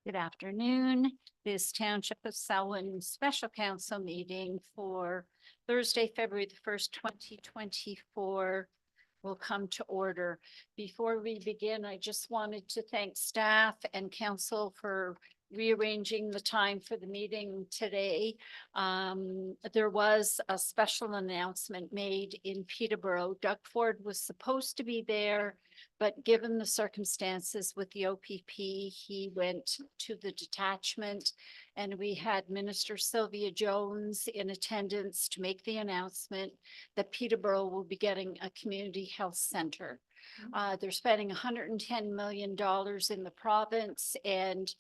Good afternoon. This Township of Selwyn Special Council meeting for Thursday, February the 1st, 2024 will come to order. Before we begin, I just wanted to thank staff and council for rearranging the time for the meeting today. There was a special announcement made in Peterborough. Doug Ford was supposed to be there, but given the circumstances with the OPP, he went to the detachment, and we had Minister Sylvia Jones in attendance to make the announcement that Peterborough will be getting a community health center. They're spending $110 million in the province, and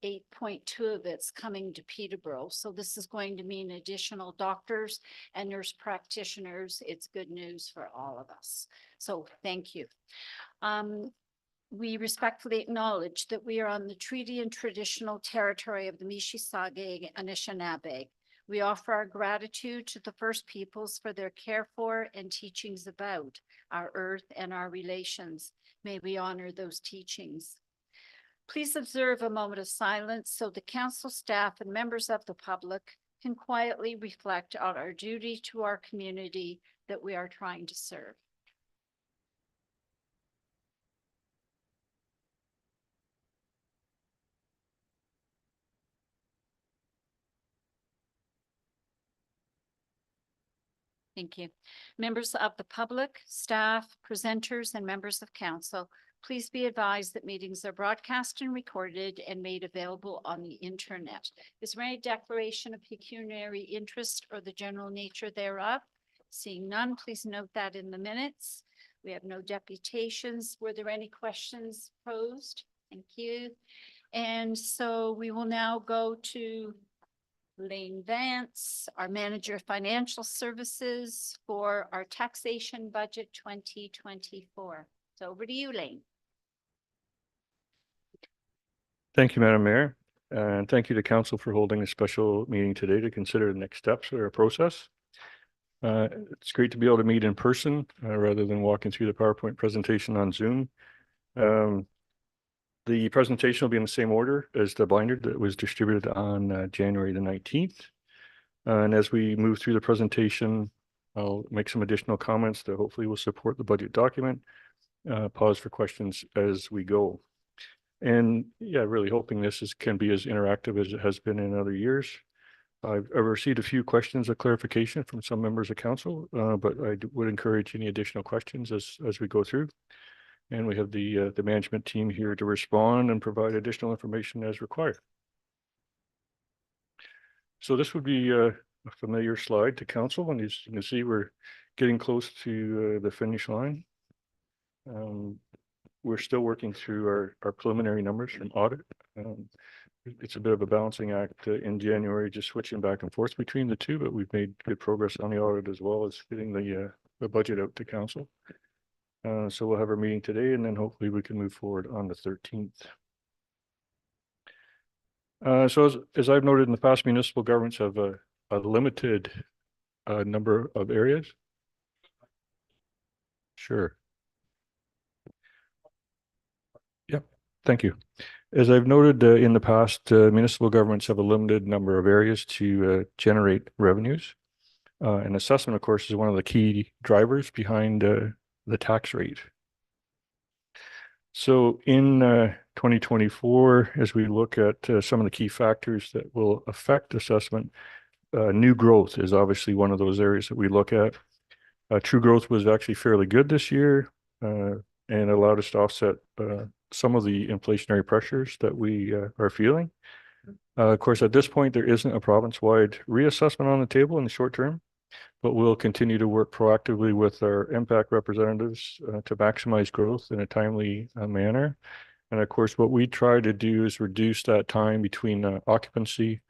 8.2 of it's coming to Peterborough. So this is going to mean additional doctors and nurse practitioners. It's good news for all of us. So thank you. We respectfully acknowledge that we are on the treaty and traditional territory of the Mississauga and Anishinaabe. We offer our gratitude to the First Peoples for their care for and teachings about our earth and our relations. May we honor those teachings. Please observe a moment of silence so the council staff and members of the public can quietly reflect on our duty to our community that we are trying to serve. Thank you. Members of the public, staff, presenters, and members of council, please be advised that meetings are broadcast and recorded and made available on the internet. Is there any declaration of pecuniary interest or the general nature thereof? Seeing none, please note that in the minutes. We have no deputations. Were there any questions posed? Thank you. And so we will now go to Lane Vance, our Manager of Financial Services for our taxation budget 2024. So over to you, Lane. Thank you, Madam Mayor, and thank you to Council for holding a special meeting today to consider the next steps of our process. It's great to be able to meet in person rather than walking through the PowerPoint presentation on Zoom. The presentation will be in the same order as the binder that was distributed on January the 19th. And as we move through the presentation, I'll make some additional comments that hopefully will support the budget document. Pause for questions as we go. And yeah, really hoping this can be as interactive as it has been in other years. I've received a few questions of clarification from some members of council, but I would encourage any additional questions as we go through. And we have the management team here to respond and provide additional information as required. So this would be a familiar slide to council, and as you can see, we're getting close to the finish line. We're still working through our preliminary numbers from audit. It's a bit of a balancing act in January, just switching back and forth between the two, but we've made good progress on the audit as well as getting the budget out to council. So we'll have our meeting today, and then hopefully we can move forward on the 13th. So as I've noted in the past, municipal governments have a limited number of areas. Sure. Yep, thank you. As I've noted in the past, municipal governments have a limited number of areas to generate revenues. And assessment, of course, is one of the key drivers behind the tax rate. So in 2024, as we look at some of the key factors that will affect assessment, new growth is obviously one of those areas that we look at. True growth was actually fairly good this year and allowed us to offset some of the inflationary pressures that we are feeling. Of course, at this point, there isn't a province-wide reassessment on the table in the short term, but we'll continue to work proactively with our impact representatives to maximize growth in a timely manner. And of course, what we try to do is reduce that time between occupancy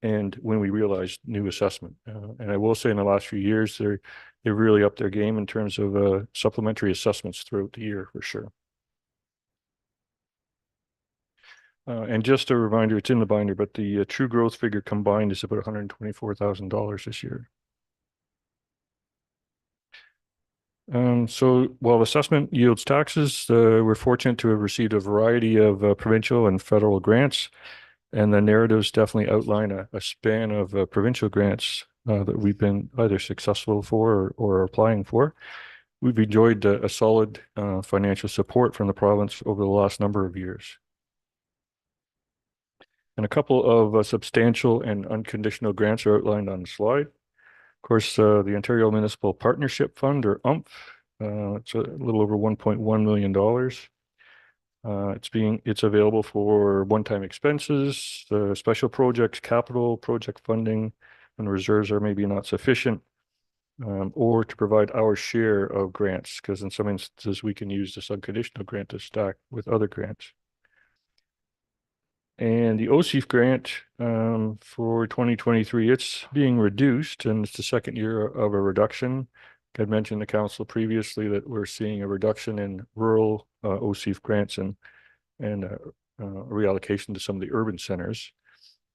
and when we realize new assessment. And I will say in the last few years, they've really upped their game in terms of supplementary assessments throughout the year for sure. And just a reminder, it's in the binder, but the true growth figure combined is about $124,000 this year. So while assessment yields taxes, we're fortunate to have received a variety of provincial and federal grants, and the narratives definitely outline a span of provincial grants that we've been either successful for or applying for. We've enjoyed a solid financial support from the province over the last number of years. And a couple of substantial and unconditional grants are outlined on the slide. Of course, the Ontario Municipal Partnership Fund, or UMP, it's a little over $1.1 million. It's available for one-time expenses, special projects, capital project funding, when reserves are maybe not sufficient, or to provide our share of grants, because in some instances we can use this unconditional grant to stack with other grants. And the OCEF grant for 2023, it's being reduced, and it's the second year of a reduction. I'd mentioned to council previously that we're seeing a reduction in rural OCEF grants and a reallocation to some of the urban centers.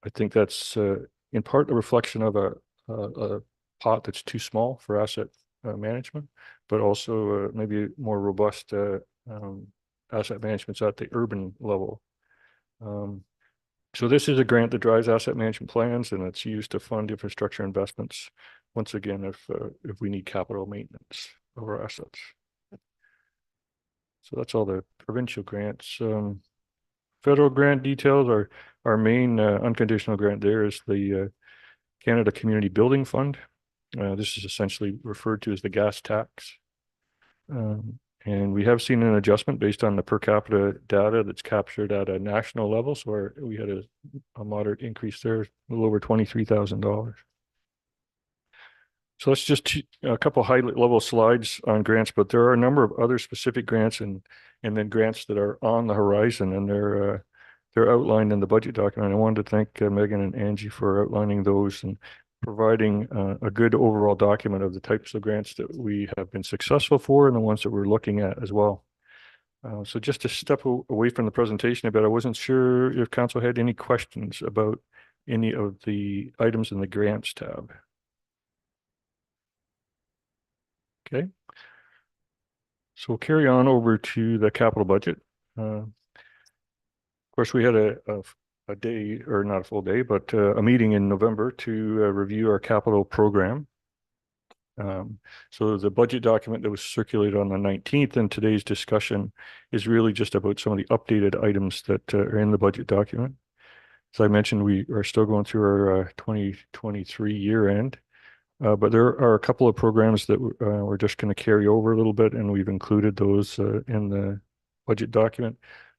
I think that's in part a reflection of a pot that's too small for asset management, but also maybe more robust asset managements at the urban level. So this is a grant that drives asset management plans, and it's used to fund infrastructure investments. Once again, if we need capital maintenance of our assets. So that's all the provincial grants. Federal grant details, our main unconditional grant there is the Canada Community Building Fund. This is essentially referred to as the gas tax. And we have seen an adjustment based on the per capita data that's captured at a national level. So we had a moderate increase there, a little over $23,000. So that's just a couple high level slides on grants, but there are a number of other specific grants and then grants that are on the horizon, and they're outlined in the budget document. I wanted to thank Megan and Angie for outlining those and providing a good overall document of the types of grants that we have been successful for and the ones that we're looking at as well. So just to step away from the presentation a bit, I wasn't sure if council had any questions about any of the items in the grants tab. Okay. So we'll carry on over to the capital budget. Of course, we had a day, or not a full day, but a meeting in November to review our capital program. So the budget document that was circulated on the 19th and today's discussion is really just about some of the updated items that are in the budget document. As I mentioned, we are still going through our 2023 year end, but there are a couple of programs that we're just going to carry over a little bit, and we've included those in the budget document.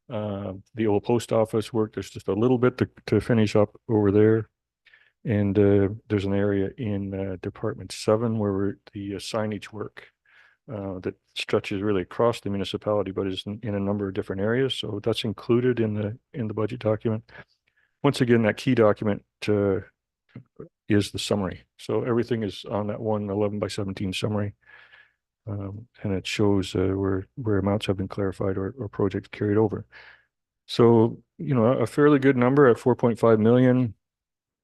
The old post office work, there's just a little bit to finish up over there. And there's an area in Department 7 where the signage work that stretches really across the municipality, but is in a number of different areas. So that's included in the budget document. Once again, that key document is the summary. So everything is on that one 11 by 17 summary. And it shows where amounts have been clarified or projects carried over. So, a fairly good number at 4.5 million.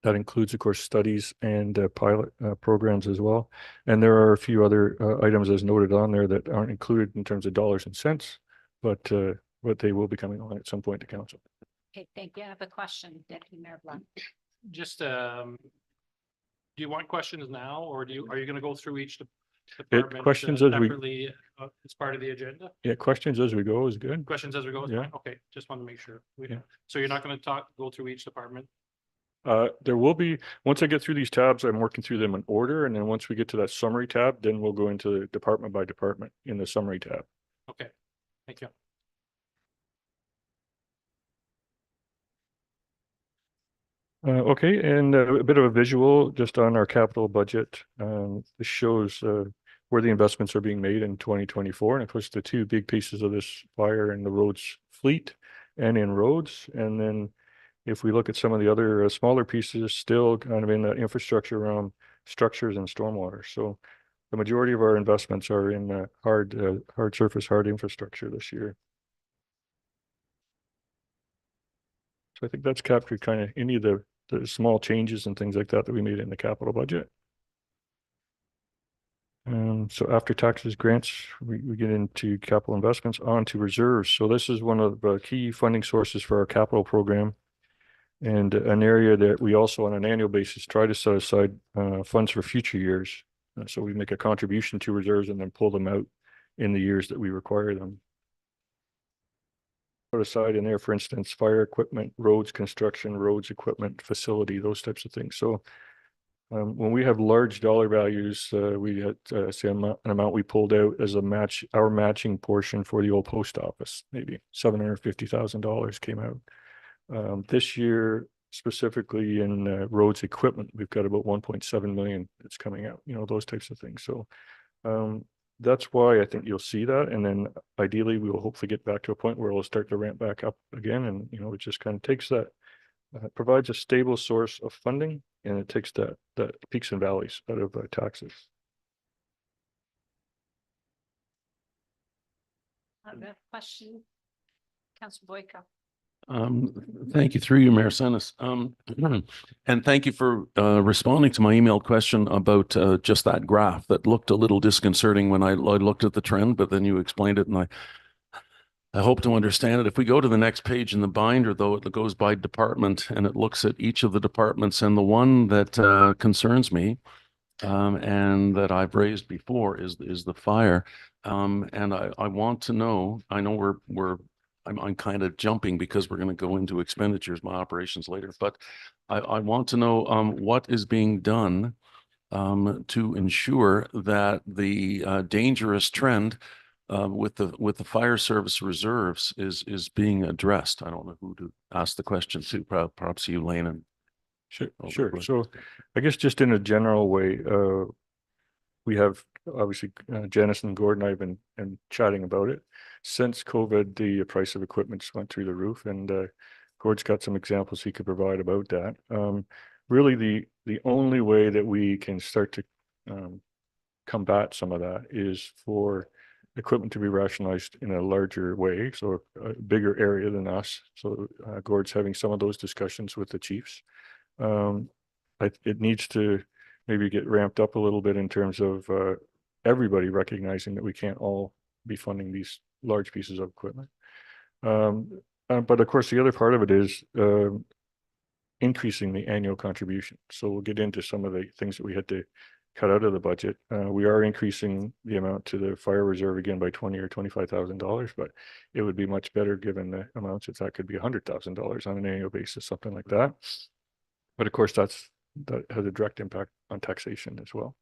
That includes, of course, studies and pilot programs as well. And there are a few other items as noted on there that aren't included in terms of dollars and cents, but they will be coming on at some point to council. Okay, thank you. I have a question, Deputy Mayor Blunt. Just, do you want questions now, or are you going to go through each department questions as separately as part of the agenda? Yeah, questions as we go is good. Questions as we go? Yeah. Okay, just want to make sure. Yeah. So you're not going to go through each department? There will be, once I get through these tabs, I'm working through them in order. And then once we get to that summary tab, then we'll go into department by department in the summary tab. Okay, thank you. Okay, and a bit of a visual just on our capital budget. This shows where the investments are being made in 2024. And of course, the two big pieces of this fire in the roads fleet and in roads. And then if we look at some of the other smaller pieces, still kind of in the infrastructure around structures and stormwater. So the majority of our investments are in hard surface, hard infrastructure this year. So I think that's captured kind of any of the small changes and things like that we made in the capital budget. So after taxes, grants, we get into capital investments, on to reserves. So this is one of the key funding sources for our capital program. And an area that we also on an annual basis try to set aside funds for future years. So we make a contribution to reserves and then pull them out in the years that we require them. Put aside in there, for instance, fire equipment, roads, construction, roads, equipment, facility, those types of things. So when we have large dollar values, we had say an amount we pulled out as a match, our matching portion for the old post office, maybe $750,000 came out. This year, specifically in roads equipment, we've got about 1.7 million that's coming out, you know, those types of things. So that's why I think you'll see that. And then ideally, we will hopefully get back to a point where it'll start to ramp back up again. And, you know, it just kind of takes that, provides a stable source of funding, and it takes that peaks and valleys out of taxes. I have a question. Councillor Boyko. Thank you, through you, Mayor Senes. And thank you for responding to my emailed question about just that graph that looked a little disconcerting when I looked at the trend, but then you explained it, and I hope to understand it. If we go to the next page in the binder, though, it goes by department and it looks at each of the departments, and the one that concerns me and that I've raised before is the fire. And I want to know, I know I'm kind of jumping because we're going to go into expenditures, my operations later, but I want to know what is being done to ensure that the dangerous trend with the fire service reserves is being addressed. I don't know who to ask the question to, perhaps you, Lane. And Sure. So I guess just in a general way, we have obviously Janice and Gordon and I have been chatting about it. Since COVID, the price of equipment's went through the roof, and Gord's got some examples he could provide about that. Really, the only way that we can start to combat some of that is for equipment to be rationalized in a larger way, so a bigger area than us. So Gord's having some of those discussions with the chiefs. It needs to maybe get ramped up a little bit in terms of everybody recognizing that we can't all be funding these large pieces of equipment. But of course, the other part of it is increasing the annual contribution. So we'll get into some of the things that we had to cut out of the budget. We are increasing the amount to the fire reserve again by $20,000 or $25,000, but it would be much better given the amounts if that could be $100,000 on an annual basis, something like that. But of course, that has a direct impact on taxation as well.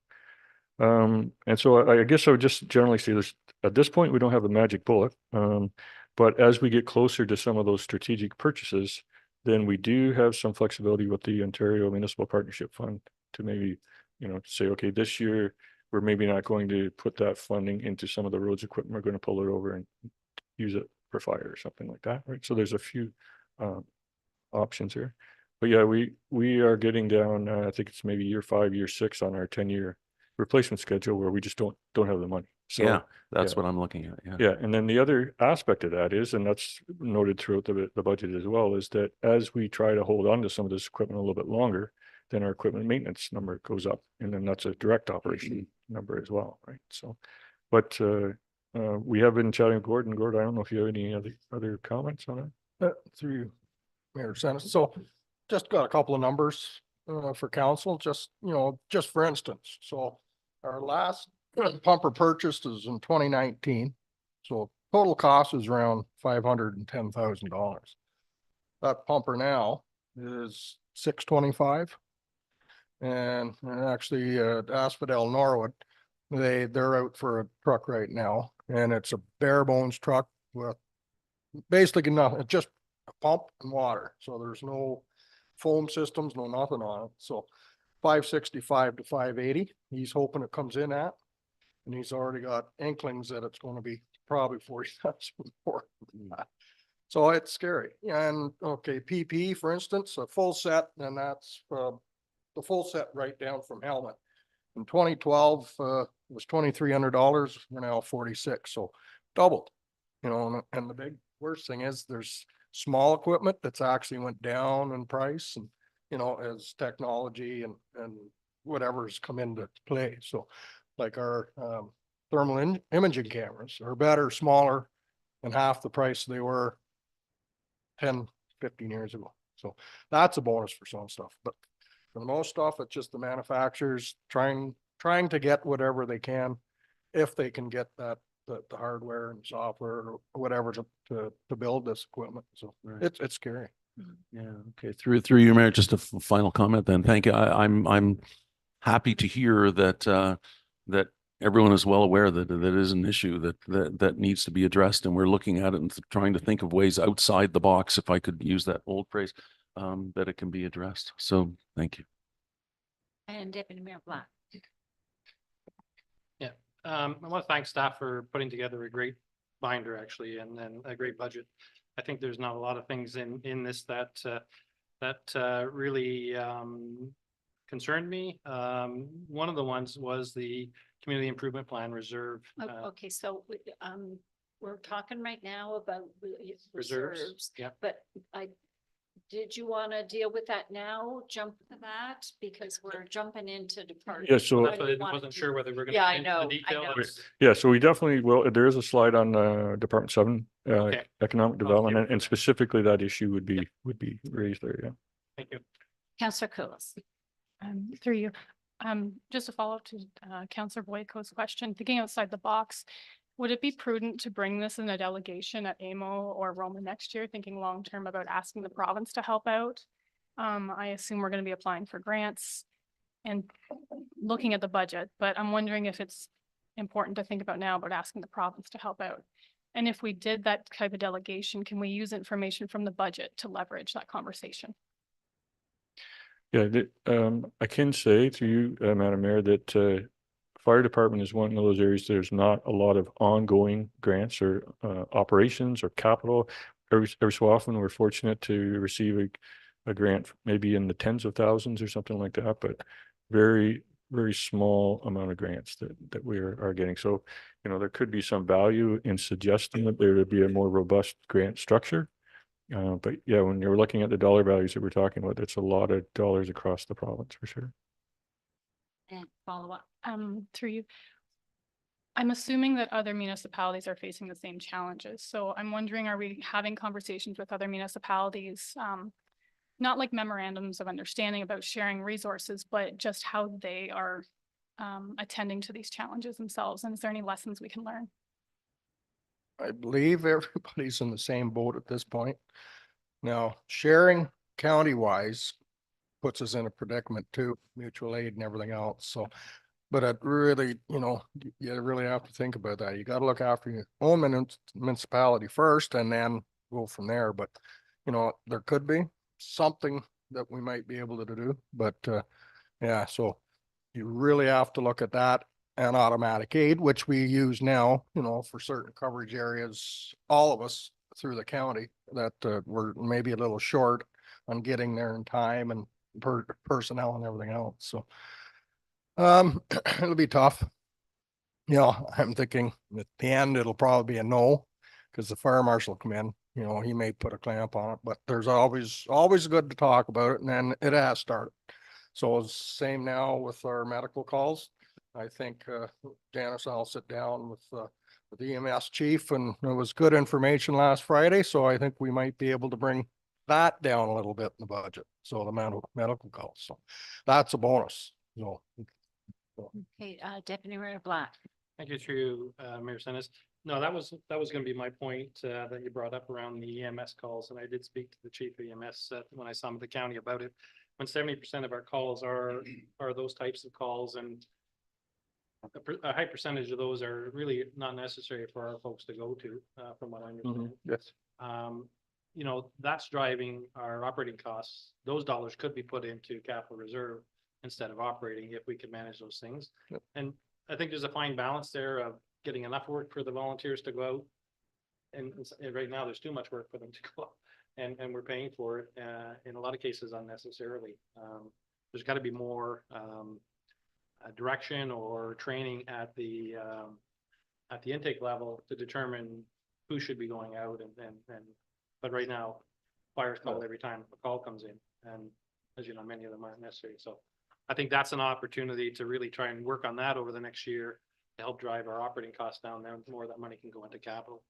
And so I guess I would just generally say this, at this point, we don't have a magic bullet. But as we get closer to some of those strategic purchases, then we do have some flexibility with the Ontario Municipal Partnership Fund to maybe, you know, say, okay, this year, we're maybe not going to put that funding into some of the roads equipment. We're going to pull it over and use it for fire or something like that, right? So there's a few options here. But yeah, we are getting down, I think it's maybe year 5, year 6 on our 10-year replacement schedule where we just don't have the money. So yeah, that's what I'm looking at. Yeah. And then the other aspect of that is, and that's noted throughout the budget as well, is that as we try to hold on to some of this equipment a little bit longer, then our equipment maintenance number goes up, and then that's a direct operation number as well, right? So, but we have been chatting with Gordon. Gordon, I don't know if you have any other comments on it. Through you, Mayor Senes. So just got a couple of numbers for council, just, you know, just for instance. So our last pumper purchased is in 2019. So total cost is around $510,000. That pumper now is $625. And actually Asphodel Norwood, they're out for a truck right now, and it's a bare bones truck with basically nothing, it's just a pump and water. So there's no foam systems, no nothing on it. So 565 to 580, he's hoping it comes in at, and he's already got inklings that it's going to be probably 40,000 more than that. So it's scary. And okay, PPE, for instance, a full set, and that's the full set right down from helmet. In 2012, it was $2,300. We're now 46, so doubled. You know, and the big worst thing is there's small equipment that's actually went down in price, and you know, as technology and whatever's come into play. So like our thermal imaging cameras are better, smaller, and half the price they were 10, 15 years ago. So that's a bonus for some stuff, but for the most stuff, it's just the manufacturers trying to get whatever they can, if they can get that, the hardware and software or whatever to build this equipment. So Right. it's scary. Yeah, okay. Through you, Mayor, just a final comment then. Thank you. I'm happy to hear that that everyone is well aware that that is an issue that needs to be addressed, and we're looking at it and trying to think of ways outside the box, if I could use that old phrase, that it can be addressed. So thank you. And Deputy Mayor Black. I want to thank staff for putting together a great binder actually, and then a great budget. I think there's not a lot of things in this that really concerned me. One of the ones was the Community Improvement Plan Reserve. Okay, so we're talking right now about Reserves, reserves, yeah. but did you want to deal with that now? Jump to that because we're jumping into department. Yeah, so- That's what I wasn't sure whether we're gonna. Yeah, get I into the know, I detail. know. It's- Yeah, so we definitely will. There is a slide on Department 7, Okay. economic development, and specifically that issue would be raised there. Yeah. Thank you. Councillor Cool's. Through you. Just a follow-up to Councillor Boyko's question, thinking outside the box, would it be prudent to bring this in a delegation at AMO or Roma next year, thinking long-term about asking the province to help out? I assume we're going to be applying for grants and looking at the budget, but I'm wondering if it's important to think about now about asking the province to help out. And if we did that type of delegation, can we use information from the budget to leverage that conversation? Yeah, I can say to you, Madam Mayor, that fire department is one of those areas, there's not a lot of ongoing grants or operations or capital. Every so often, we're fortunate to receive a grant, maybe in the tens of thousands or something like that, but very, very small amount of grants that we are getting. So, you know, there could be some value in suggesting that there would be a more robust grant structure. But yeah, when you're looking at the dollar values that we're talking about, it's a lot of dollars across the province for sure. And follow up. Through you. I'm assuming that other municipalities are facing the same challenges. So I'm wondering, are we having conversations with other municipalities? Not like memorandums of understanding about sharing resources, but just how they are attending to these challenges themselves. And is there any lessons we can learn? I believe everybody's in the same boat at this point. Now, sharing county-wise puts us in a predicament too, mutual aid and everything else. So, but it really, you know, you really have to think about that. You got to look after your own municipality first and then go from there. But, you know, there could be something that we might be able to do, but yeah, so you really have to look at that and automatic aid, which we use now, you know, for certain coverage areas, all of us through the county that we're maybe a little short on getting there in time and personnel and everything else. So it'll be tough. You know, I'm thinking at the end, it'll probably be a no, because the fire marshal will come in, you know, he may put a clamp on it, but there's always good to talk about it, and then it has started. So it's same now with our medical calls. I think Janice, I'll sit down with the EMS chief, and it was good information last Friday, so I think we might be able to bring that down a little bit in the budget. So the medical calls, so that's a bonus. So Okay, Deputy Mayor Black. Thank you through Mayor Sennis. No, that was going to be my point that you brought up around the EMS calls, and I did speak to the chief of EMS when I saw him at the county about it. When 70% of our calls are those types of calls, and a high percentage of those are really not necessary for our folks to go to, from what I understand. yes, You know, that's driving our operating costs. Those dollars could be put into capital reserve instead of operating if we could manage those things. Yep. And I think there's a fine balance there of getting enough work for the volunteers to go out. And right now there's too much work for them to go out, and we're paying for it in a lot of cases unnecessarily. There's got to be more direction or training at the intake level to determine who should be going out but right now fire's called every time a call comes in, and as you know, many of them aren't necessary. So I think that's an opportunity to really try and work on that over the next year to help drive our operating costs down. Then more of that money can go into capital.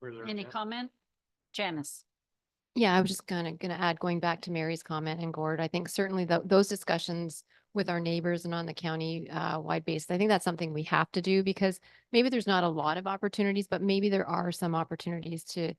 Where's our- Any comment? Janice? Yeah, I was just gonna add, going back to Mary's comment and Gord, I think certainly those discussions with our neighbors and on the county wide basis, I think that's something we have to do because maybe there's not a lot of opportunities, but maybe there are some opportunities to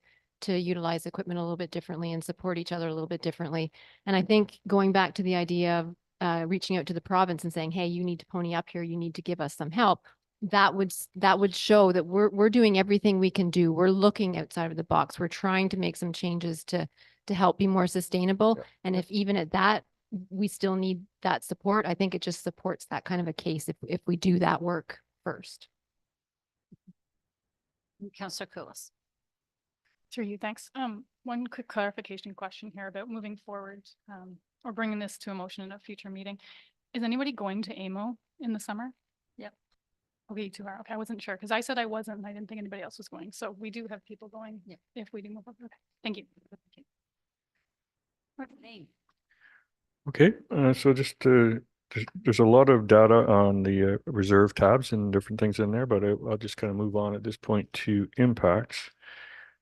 utilize equipment a little bit differently and support each other a little bit differently. And I think going back to the idea of reaching out to the province and saying, hey, you need to pony up here, you need to give us some help. That would show that we're doing everything we can do. We're looking outside of the box. We're trying to make some changes to help be more sustainable. Yeah. And if even at that, we still need that support, I think it just supports that kind of a case if we do that work first. Councillor Coolus? Through you, thanks. One quick clarification question here about moving forward, or bringing this to a motion in a future meeting. Is anybody going to AMO in the summer? Yep. Okay, you two are. Okay, I wasn't sure because I said I wasn't and I didn't think anybody else was going. So we do have people going. Yep. If we do move over. Okay, thank you. Name. Okay, so just there's a lot of data on the reserve tabs and different things in there, but I'll just kind of move on at this point to impacts.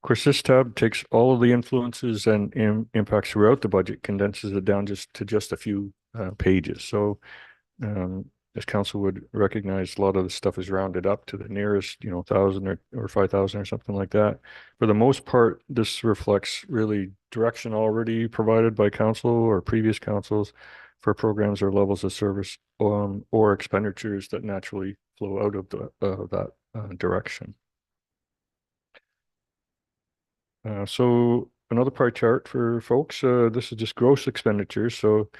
Of course, this tab takes all of the influences and impacts throughout the budget, condenses it down to just a few pages. So as council would recognize, a lot of the stuff is rounded up to the nearest, 1,000 or 5,000 or something like that. For the most part, this reflects really direction already provided by council or previous councils for programs or levels of service or expenditures that naturally flow out of that direction. So another pie chart for folks, this is just gross expenditures. So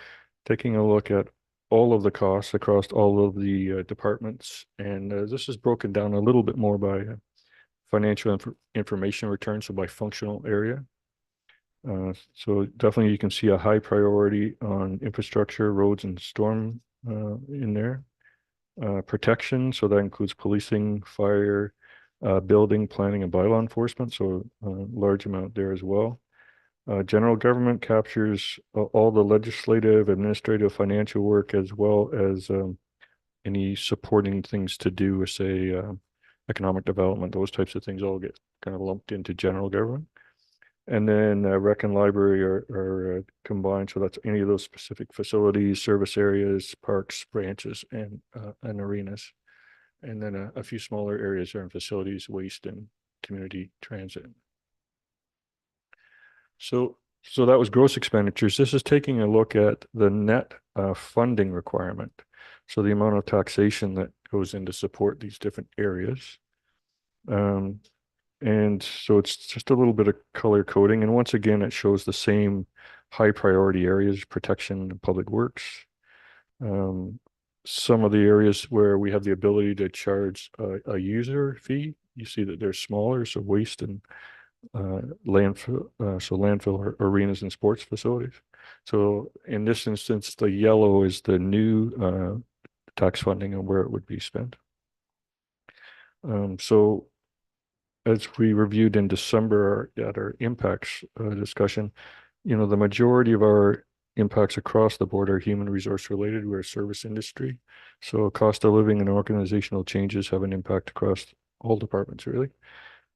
taking a look at all of the costs across all of the departments. And this is broken down a little bit more by financial information return, so by functional area. So definitely you can see a high priority on infrastructure, roads and storm in there. Protection, so that includes policing, fire, building, planning and bylaw enforcement, so a large amount there as well. General government captures all the legislative, administrative, financial work, as well as any supporting things to do with, say, economic development. Those types of things all get kind of lumped into general government. And then rec and library are combined. So that's any of those specific facilities, service areas, parks, branches, and arenas. And then a few smaller areas are in facilities, waste, and community transit. So that was gross expenditures. This is taking a look at the net funding requirement. So the amount of taxation that goes in to support these different areas. And so it's just a little bit of color coding. And once again, it shows the same high priority areas, protection and public works. Some of the areas where we have the ability to charge a user fee, you see that they're smaller, so waste and landfill, or arenas and sports facilities. So in this instance, the yellow is the new tax funding and where it would be spent. So as we reviewed in December at our impacts discussion, the majority of our impacts across the board are human resource related. We're a service industry. So cost of living and organizational changes have an impact across all departments, really.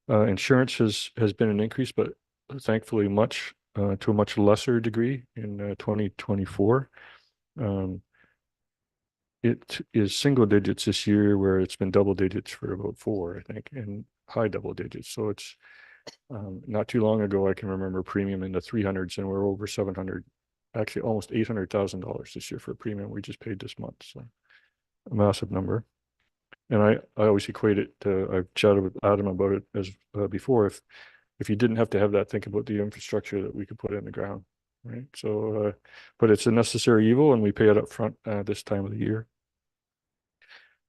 Insurance has been an increase, but thankfully to a much lesser degree in 2024. It is single digits this year, where it's been double digits for about 4, I think, and high double digits. So it's not too long ago, I can remember premium in the 300s, and we're over 700, actually almost $800,000 this year for a premium we just paid this month. So a massive number. And I always equate it to, I've chatted with Adam about it as before, if you didn't have to have that, think about the infrastructure that we could put in the ground, right? So, but it's a necessary evil, and we pay it up front this time of the year.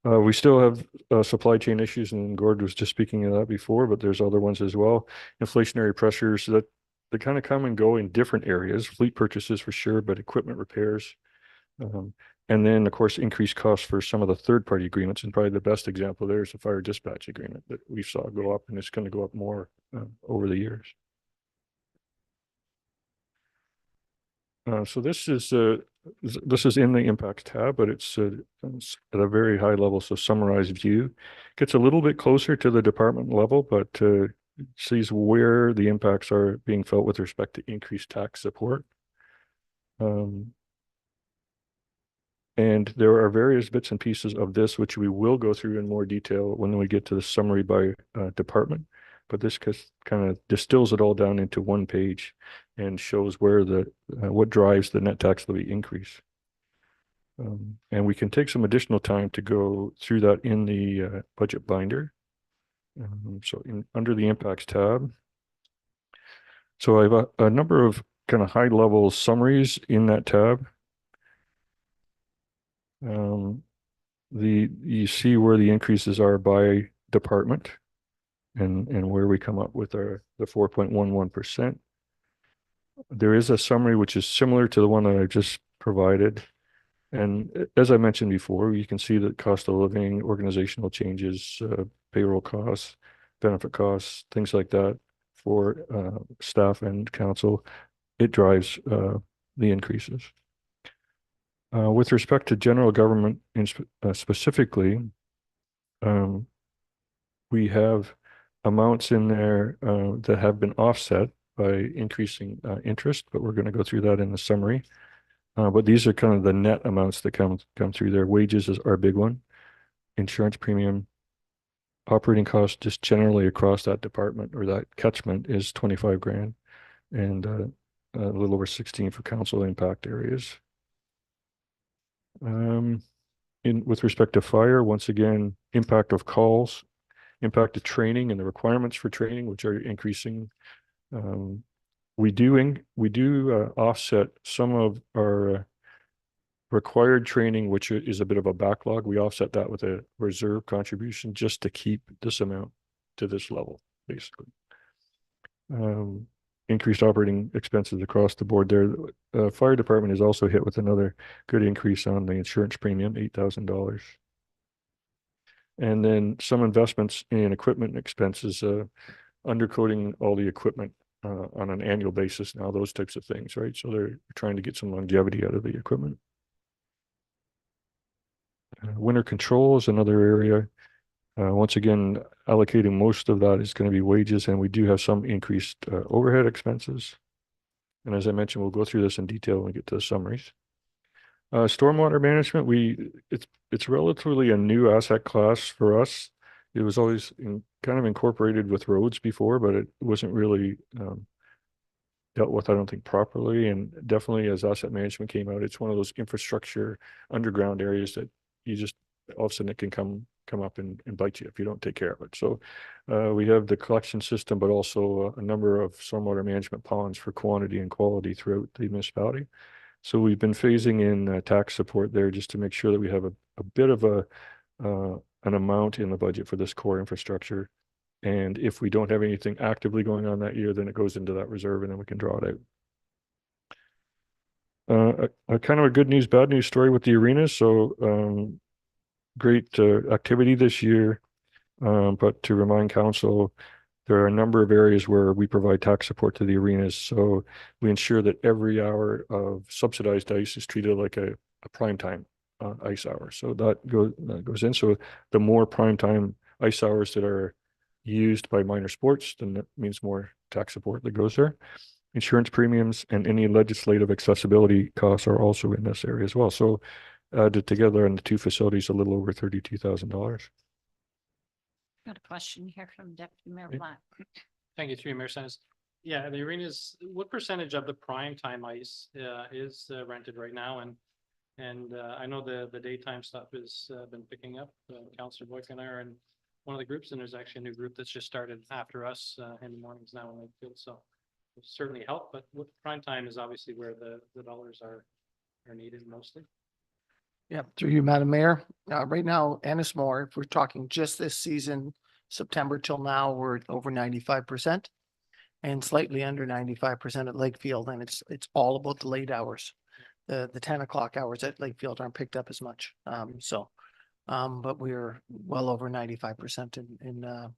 We still have supply chain issues, and Gord was just speaking of that before, but there's other ones as well. Inflationary pressures that they kind of come and go in different areas, fleet purchases for sure, but equipment repairs. And then, of course, increased costs for some of the third-party agreements. And probably the best example there is the fire dispatch agreement that we saw go up, and it's going to go up more over the years. So this is this is in the impacts tab, but it's at a very high level. So summarized view gets a little bit closer to the department level, but sees where the impacts are being felt with respect to increased tax support. And there are various bits and pieces of this, which we will go through in more detail when we get to the summary by department. But this kind of distills it all down into one page and shows where what drives the net tax levy increase. And we can take some additional time to go through that in the budget binder. So under the impacts tab. So I have a number of kind of high level summaries in that tab. You see where the increases are by department and where we come up with the 4.11%. There is a summary which is similar to the one that I just provided. And as I mentioned before, you can see that cost of living, organizational changes, payroll costs, benefit costs, things like that for staff and council, it drives the increases. With respect to general government specifically, we have amounts in there that have been offset by increasing interest, but we're going to go through that in the summary. But these are kind of the net amounts that come through there. Wages is our big one, insurance premium, operating costs just generally across that department or that catchment is 25 grand, and a little over 16 for council impact areas. With respect to fire, once again, impact of calls, impact of training and the requirements for training, which are increasing. We do offset some of our required training, which is a bit of a backlog. We offset that with a reserve contribution just to keep this amount to this level, basically. Increased operating expenses across the board there. Fire department is also hit with another good increase on the insurance premium, $8,000. And then some investments in equipment expenses, undercoating all the equipment on an annual basis now, those types of things, right? So they're trying to get some longevity out of the equipment. Winter control is another area. Once again, allocating most of that is going to be wages, and we do have some increased overhead expenses. And as I mentioned, we'll go through this in detail when we get to the summaries. Stormwater management, it's relatively a new asset class for us. It was always kind of incorporated with roads before, but it wasn't really dealt with, I don't think, properly. And definitely as asset management came out, it's one of those infrastructure underground areas that you just all of a sudden it can come up and bite you if you don't take care of it. So we have the collection system, but also a number of stormwater management ponds for quantity and quality throughout the municipality. So we've been phasing in tax support there just to make sure that we have a bit of an amount in the budget for this core infrastructure. And if we don't have anything actively going on that year, then it goes into that reserve and then we can draw it out. A kind of a good news, bad news story with the arenas. So great activity this year, but to remind council, there are a number of areas where we provide tax support to the arenas. So we ensure that every hour of subsidized ice is treated like a prime time ice hour. So that goes in. So the more prime time ice hours that are used by minor sports, then that means more tax support that goes there. Insurance premiums and any legislative accessibility costs are also in this area as well. So added together in the two facilities, a little over $32,000. Got a question here from Deputy Mayor Okay. Black. Thank you, through you, Mayor Sennis. Yeah, the arenas, what percentage of the prime time ice is rented right now? And I know the daytime stuff has been picking up. Councillor Boyk and I are in one of the groups, and there's actually a new group that's just started after us in the mornings now in Lakefield. So it certainly help, but with prime time is obviously where the dollars are needed mostly. Yeah, through you, Madam Mayor. Right now, Ennismore, if we're talking just this season, September till now, we're at over 95% and slightly under 95% at Lakefield. And it's all about the late hours. The 10 o'clock hours at Lakefield aren't picked up as much. But we're well over 95% in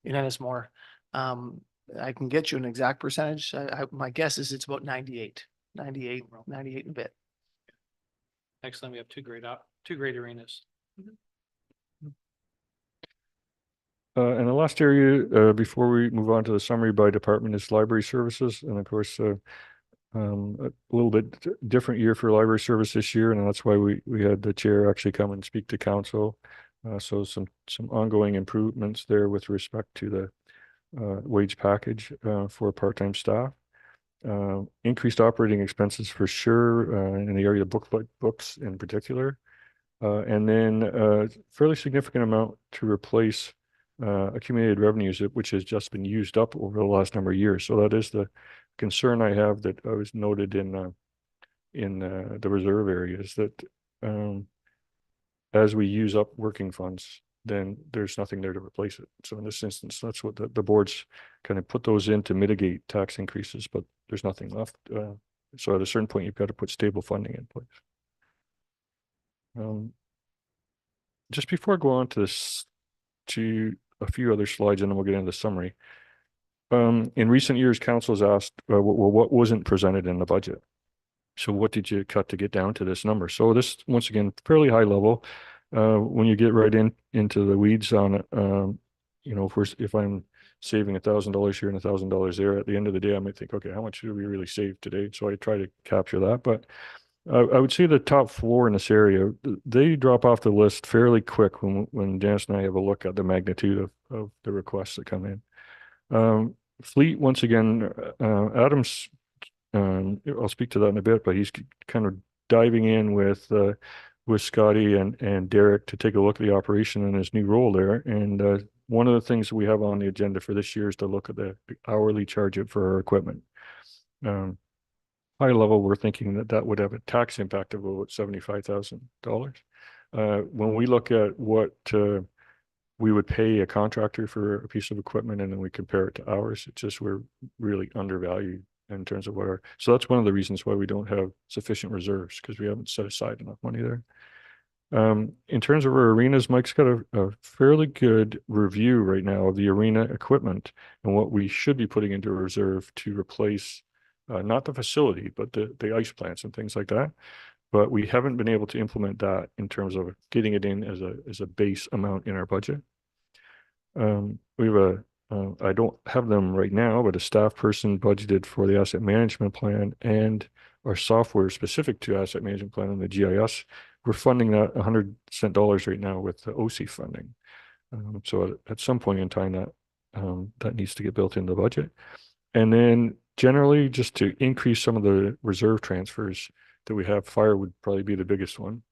Ennismore. I can get you an exact percentage. My guess is it's about 98 and a bit. Excellent. We have two great arenas. And the last area, before we move on to the summary by department, is library services. And of course, a little bit different year for library service this year, and that's why we had the chair actually come and speak to council. So some ongoing improvements there with respect to the wage package for part-time staff. Increased operating expenses for sure in the area of books in particular. And then fairly significant amount to replace accumulated revenues, which has just been used up over the last number of years. So that is the concern I have that I was noted in the reserve areas that as we use up working funds, then there's nothing there to replace it. So in this instance, that's what the boards kind of put those in to mitigate tax increases, but there's nothing left. So at a certain point, you've got to put stable funding in place. Just before I go on to this, to a few other slides, and then we'll get into the summary. In recent years, council has asked, well, what wasn't presented in the budget? So what did you cut to get down to this number? So this, once again, fairly high level. When you get right into the weeds on it, you know, if I'm saving $1,000 here and $1,000 there, at the end of the day, I might think, okay, how much did we really save today? So I try to capture that. But I would say the top four in this area, they drop off the list fairly quick when Janice and I have a look at the magnitude of the requests that come in. Fleet, once again, Adams, I'll speak to that in a bit, but he's kind of diving in with Scotty and Derek to take a look at the operation and his new role there. And one of the things that we have on the agenda for this year is to look at the hourly charge for our equipment. High level, we're thinking that would have a tax impact of about $75,000. When we look at what we would pay a contractor for a piece of equipment and then we compare it to ours, it's just we're really undervalued in terms of so that's one of the reasons why we don't have sufficient reserves, because we haven't set aside enough money there. In terms of our arenas, Mike's got a fairly good review right now of the arena equipment and what we should be putting into a reserve to replace not the facility, but the ice plants and things like that. But we haven't been able to implement that in terms of getting it in as a base amount in our budget. We have I don't have them right now, but a staff person budgeted for the asset management plan and our software specific to asset management plan and the GIS. We're funding that $100 right now with the OC funding. So at some point in time that needs to get built into the budget. And then generally just to increase some of the reserve transfers that we have, fire would probably be the biggest one,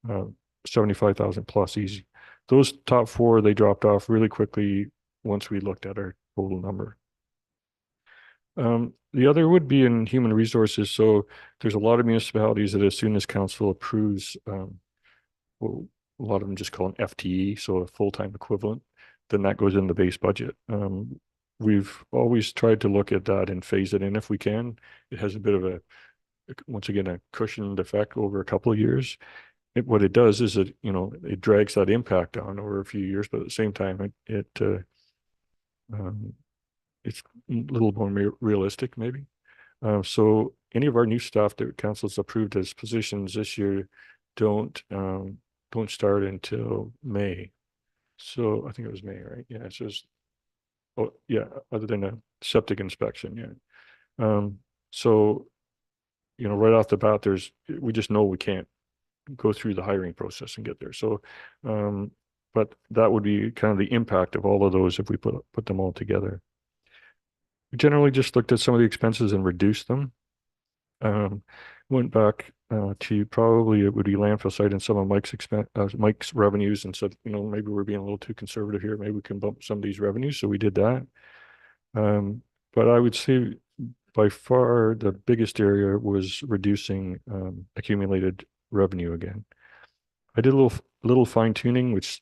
75,000 plus easy. Those top four, they dropped off really quickly once we looked at our total number. The other would be in human resources. So there's a lot of municipalities that as soon as council approves, well, a lot of them just call an FTE, so a full-time equivalent, then that goes in the base budget. We've always tried to look at that and phase it in if we can. It has a bit of once again, a cushioned effect over a couple of years. What it does is it drags that impact on over a few years, but at the same time, it's a little more realistic maybe. So any of our new staff that council's approved as positions this year don't start until May. So I think it was May, right? Yeah. So other than a septic inspection, yeah. So right off the bat, we just know we can't go through the hiring process and get there. So, but that would be kind of the impact of all of those if we put them all together. We generally just looked at some of the expenses and reduced them. Went back to probably it would be landfill site and some of Mike's revenues and said, maybe we're being a little too conservative here. Maybe we can bump some of these revenues. So we did that. But I would say by far the biggest area was reducing accumulated revenue again. I did a little fine tuning, which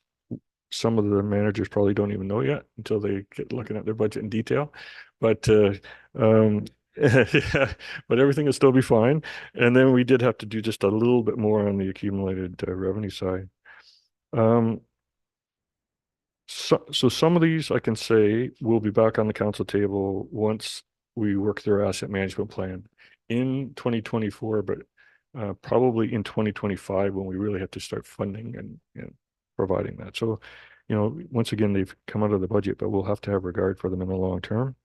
some of the managers probably don't even know yet until they get looking at their budget in detail. But but everything will still be fine. And then we did have to do just a little bit more on the accumulated revenue side. So some of these I can say will be back on the council table once we work through our asset management plan in 2024, but probably in 2025 when we really have to start funding and providing that. So, you know, once again, they've come out of the budget, but we'll have to have regard for them in the long term.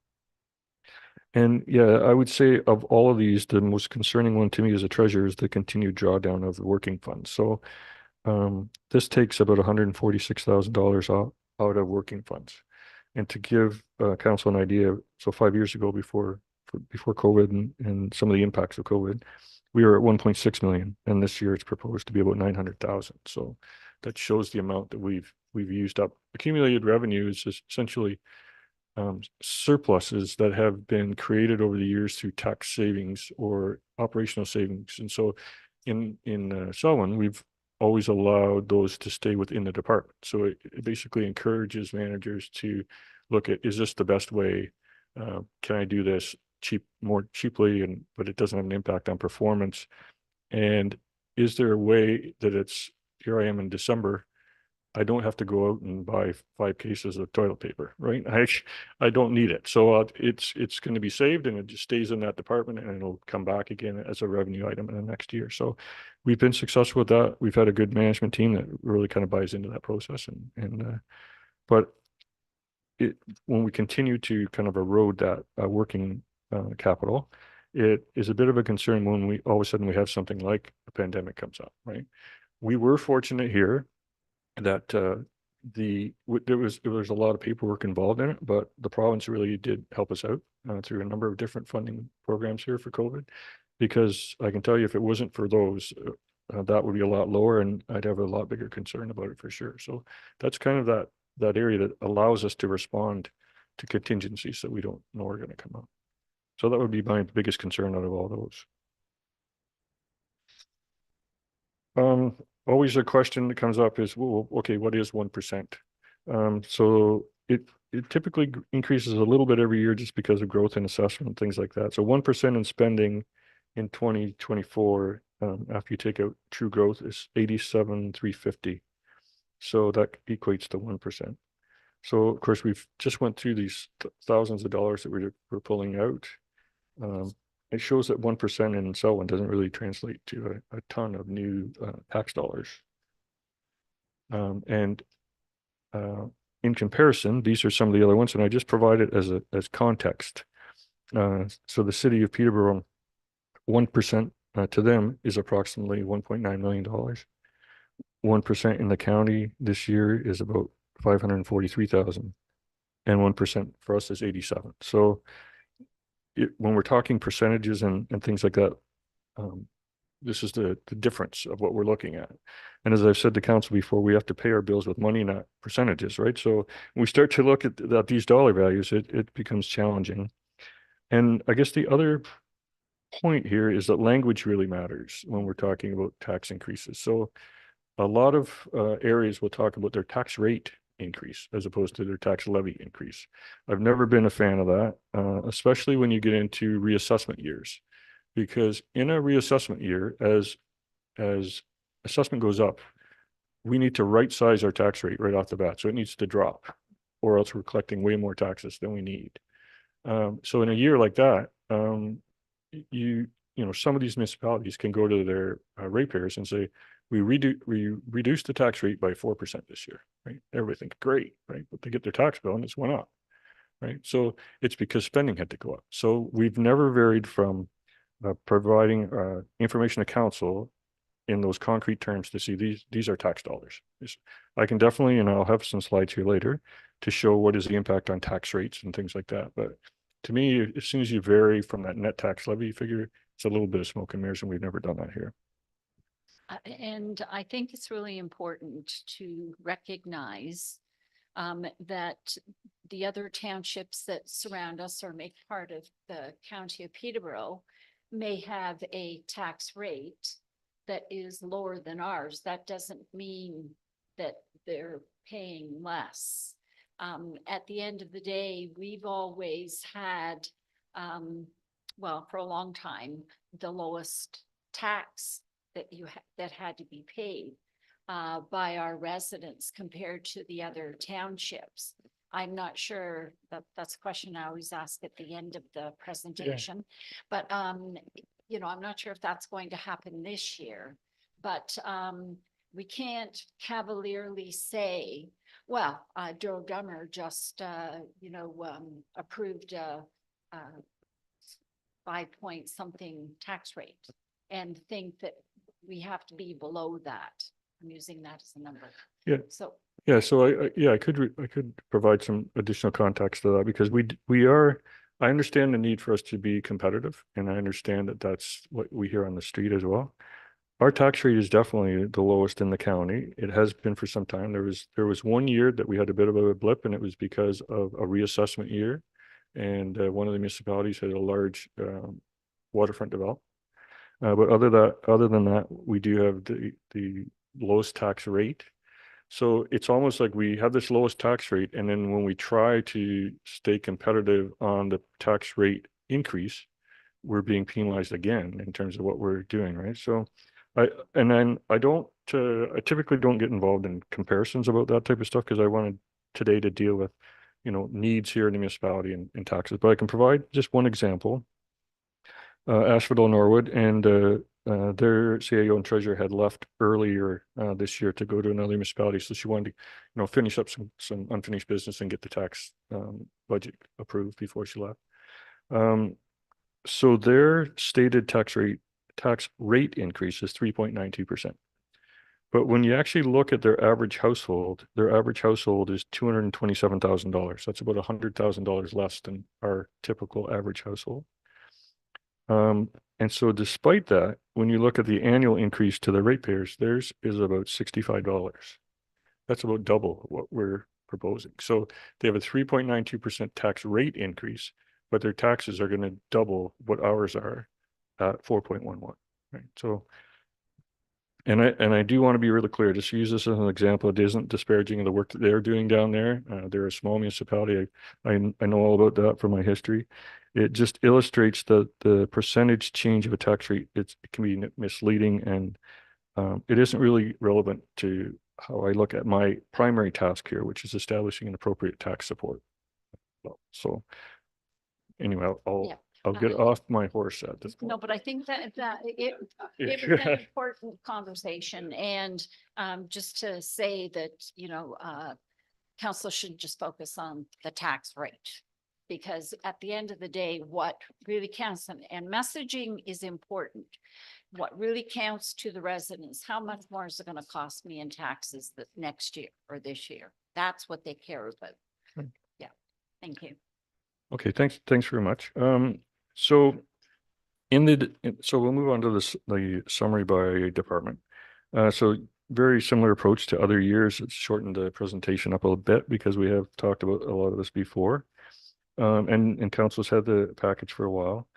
And yeah, I would say of all of these, the most concerning one to me as a treasurer is the continued drawdown of the working funds. So this takes about $146,000 out of working funds. And to give council an idea, so 5 years ago before COVID and some of the impacts of COVID, we were at 1.6 million, and this year it's proposed to be about 900,000. So that shows the amount that we've used up. Accumulated revenue is essentially surpluses that have been created over the years through tax savings or operational savings. And so in Selwyn, we've always allowed those to stay within the department. So it basically encourages managers to look at, is this the best way? Can I do this more cheaply, but it doesn't have an impact on performance? And is there a way that here I am in December, I don't have to go out and buy 5 cases of toilet paper, right? I don't need it. So it's going to be saved, and it just stays in that department, and it'll come back again as a revenue item in the next year. So we've been successful with that. We've had a good management team that really kind of buys into that process. But when we continue to kind of erode that working capital, it is a bit of a concern when we all of a sudden we have something like a pandemic comes up, right? We were fortunate here that there was a lot of paperwork involved in it, but the province really did help us out through a number of different funding programs here for COVID, because I can tell you if it wasn't for those, that would be a lot lower, and I'd have a lot bigger concern about it for sure. So that's kind of that area that allows us to respond to contingencies that we don't know are going to come up. So that would be my biggest concern out of all those. Always a question that comes up is, well, okay, what is 1%? So it typically increases a little bit every year just because of growth in assessment and things like that. So 1% in spending in 2024, after you take out true growth, is 87,350. So that equates to 1%. So of course we've just went through these thousands of dollars that we're pulling out. It shows that 1% in Selwyn doesn't really translate to a ton of new tax dollars. In comparison, these are some of the other ones, and I just provide it as context. So the city of Peterborough, 1% to them is approximately $1.9 million. 1% in the county this year is about 543,000, and 1% for us is 87. So when we're talking percentages and things like that, this is the difference of what we're looking at. And as I've said to council before, we have to pay our bills with money, not percentages, right? So when we start to look at these dollar values, it becomes challenging. And I guess the other point here is that language really matters when we're talking about tax increases. So a lot of areas will talk about their tax rate increase as opposed to their tax levy increase. I've never been a fan of that, especially when you get into reassessment years, because in a reassessment year, as assessment goes up, we need to right size our tax rate right off the bat. So it needs to drop, or else we're collecting way more taxes than we need. So in a year like that, you know, some of these municipalities can go to their ratepayers and say, we reduced the tax rate by 4% this year, right? Everybody thinks great, right? But they get their tax bill and it's went up, right? So it's because spending had to go up. So we've never varied from providing information to council in those concrete terms to see these are tax dollars. I can definitely, and I'll have some slides here later to show what is the impact on tax rates and things like that. But to me, as soon as you vary from that net tax levy figure, it's a little bit of smoke and mirrors, and we've never done that here. And I think it's really important to recognize that the other townships that surround us or make part of the county of Peterborough may have a tax rate that is lower than ours. That doesn't mean that they're paying less. At the end of the day, we've always had, well, for a long time, the lowest tax that had to be paid by our residents compared to the other townships. I'm not sure that's a question I always ask at the end of the presentation, but I'm not sure if that's going to happen this year, but we can't cavalierly say, well, Joe Dummer just, approved a 5 point something tax rate and think that we have to be below that. I'm using that as a number. Yeah. So, Yeah, so I could provide some additional context to that because I understand the need for us to be competitive, and I understand that that's what we hear on the street as well. Our tax rate is definitely the lowest in the county. It has been for some time. There was 1 year that we had a bit of a blip, and it was because of a reassessment year. And one of the municipalities had a large waterfront development. But other than that, we do have the lowest tax rate. So it's almost like we have this lowest tax rate, and then when we try to stay competitive on the tax rate increase, we're being penalized again in terms of what we're doing, right? So I typically don't get involved in comparisons about that type of stuff because I wanted today to deal with, needs here in the municipality and taxes. But I can provide just one example. Asphodel Norwood and their CAO and treasurer had left earlier this year to go to another municipality. So she wanted to, finish up some unfinished business and get the tax budget approved before she left. So their stated tax rate increase is 3.92%. But when you actually look at their average household is $227,000. That's about $100,000 less than our typical average household. And so despite that, when you look at the annual increase to the ratepayers, theirs is about $65. That's about double what we're proposing. So they have a 3.92% tax rate increase, but their taxes are going to double what ours are at 4.11. Right. So, and I do want to be really clear, just use this as an example. It isn't disparaging of the work that they're doing down there. They're a small municipality. I know all about that from my history. It just illustrates the percentage change of a tax rate. It can be misleading, and it isn't really relevant to how I look at my primary task here, which is establishing an appropriate tax support. So anyway, I'll get off my horse at this point. no, but I think that it was an important conversation, and just to say that, council should just focus on the tax rate. Because at the end of the day, what really counts, and messaging is important. What really counts to the residents, how much more is it going to cost me in taxes the next year or this year? That's what they care about. Yeah, thank you. Okay, thanks very much. So we'll move on to the summary by department. So very similar approach to other years. It's shortened the presentation up a bit because we have talked about a lot of this before. And council's had the package for a while.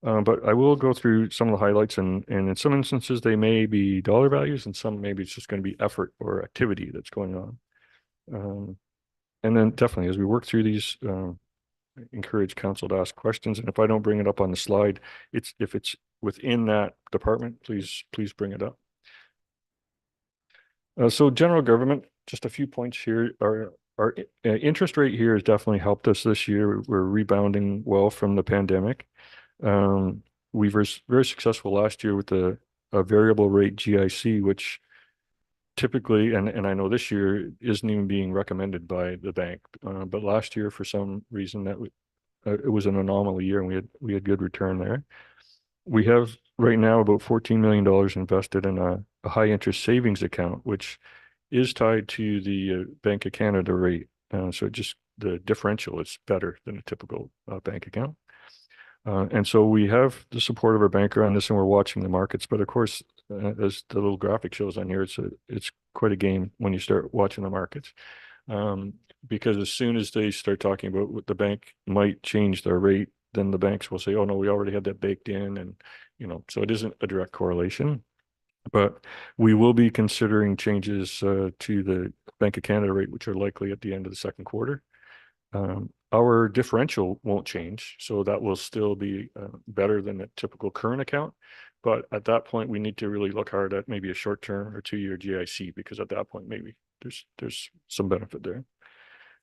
But I will go through some of the highlights, and in some instances they may be dollar values, and some maybe it's just going to be effort or activity that's going on. And then definitely as we work through these, encourage council to ask questions. And if I don't bring it up on the slide, if it's within that department, please bring it up. So general government, just a few points here. Our interest rate here has definitely helped us this year. We're rebounding well from the pandemic. We were very successful last year with a variable rate GIC, which typically, and I know this year isn't even being recommended by the bank, but last year for some reason it was an anomaly year, and we had good return there. We have right now about $14 million invested in a high interest savings account, which is tied to the Bank of Canada rate. So the differential is better than a typical bank account. And so we have the support of our banker on this, and we're watching the markets. But of course, as the little graphic shows on here, it's quite a game when you start watching the markets. Because as soon as they start talking about what the bank might change their rate, then the banks will say, oh no, we already had that baked in. And, so it isn't a direct correlation. But we will be considering changes to the Bank of Canada rate, which are likely at the end of the second quarter. Our differential won't change, so that will still be better than a typical current account. But at that point, we need to really look hard at maybe a short-term or 2-year GIC, because at that point, maybe there's some benefit there.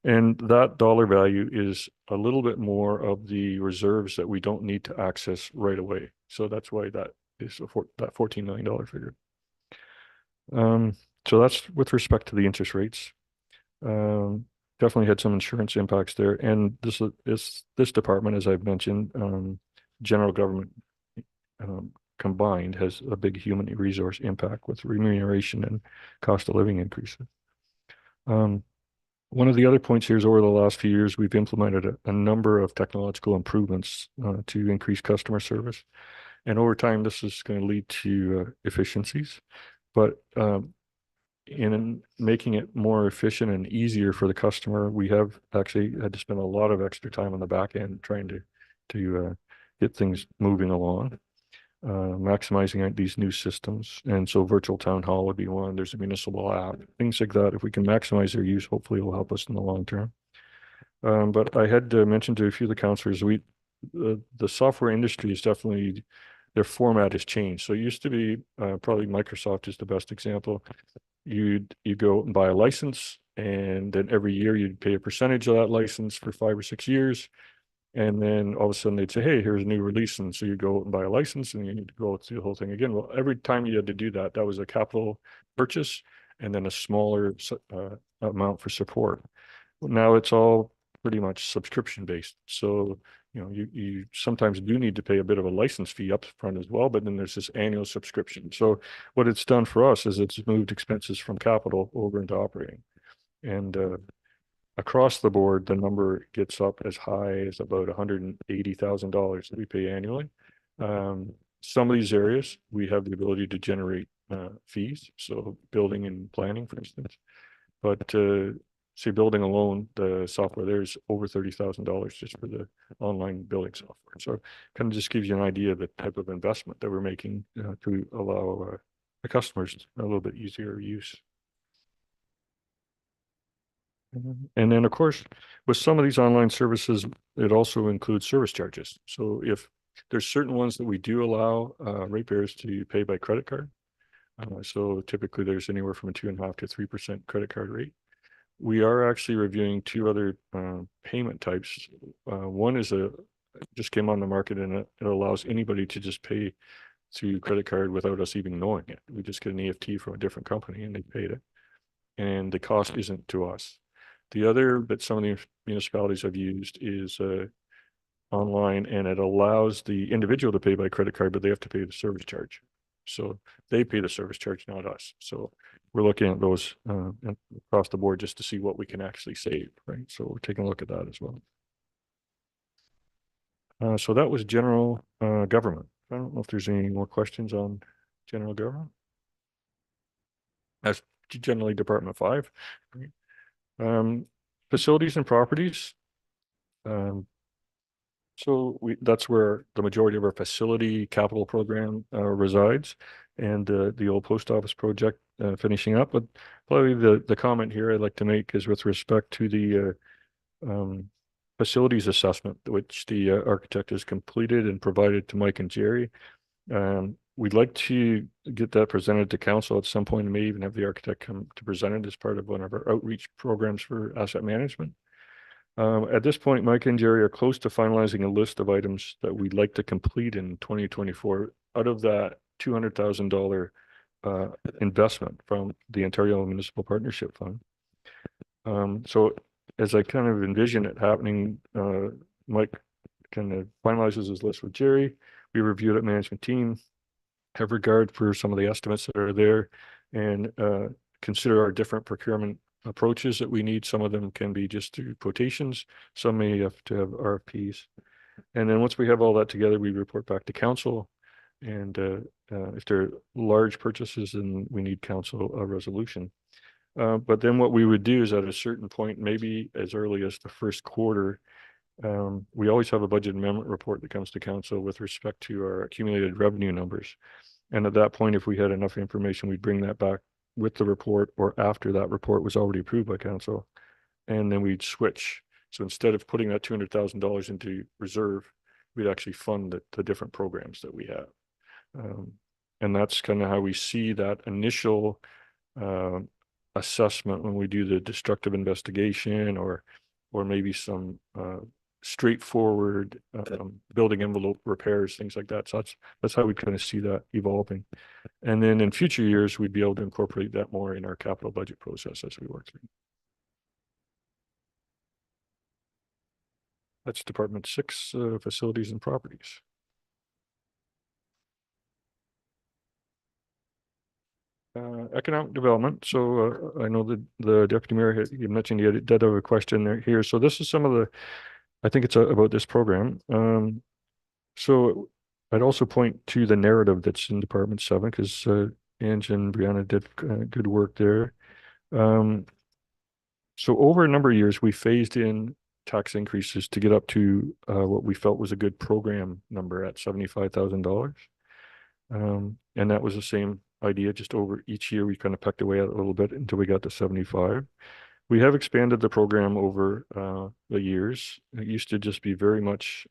And that dollar value is a little bit more of the reserves that we don't need to access right away. So that's why that is that $14 million figure. So that's with respect to the interest rates. Definitely had some insurance impacts there. And this department, as I've mentioned, general government combined has a big human resource impact with remuneration and cost of living increases. One of the other points here is over the last few years, we've implemented a number of technological improvements to increase customer service. And over time, this is going to lead to efficiencies. But in making it more efficient and easier for the customer, we have actually had to spend a lot of extra time on the back end trying to get things moving along. Maximizing these new systems. And so virtual town hall would be one. There's a municipal app, things like that. If we can maximize their use, hopefully it will help us in the long term. But I had mentioned to a few of the councillors, the software industry is definitely, their format has changed. So it used to be, probably Microsoft is the best example. You go out and buy a license, and then every year you'd pay a percentage of that license for 5 or 6 years. And then all of a sudden they'd say, hey, here's a new release. And so you go out and buy a license and you need to go through the whole thing again. Well, every time you had to do that, that was a capital purchase and then a smaller amount for support. Now it's all pretty much subscription based. So, you know, you sometimes do need to pay a bit of a license fee up front as well, but then there's this annual subscription. So what it's done for us is it's moved expenses from capital over into operating. And across the board, the number gets up as high as about $180,000 that we pay annually. Some of these areas, we have the ability to generate fees. So building and planning, for instance. But say building alone, the software there's over $30,000 just for the online building software. So kind of just gives you an idea of the type of investment that we're making to allow the customers a little bit easier use. And then, of course, with some of these online services, it also includes service charges. So if there's certain ones that we do allow ratepayers to pay by credit card, so typically there's anywhere from a 2.5% to 3% credit card rate. We are actually reviewing 2 other payment types. One is just came on the market, and it allows anybody to just pay through credit card without us even knowing it. We just get an EFT from a different company and they paid it, and the cost isn't to us. The other that some of the municipalities have used is online, and it allows the individual to pay by credit card, but they have to pay the service charge. So they pay the service charge, not us. So we're looking at those across the board just to see what we can actually save, right? So we're taking a look at that as well. So that was general government. I don't know if there's any more questions on general government. That's generally Department 5. Right? Facilities and properties. So that's where the majority of our facility capital program resides, and the old post office project finishing up. But probably the comment here I'd like to make is with respect to the facilities assessment, which the architect has completed and provided to Mike and Jerry. We'd like to get that presented to council at some point, and may even have the architect come to present it as part of one of our outreach programs for asset management. At this point, Mike and Jerry are close to finalizing a list of items that we'd like to complete in 2024 out of that $200,000 investment from the Ontario Municipal Partnership Fund. So as I kind of envision it happening, Mike kind of finalizes his list with Jerry. We review it at management team, have regard for some of the estimates that are there, and consider our different procurement approaches that we need. Some of them can be just through quotations. Some may have to have RFPs. And then once we have all that together, we report back to council. And if they're large purchases, then we need council resolution. But then what we would do is at a certain point, maybe as early as the first quarter, we always have a budget amendment report that comes to council with respect to our accumulated revenue numbers. And at that point, if we had enough information, we'd bring that back with the report or after that report was already approved by council. And then we'd switch. So instead of putting that $200,000 into reserve, we'd actually fund the different programs that we have. And that's kind of how we see that initial assessment when we do the destructive investigation or maybe some straightforward building envelope repairs, things like that. So that's how we kind of see that evolving. And then in future years, we'd be able to incorporate that more in our capital budget process as we work through. That's Department 6, Facilities and Properties. Economic development. So I know that the deputy mayor you mentioned he did have a question there here. So this is some of the, I think it's about this program. So I'd also point to the narrative that's in Department 7 because Ange and Brianna did good work there. So over a number of years, we phased in tax increases to get up to what we felt was a good program number at $75,000. And that was the same idea, just over each year, we kind of pecked away at it a little bit until we got to 75. We have expanded the program over the years. It used to just be very much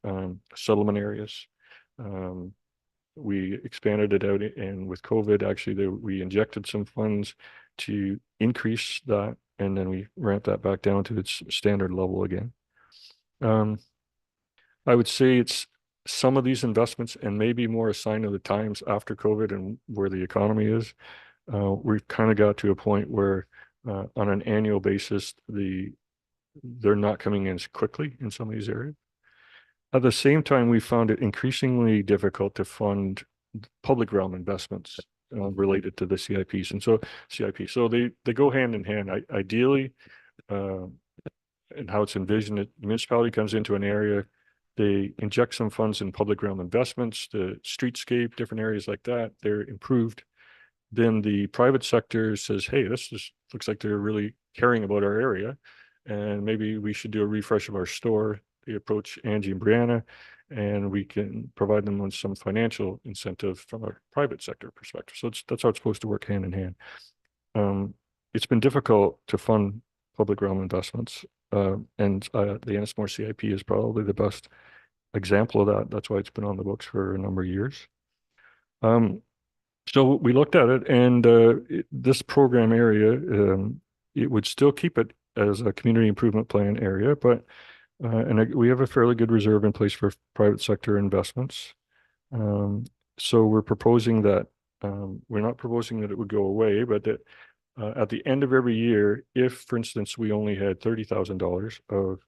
settlement areas. We expanded it out, and with COVID, actually, we injected some funds to increase that, and then we ramped that back down to its standard level again. I would say it's some of these investments, and maybe more a sign of the times after COVID and where the economy is. We've kind of got to a point where on an annual basis, they're not coming in as quickly in some of these areas. At the same time, we found it increasingly difficult to fund public realm investments related to the CIPs. And so they go hand in hand. Ideally, and how it's envisioned, the municipality comes into an area, they inject some funds in public realm investments, the streetscape, different areas like that, they're improved. Then the private sector says, hey, looks like they're really caring about our area, and maybe we should do a refresh of our store. They approach Angie and Brianna, and we can provide them with some financial incentive from a private sector perspective. So that's how it's supposed to work hand in hand. It's been difficult to fund public realm investments, and the Ennismore CIP is probably the best example of that. That's why it's been on the books for a number of years. So we looked at it, and this program area, it would still keep it as a community improvement plan area, but we have a fairly good reserve in place for private sector investments. So we're proposing that, we're not proposing that it would go away, but that at the end of every year, if, for instance, we only had $30,000 of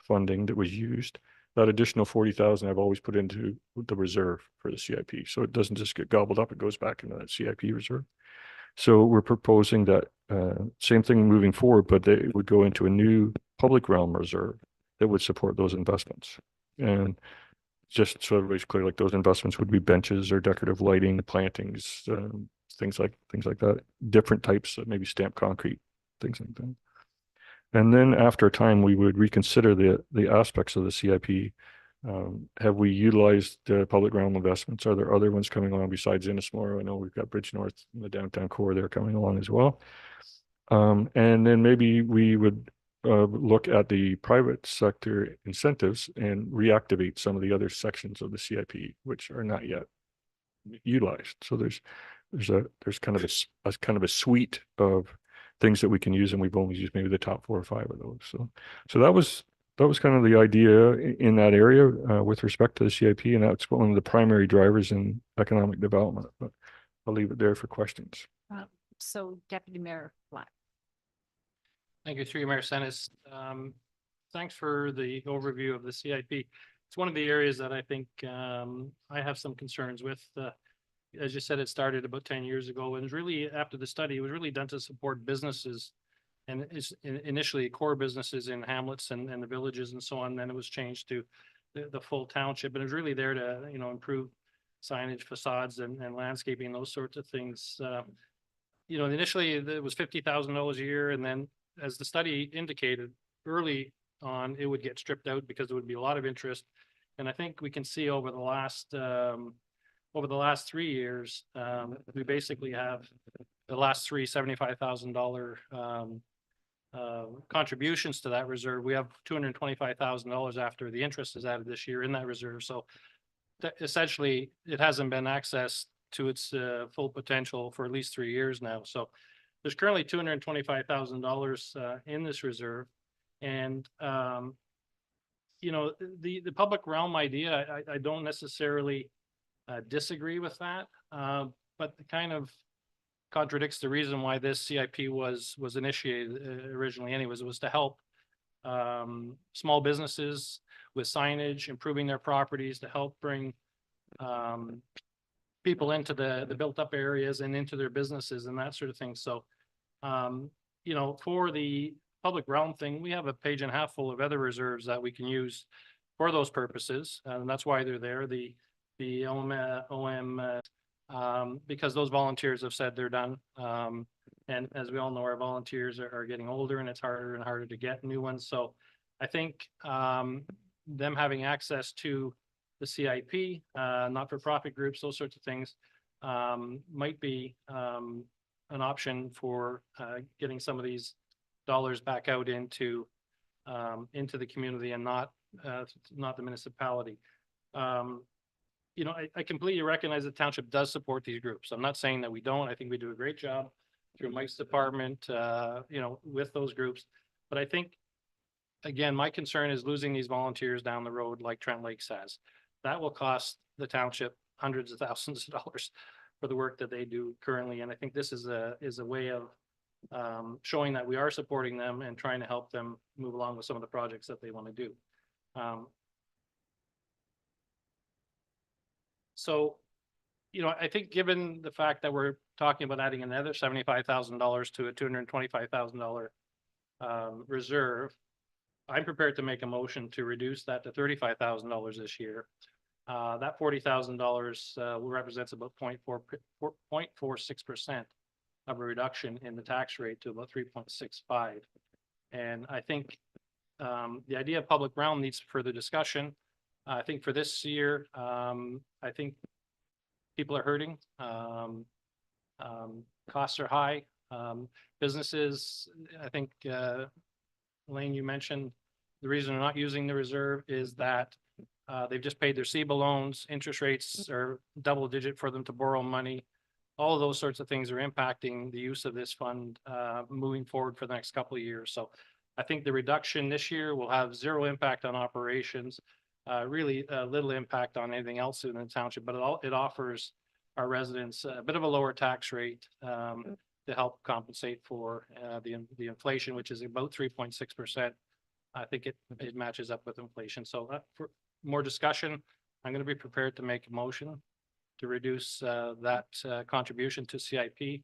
funding that was used, that additional 40,000 I've always put into the reserve for the CIP. So it doesn't just get gobbled up, it goes back into that CIP reserve. So we're proposing that same thing moving forward, but they would go into a new public realm reserve that would support those investments. And just so everybody's clear, like those investments would be benches or decorative lighting, plantings, things like that, different types of maybe stamped concrete, things like that. And then after a time, we would reconsider the aspects of the CIP. Have we utilized the public realm investments? Are there other ones coming along besides Ennismore? I know we've got Bridge North in the downtown core there coming along as well. And then maybe we would look at the private sector incentives and reactivate some of the other sections of the CIP, which are not yet utilized. So there's kind of a suite of things that we can use, and we've only used maybe the top 4 or 5 of those. So that was kind of the idea in that area with respect to the CIP, and that's one of the primary drivers in economic development. But I'll leave it there for questions. So Deputy Mayor Black. Thank you, through you, Mayor Senes. Thanks for the overview of the CIP. It's one of the areas that I think I have some concerns with. As you said, it started about 10 years ago, and it was really, after the study, it was really done to support businesses, and it's initially core businesses in hamlets and the villages and so on. Then it was changed to the full township, and it was really there to, improve signage, facades, and landscaping, those sorts of things. Initially it was $50,000 a year, and then as the study indicated early on, it would get stripped out because there would be a lot of interest. And I think we can see over the last 3 years, we basically have the last three $75,000 contributions to that reserve. We have $225,000 after the interest is added this year in that reserve. So essentially, it hasn't been accessed to its full potential for at least 3 years now. So there's currently $225,000 in this reserve. And, you know, the public realm idea, I don't necessarily disagree with that. But it kind of contradicts the reason why this CIP was initiated originally anyways. It was to help small businesses with signage, improving their properties, to help bring people into the built up areas and into their businesses and that sort of thing. So, you know, for the public realm thing, we have a page and a half full of other reserves that we can use for those purposes. And that's why they're there. The OM, because those volunteers have said they're done. And as we all know, our volunteers are getting older and it's harder and harder to get new ones. So I think them having access to the CIP, not-for-profit groups, those sorts of things, might be an option for getting some of these dollars back out into the community and not the municipality. You know, I completely recognize the township does support these groups. I'm not saying that we don't. I think we do a great job through Mike's department, you know, with those groups. But I think, again, my concern is losing these volunteers down the road like Trent Lakes has. That will cost the township hundreds of thousands of dollars for the work that they do currently. And I think this is a way of showing that we are supporting them and trying to help them move along with some of the projects that they want to do. So, you know, I think given the fact that we're talking about adding another $75,000 to a $225,000 reserve, I'm prepared to make a motion to reduce that to $35,000 this year. That $40,000 represents about 0.46% of a reduction in the tax rate to about 3.65. And I think the idea of public realm needs further discussion. I think for this year, I think people are hurting. Costs are high. Businesses, I think, Elaine, you mentioned the reason they're not using the reserve is that they've just paid their CEBA loans. Interest rates are double digit for them to borrow money. All of those sorts of things are impacting the use of this fund moving forward for the next couple of years. So I think the reduction this year will have zero impact on operations, really little impact on anything else in the township, but it offers our residents a bit of a lower tax rate to help compensate for the inflation, which is about 3.6%. I think it matches up with inflation. So for more discussion, I'm going to be prepared to make a motion to reduce that contribution to CIP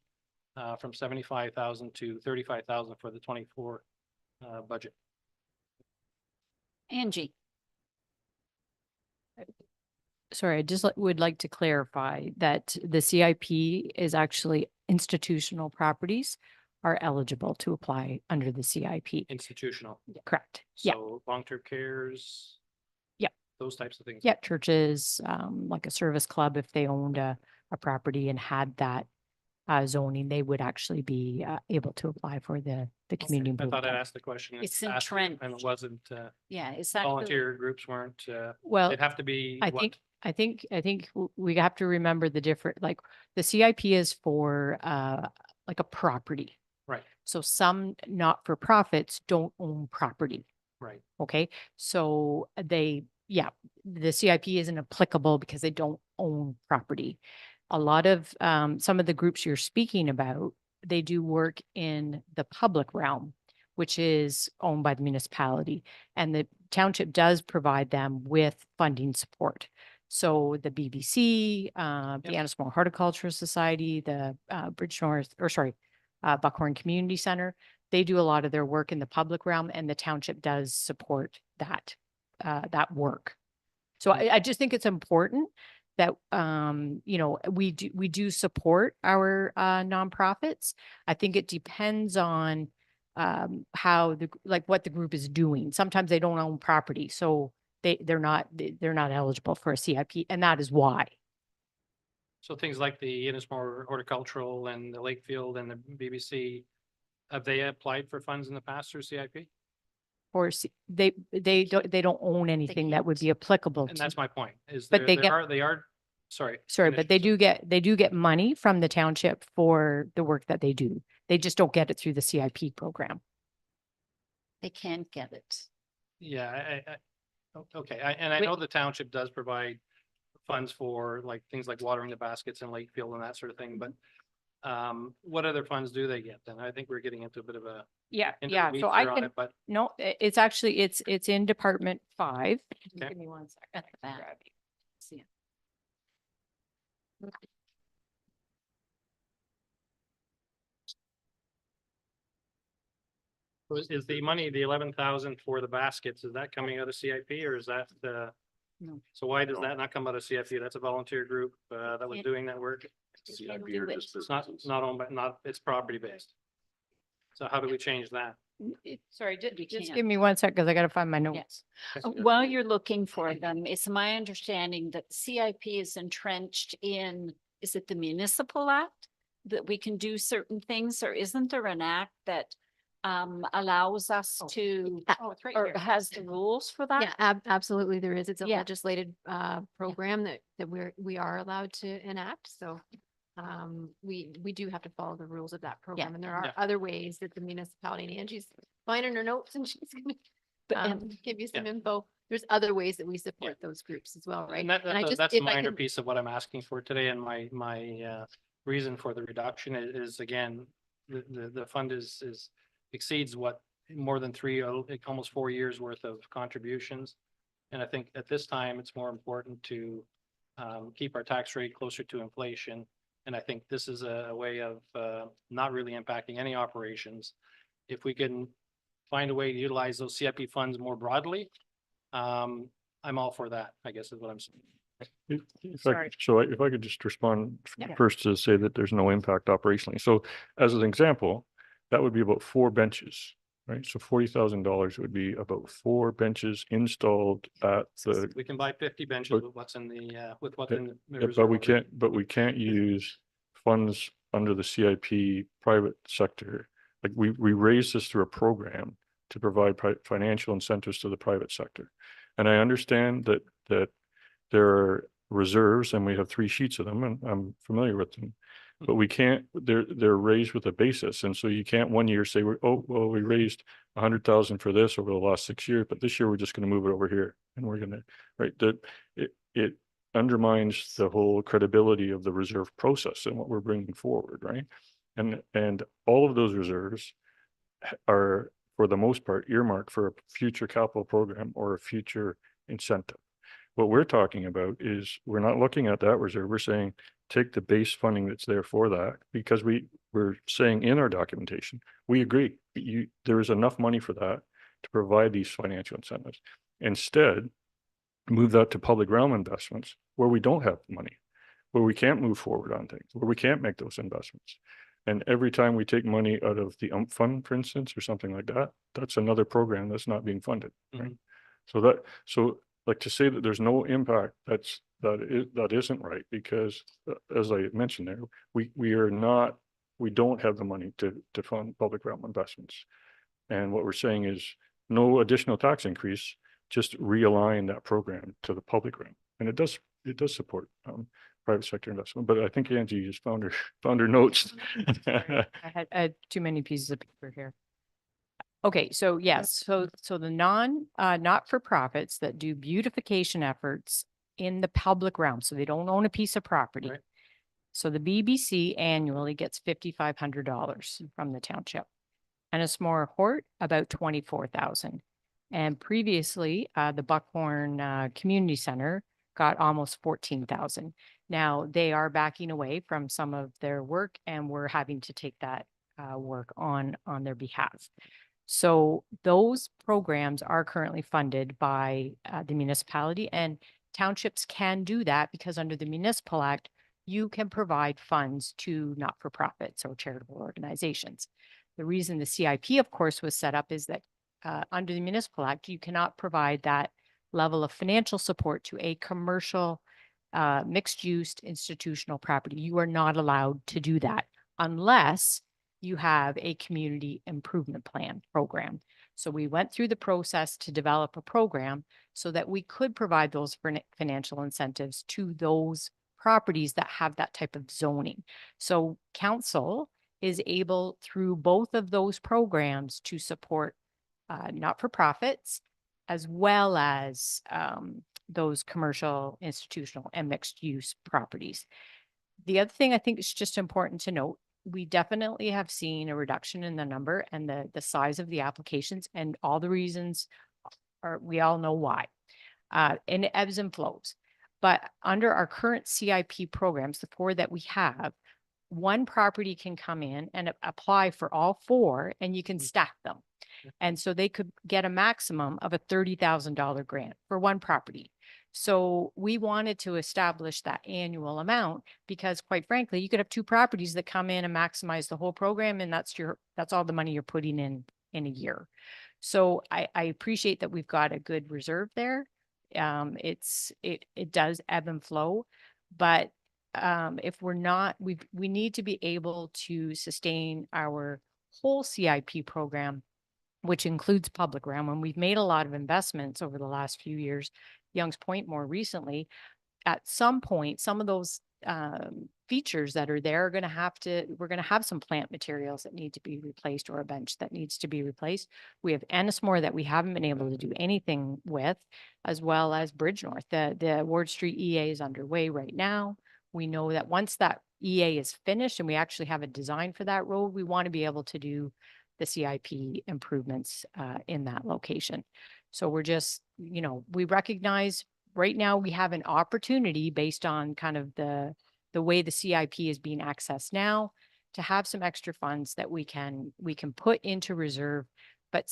from 75,000 to 35,000 for the 24 budget. Angie. Sorry, I just would like to clarify that the CIP is actually institutional properties are eligible to apply under the CIP. Institutional. Correct. Yeah, So long-term cares. Yeah. Those types of things. yeah, churches, like a service club, if they owned a property and had that zoning, they would actually be able to apply for the community I thought improvement I'd fund. ask the question. It's in asked, Trent. And it wasn't, Yeah, is that? volunteer groups weren't, Well, they'd have to be. I what? think we have to remember the different, like the CIP is for like a property. Right, So some not-for-profits don't own property. right. Okay, so the CIP isn't applicable because they don't own property. A lot of some of the groups you're speaking about, they do work in the public realm, which is owned by the municipality, and the township does provide them with funding support. So the BBC, the Annismore Horticultural Society, the Buckhorn Community Center, they do a lot of their work in the public realm, and the township does support that work. So I just think it's important that you know, we do support our nonprofits. I think it depends on how what the group is doing. Sometimes they don't own property, so they're not eligible for a CIP, and that is why. So things like the Innismore Horticultural and the Lakefield and the BBC, have they applied for funds in the past through CIP? Or they don't own anything that would be applicable And to. that's my point, is But they they get- are Sorry. Sorry, finish but your they do get money from the township for the work that they do. They just don't get it through the CIP program. They can't get it. Yeah, okay, and I Wait. know the township does provide funds for like things like watering the baskets in Lakefield and that sort of thing, but what other funds do they get? Then I think we're getting into a bit of a into the weeds So I here on can, it, but no, it's actually, it's in Department 5. Just Okay. Give me 1 second. At the back. Grab it. See it. is the money, the 11,000 for the baskets, is that coming out of CIP or is that No. so why does that not come out of CIP? That's a volunteer group that was Can't- doing that work. They can't do it. It's not owned by, not, it's property based. So how do we change that? Sorry, We just can't. give me 1 sec because I got to find my notes. While you're looking for them, it's my understanding that CIP is entrenched in, is it the municipal act? That we can do certain things, or isn't there an act that allows us to, Oh, it's right or here. has the rules for that? Yeah, absolutely there is. It's a Yeah. legislated program that we are allowed to enact, so we do have to follow the rules of that program, and there are Yeah. other ways that the municipality, and Angie's finding her notes and she's gonna But, and give you some info. There's other ways that we support those groups as well, right? And that, And I that's, just, that's a if I minor can, piece of what I'm asking for today, and my reason for the reduction is again, the fund is exceeds what more than almost 4 years worth of contributions. And I think at this time, it's more important to keep our tax rate closer to inflation. And I think this is a way of not really impacting any operations. If we can find a way to utilize those CIP funds more broadly, I'm all for that, I guess is what I'm saying. If I could just respond Yeah. first to say that there's no impact operationally. So as an example, that would be about 4 benches, right? So $40,000 would be about 4 benches installed at the, We can buy 50 benches But- with what's in the, with what's in the. yeah, reserve but already. we can't use funds under the CIP private sector. Like we raised this through a program to provide financial incentives to the private sector. And I understand that there are reserves, and we have 3 sheets of them, and I'm familiar with them. But we can't, they're raised with a basis. And so you can't one year say, we raised 100,000 for this over the last 6 years, but this year we're just going to move it over here. And we're going to, right, that it undermines the whole credibility of the reserve process and what we're bringing forward, right? And all of those reserves are, for the most part, earmarked for a future capital program or a future incentive. What we're talking about is we're not looking at that reserve. We're saying take the base funding that's there for that, because we're saying in our documentation, we agree, there is enough money for that to provide these financial incentives. Instead, move that to public realm investments where we don't have money, where we can't move forward on things, where we can't make those investments. And every time we take money out of the fund, for instance, or something like that, that's another program that's not being funded, right? So like to say that there's no impact, that isn't right, because as I mentioned there, we don't have the money to fund public realm investments. And what we're saying is no additional tax increase, just realign that program to the public realm. And it does support private sector investment, but I think Angie just found her notes. Sorry, I had too many pieces of paper here. Okay, so yes, so the not-for-profits that do beautification efforts in the public realm, so they don't own a piece of property. Right. So the BBC annually gets $5,500 from the township. And a Smore Hort, about 24,000. And previously, the Buckhorn Community Center got almost 14,000. Now they are backing away from some of their work, and we're having to take that work on their behalf. So those programs are currently funded by the municipality, and townships can do that because under the Municipal Act, you can provide funds to not-for-profits or charitable organizations. The reason the CIP, of course, was set up is that under the Municipal Act, you cannot provide that level of financial support to a commercial mixed-use institutional property. You are not allowed to do that unless you have a community improvement plan program. So we went through the process to develop a program so that we could provide those financial incentives to those properties that have that type of zoning. So council is able through both of those programs to support not-for-profits as well as those commercial, institutional, and mixed-use properties. The other thing I think is just important to note, we definitely have seen a reduction in the number and the size of the applications, and all the reasons are, we all know why. And it ebbs and flows. But under our current CIP programs, the 4 that we have, one property can come in and apply for all 4, and you can stack them. And so they could get a maximum of a $30,000 grant for one property. So we wanted to establish that annual amount because quite frankly, you could have 2 properties that come in and maximize the whole program, and that's all the money you're putting in a year. So I appreciate that we've got a good reserve there. It does ebb and flow, but if we're not, we need to be able to sustain our whole CIP program, which includes public realm. And we've made a lot of investments over the last few years, Young's Point more recently. At some point, some of those features that are there are going to we're going to have some plant materials that need to be replaced or a bench that needs to be replaced. We have Ennismore that we haven't been able to do anything with, as well as Bridgenorth. The Ward Street EA is underway right now. We know that once that EA is finished and we actually have a design for that road, we want to be able to do the CIP improvements in that location. So we're just, we recognize right now we have an opportunity based on kind of the way the CIP is being accessed now to have some extra funds that we can put into reserve, but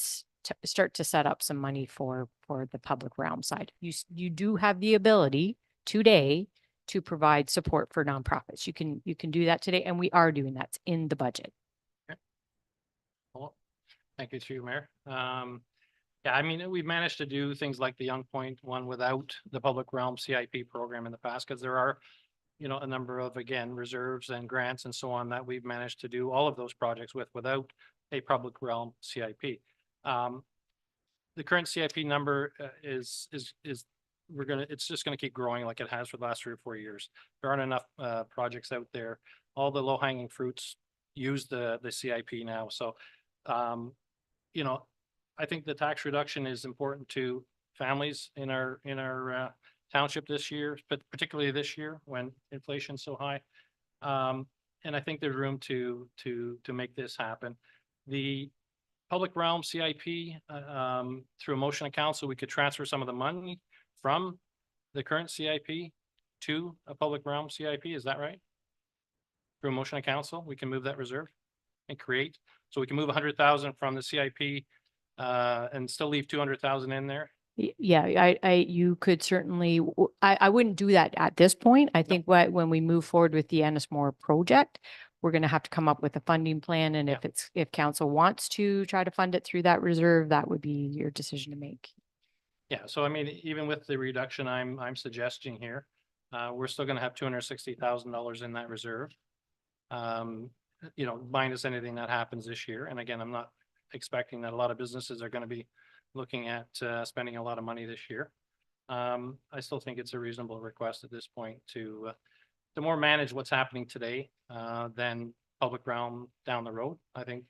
start to set up some money for the public realm side. You do have the ability today to provide support for nonprofits. You can do that today, and we are doing that. It's in the budget. Well, thank you through you, Mayor. Yeah, I mean, we've managed to do things like the Young Point one without the public realm CIP program in the past, because there are, a number of, again, reserves and grants and so on that we've managed to do all of those projects without a public realm CIP. The current CIP number is it's just gonna keep growing like it has for the last 3 or 4 years. There aren't enough projects out there. All the low hanging fruits use the CIP now. So, I think the tax reduction is important to families in our township this year, but particularly this year when inflation's so high. And I think there's room to make this happen. The public realm CIP, through a motion of council, we could transfer some of the money from the current CIP to a public realm CIP. Is that right? Through a motion of council, we can move that reserve and create. So we can move 100,000 from the CIP and still leave 200,000 in there. Yeah, you could certainly, I wouldn't do that at this point. I think when we move forward with the Ennismore project, we're going to have to come up with a funding plan. And if council wants to try to fund it through that reserve, that would be your decision to make. Yeah, so I mean, even with the reduction I'm suggesting here, we're still going to have $260,000 in that reserve. Minus anything that happens this year. And again, I'm not expecting that a lot of businesses are going to be looking at spending a lot of money this year. I still think it's a reasonable request at this point to more manage what's happening today than public realm down the road. I think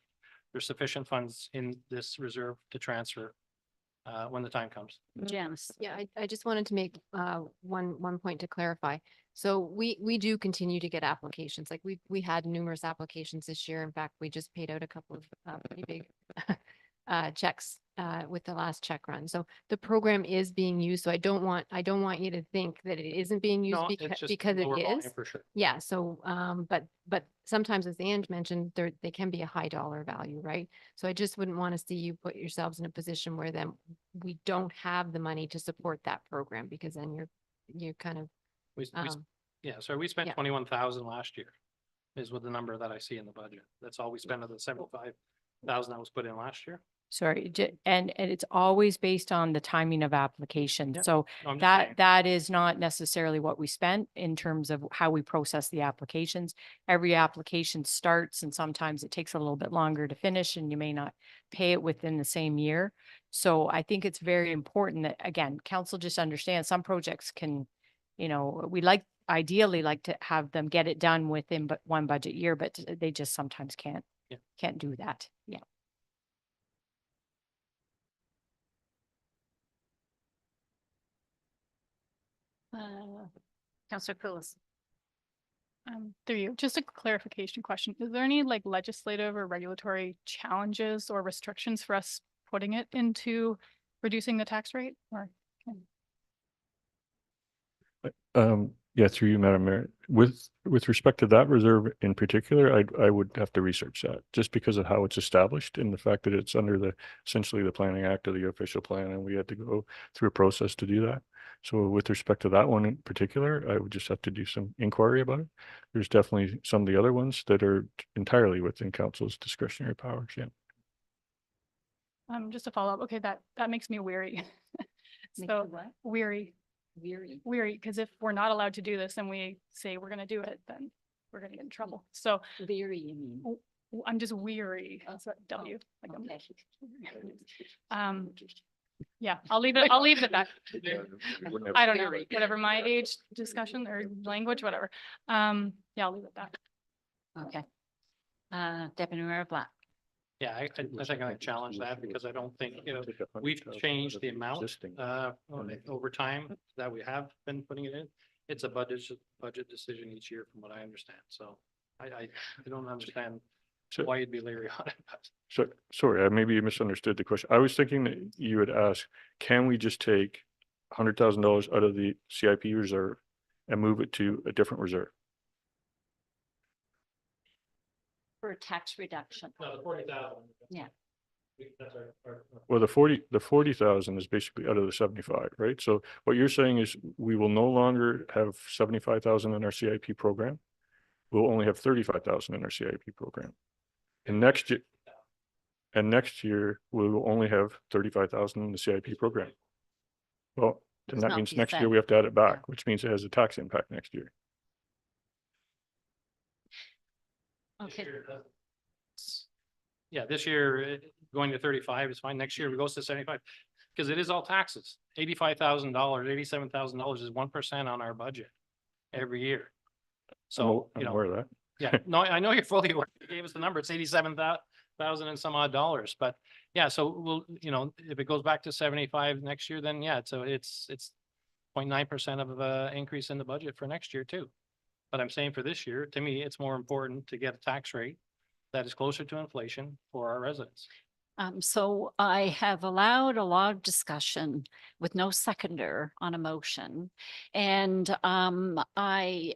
there's sufficient funds in this reserve to transfer when the time comes. Janice. Yeah, I just wanted to make one point to clarify. So we do continue to get applications. Like we had numerous applications this year. In fact, we just paid out a couple of pretty big checks with the last check run. So the program is being used. So I don't want you to think that it isn't being used No, it's just because it lower volume is. for sure. Yeah. So but sometimes, as Ange mentioned, they can be a high dollar value, right? So I just wouldn't want to see you put yourselves in a position where then we don't have the money to support that program, because then you're kind of So we spent yeah. 21,000 last year is what the number that I see in the budget. That's all we spent of the 75,000 that was put in last year. Sorry, and it's always based on the timing of application. Yeah. So No, I'm just saying. that is not necessarily what we spent in terms of how we process the applications. Every application starts and sometimes it takes a little bit longer to finish, and you may not pay it within the same year. So I think it's very important that, again, council just understands some projects can you know, we like, ideally like to have them get it done within but one budget year, but they just sometimes can't, Yeah. can't do that. Yeah. Counselor Pulis. Through you, just a clarification question. Is there any like legislative or regulatory challenges or restrictions for us putting it into reducing the tax rate or? Yeah, through you, Madam Mayor, with respect to that reserve in particular, I would have to research that just because of how it's established and the fact that it's under the, essentially the Planning Act or the official plan, and we had to go through a process to do that. So with respect to that one in particular, I would just have to do some inquiry about it. There's definitely some of the other ones that are entirely within council's discretionary powers, yeah. Just a follow up. Okay, that makes me weary. Make So you what? weary, Weary. because if we're not allowed to do this and we say we're gonna do it, then we're gonna get in trouble. So Weary, you mean? I'm just weary. That's what W. Like I'm- Yeah, I'll leave it at that. I don't know, Weary. whatever my age discussion or language, whatever. Yeah, I'll leave it at that. Okay. Deputy Mayor Black. Yeah, I think I challenge that because I don't think, you know, we've changed the amount over time that we have been putting it in. It's a budget decision each year from what I understand. So I don't understand So- why you'd be leery on it. but- So, sorry, maybe you misunderstood the question. I was thinking that you would ask, can we just take $100,000 out of the CIP reserve and move it to a different reserve? For a tax reduction. No, the 40,000. Yeah. That's our. Well, the 40,000 is basically out of the 75, right? So what you're saying is we will no longer have 75,000 in our CIP program. We'll only have 35,000 in our CIP program. And next year, we will only have 35,000 in the CIP program. Well, then It's that not means the next year effect. we have to add it back, which means it has a tax impact next year. Okay. Yeah, this year, going to 35 is fine. Next year, it goes to 75. Because it is all taxes. $85,000, $87,000 is 1% on our budget every year. So, I'm you know, aware of that. yeah, no, I know you're fully aware. You gave us the number. It's 87,000 and some odd dollars, but yeah, so we'll, you know, if it goes back to 75 next year, then yeah, so it's 0.9% of increase in the budget for next year too. But I'm saying for this year, to me, it's more important to get a tax rate that is closer to inflation for our residents. So I have allowed a lot of discussion with no seconder on a motion. And I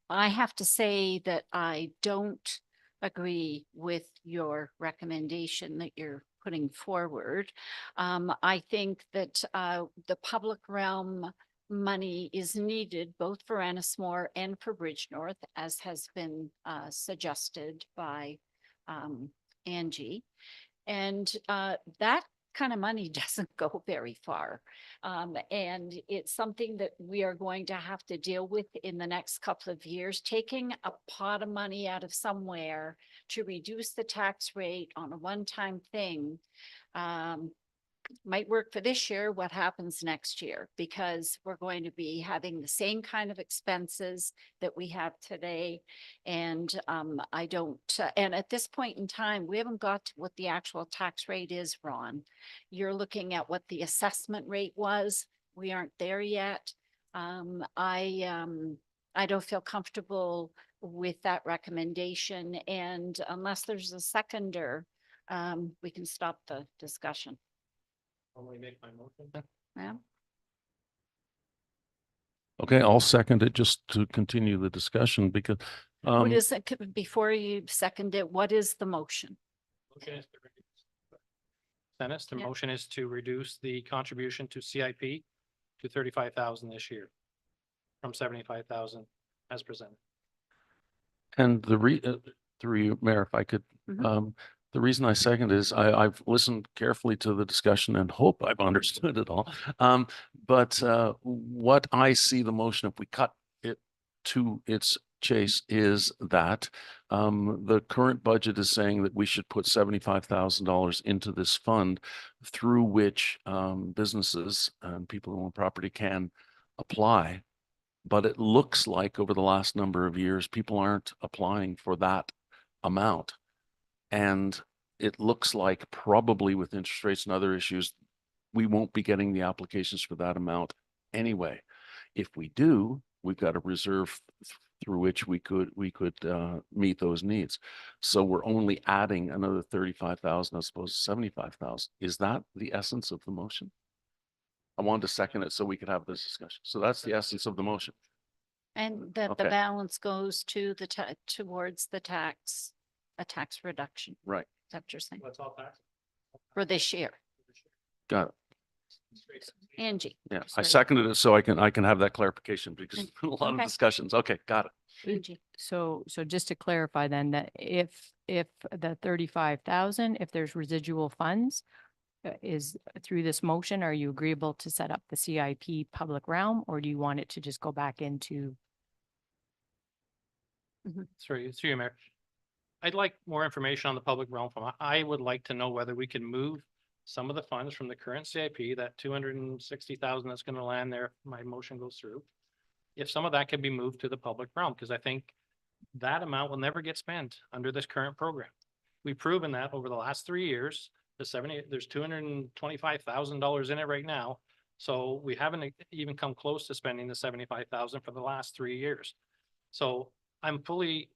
have to say that I don't agree with your recommendation that you're putting forward. I think that the public realm money is needed both for Annismore and for Bridge North, as has been suggested by Angie. And that kind of money doesn't go very far. And it's something that we are going to have to deal with in the next couple of years, taking a pot of money out of somewhere to reduce the tax rate on a one-time thing. Might work for this year. What happens next year? Because we're going to be having the same kind of expenses that we have today. And I don't, and at this point in time, we haven't got to what the actual tax rate is, Ron. You're looking at what the assessment rate was. We aren't there yet. I don't feel comfortable with that recommendation. And unless there's a seconder, we can stop the discussion. Only make my motion. Yeah. Okay, I'll second it just to continue the discussion because What is it, before you second it, what is the motion? Motion is to reduce. Dennis, the Yeah. motion is to reduce the contribution to CIP to 35,000 this year from 75,000 as presented. and through you, Mayor, if I could, Mhm. the reason I second is I've listened carefully to the discussion and hope I've understood it all. But what I see the motion, if we cut it to its chase, is that the current budget is saying that we should put $75,000 into this fund through which businesses and people who own property can apply But it looks like over the last number of years, people aren't applying for that amount. And it looks like probably with interest rates and other issues, we won't be getting the applications for that amount anyway. If we do, we've got a reserve through which we could meet those needs. So we're only adding another 35,000 as opposed to 75,000. Is that the essence of the motion? I wanted to second it so we could have this discussion. So that's the essence of the motion. And that the Okay. balance goes to towards the tax, a tax reduction. Right. Is that what you're saying? That's all tax. For this year. Got it. Angie. Yeah, just I ready. seconded it so I can have that clarification because a lot of Okay. discussions. Okay, got it. Angie. So just to clarify then that if the 35,000, if there's residual funds is through this motion, are you agreeable to set up the CIP public realm, or do you want it to just go back into? Through you, Mayor. I'd like more information on the public realm fund. I would like to know whether we can move some of the funds from the current CIP, that 260,000 that's going to land there, if my motion goes through. If some of that can be moved to the public realm, because I think that amount will never get spent under this current program. We've proven that over the last 3 years, there's $225,000 in it right now. So we haven't even come close to spending the 75,000 for the last 3 years. So I'm fully,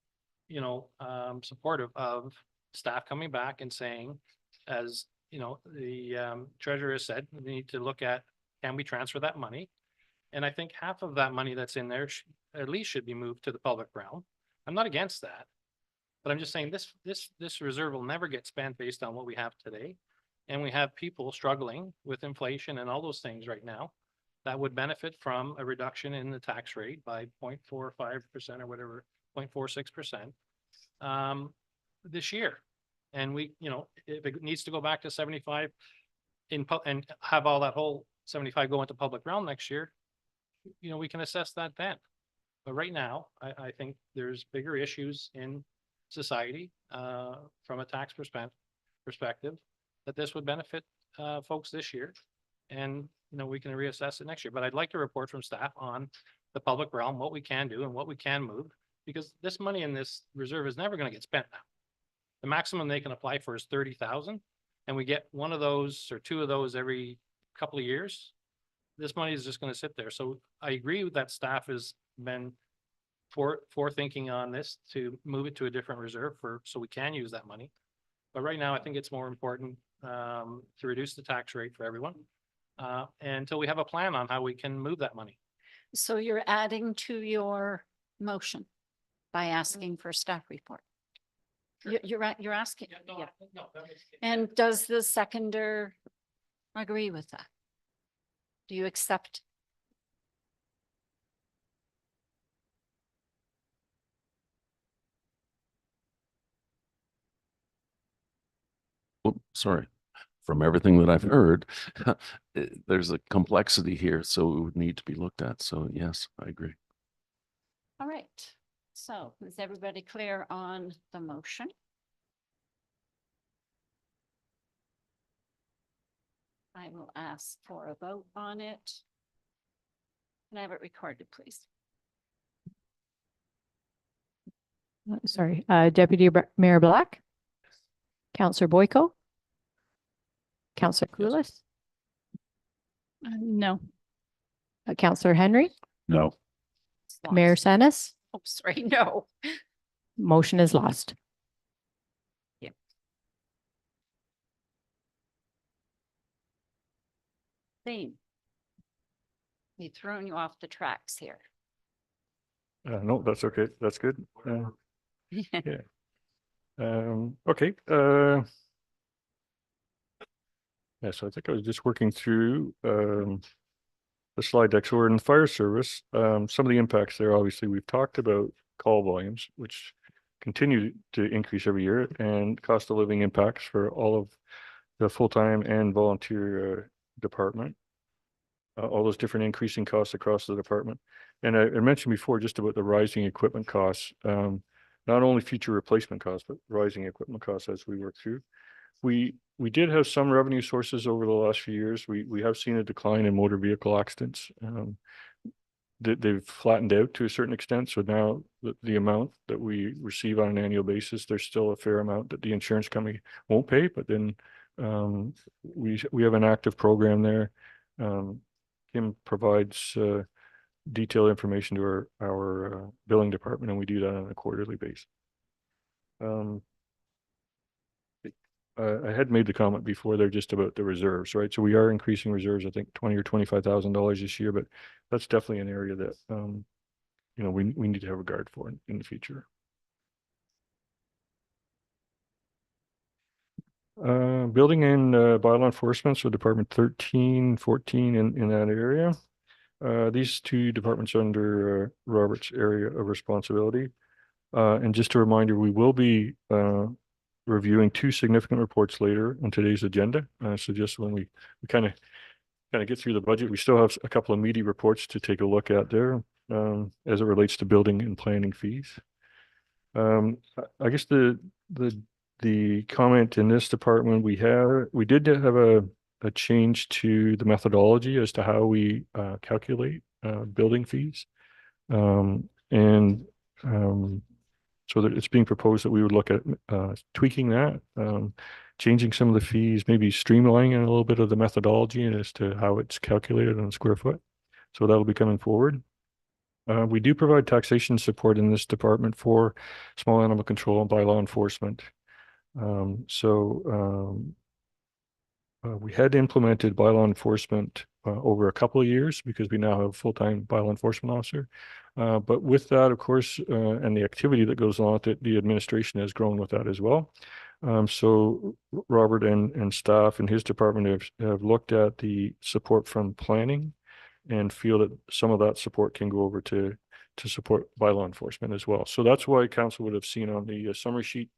supportive of staff coming back and saying, as you know, the treasurer has said, we need to look at, can we transfer that money? And I think half of that money that's in there at least should be moved to the public realm. I'm not against that. But I'm just saying this reserve will never get spent based on what we have today. And we have people struggling with inflation and all those things right now that would benefit from a reduction in the tax rate by 0.45% or whatever, 0.46% this year. And we, if it needs to go back to 75 and have all that whole 75 go into public realm next year, we can assess that then. But right now, I think there's bigger issues in society from a tax perspective that this would benefit folks this year. And, we can reassess it next year. But I'd like to report from staff on the public realm, what we can do and what we can move, because this money in this reserve is never going to get spent now. The maximum they can apply for is 30,000, and we get one of those or two of those every couple of years. This money is just going to sit there. So I agree with that staff has been thinking on this to move it to a different reserve so we can use that money. But right now, I think it's more important to reduce the tax rate for everyone until we have a plan on how we can move that money. So you're adding to your motion by asking for staff report. You're asking, yeah. And does the seconder agree with that? Do you accept? Oh, sorry. From everything that I've heard, there's a complexity here, so it would need to be looked at. So yes, I agree. All right. So is everybody clear on the motion? I will ask for a vote on it. Can I have it recorded, please? Sorry, Deputy Mayor Black, Councillor Boyko, Councillor Clueless, No. Councillor Henry, No. It's lost. Mayor Senes, Oh, sorry, no. motion is lost. Theme. We've thrown you off the tracks here. No, that's okay. That's good. Yeah. Okay. Yeah, so I think I was just working through the slide deck. So we're in the fire service. Some of the impacts there, obviously, we've talked about call volumes, which continue to increase every year, and cost of living impacts for all of the full-time and volunteer department. All those different increasing costs across the department. And I mentioned before just about the rising equipment costs, not only future replacement costs, but rising equipment costs as we work through. We did have some revenue sources over the last few years. We have seen a decline in motor vehicle accidents. they've flattened out to a certain extent. So now the amount that we receive on an annual basis, there's still a fair amount that the insurance company won't pay, but then we have an active program there. Kim provides detailed information to our billing department, and we do that on a quarterly basis. I had made the comment before there just about the reserves, right? So we are increasing reserves, I think $20,000 or $25,000 this year, but that's definitely an area that we need to have regard for in the future. Building and bylaw enforcement, so Department 13, 14 in that area. These two departments are under Robert's area of responsibility. And just a reminder, we will be reviewing two significant reports later on today's agenda. So just when we kind of get through the budget, we still have a couple of meaty reports to take a look at there as it relates to building and planning fees. I guess the comment in this department, we did have a change to the methodology as to how we calculate building fees. So that it's being proposed that we would look at tweaking that, changing some of the fees, maybe streamlining a little bit of the methodology as to how it's calculated on a square foot. So that'll be coming forward. We do provide taxation support in this department for small animal control and bylaw enforcement. We had implemented bylaw enforcement over a couple of years because we now have a full-time bylaw enforcement officer. But with that, of course, and the activity that goes on with it, the administration has grown with that as well. So Robert and staff in his department have looked at the support from planning and feel that some of that support can go over to support bylaw enforcement as well. So that's why council would have seen on the summary sheet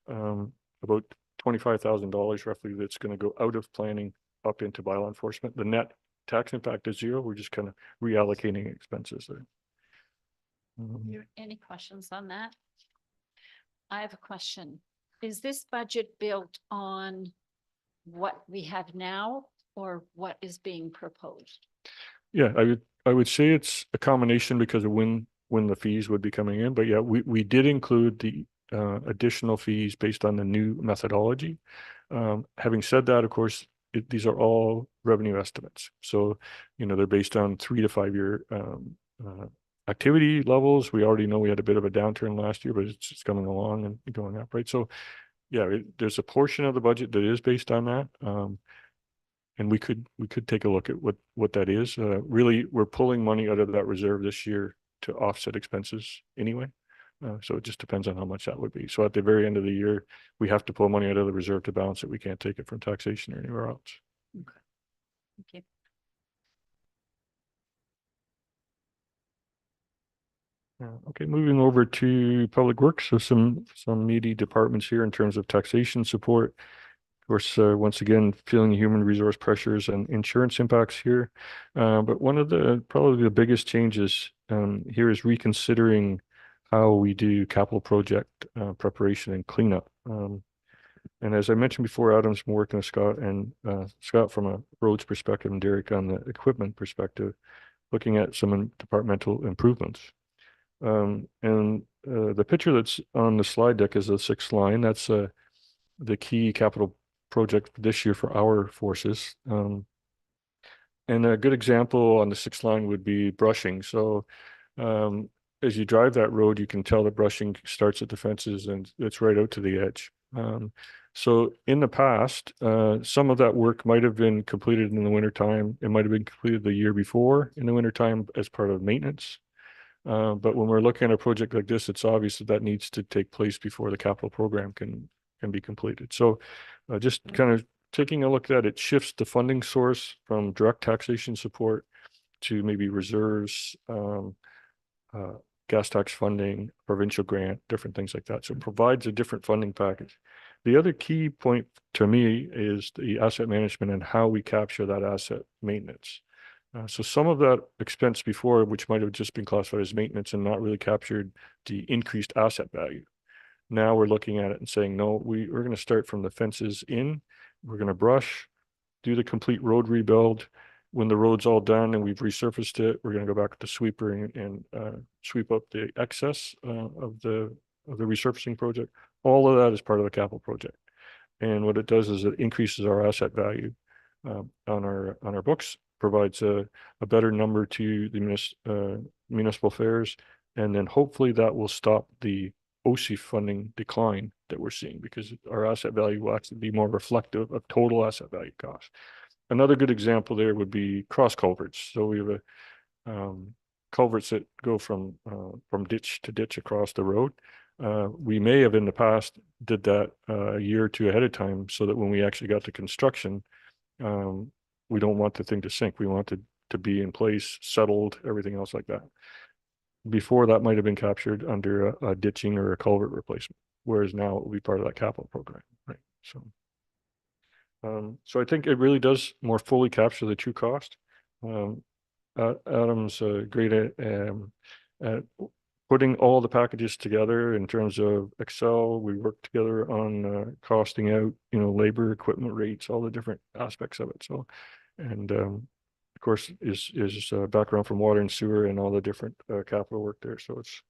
about $25,000 roughly that's going to go out of planning up into bylaw enforcement. The net tax impact is zero. We're just kind of reallocating expenses there. Any questions on that? I have a question. Is this budget built on what we have now or what is being proposed? Yeah, I would say it's a combination because of when the fees would be coming in. But yeah, we did include the additional fees based on the new methodology. Having said that, of course, these are all revenue estimates. So, they're based on 3 to 5 year activity levels. We already know we had a bit of a downturn last year, but it's just coming along and going up, right? So yeah, there's a portion of the budget that is based on that. And we could take a look at what that is. Really, we're pulling money out of that reserve this year to offset expenses anyway. So it just depends on how much that would be. So at the very end of the year, we have to pull money out of the reserve to balance it. We can't take it from taxation or anywhere else. Okay. Thank you. Okay, moving over to Public Works. So some meaty departments here in terms of taxation support. Of course, once again, feeling human resource pressures and insurance impacts here. But one of probably the biggest changes here is reconsidering how we do capital project preparation and cleanup. And as I mentioned before, Adam's been working with Scott and Scott from a roads perspective and Derek on the equipment perspective, looking at some departmental improvements. The picture that's on the slide deck is the 6th line. That's the key capital project this year for our forces. And a good example on the 6th line would be brushing. So as you drive that road, you can tell that brushing starts at the fences and it's right out to the edge. So in the past, some of that work might have been completed in the wintertime. It might have been completed the year before in the wintertime as part of maintenance. But when we're looking at a project like this, it's obvious that needs to take place before the capital program can be completed. So just kind of taking a look at it shifts the funding source from direct taxation support to maybe reserves, gas tax funding, provincial grant, different things like that. So it provides a different funding package. The other key point to me is the asset management and how we capture that asset maintenance. So some of that expense before, which might have just been classified as maintenance and not really captured the increased asset value. Now we're looking at it and saying, no, we're going to start from the fences in, we're going to brush, do the complete road rebuild, when the road's all done and we've resurfaced it, we're gonna go back with the sweeper and sweep up the excess of the resurfacing project. All of that is part of the capital project. And what it does is it increases our asset value on our books, provides a better number to the municipal affairs, and then hopefully that will stop the OC funding decline that we're seeing, because our asset value will actually be more reflective of total asset value cost. Another good example there would be cross culverts. So we have culverts that go from ditch to ditch across the road. We may have in the past did that a year or two ahead of time, so that when we actually got to construction, we don't want the thing to sink. We want it to be in place, settled, everything else like that. Before, that might have been captured under a ditching or a culvert replacement, whereas now it will be part of that capital program, right? So I think it really does more fully capture the true cost. Adam's great at putting all the packages together in terms of Excel. We work together on costing out, labor, equipment rates, all the different aspects of it. So, and of course, is background from water and sewer and all the different capital work there. So it's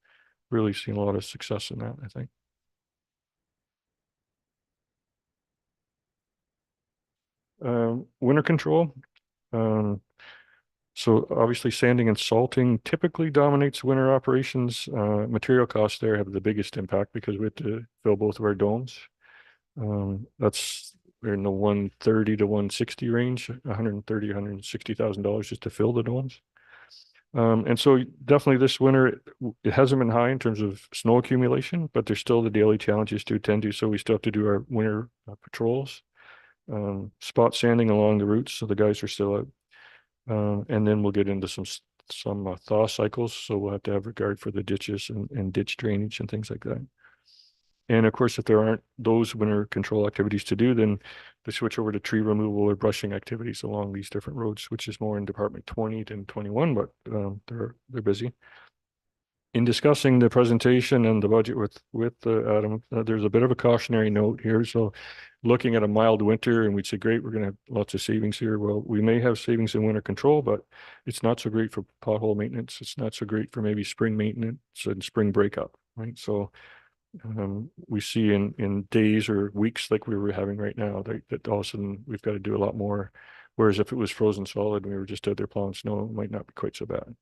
really seen a lot of success in that, I think. Winter control. So obviously sanding and salting typically dominates winter operations. Material costs there have the biggest impact because we have to fill both of our domes. That's we're in the 130 to 160 range, 130, $160,000 just to fill the domes. And so definitely this winter, it hasn't been high in terms of snow accumulation, but there's still the daily challenges to attend to. So we still have to do our winter patrols, spot sanding along the routes. So the guys are still out. And then we'll get into some thaw cycles. So we'll have to have regard for the ditches and ditch drainage and things like that. And of course, if there aren't those winter control activities to do, then they switch over to tree removal or brushing activities along these different roads, which is more in Department 20 than 21, but they're busy. In discussing the presentation and the budget with Adam, there's a bit of a cautionary note here. So looking at a mild winter, and we'd say, great, we're going to have lots of savings here. Well, we may have savings in winter control, but it's not so great for pothole maintenance. It's not so great for maybe spring maintenance and spring breakup, right? So we see in days or weeks like we were having right now, that all of a sudden we've got to do a lot more. Whereas if it was frozen solid and we were just out there plowing snow, it might not be quite so bad.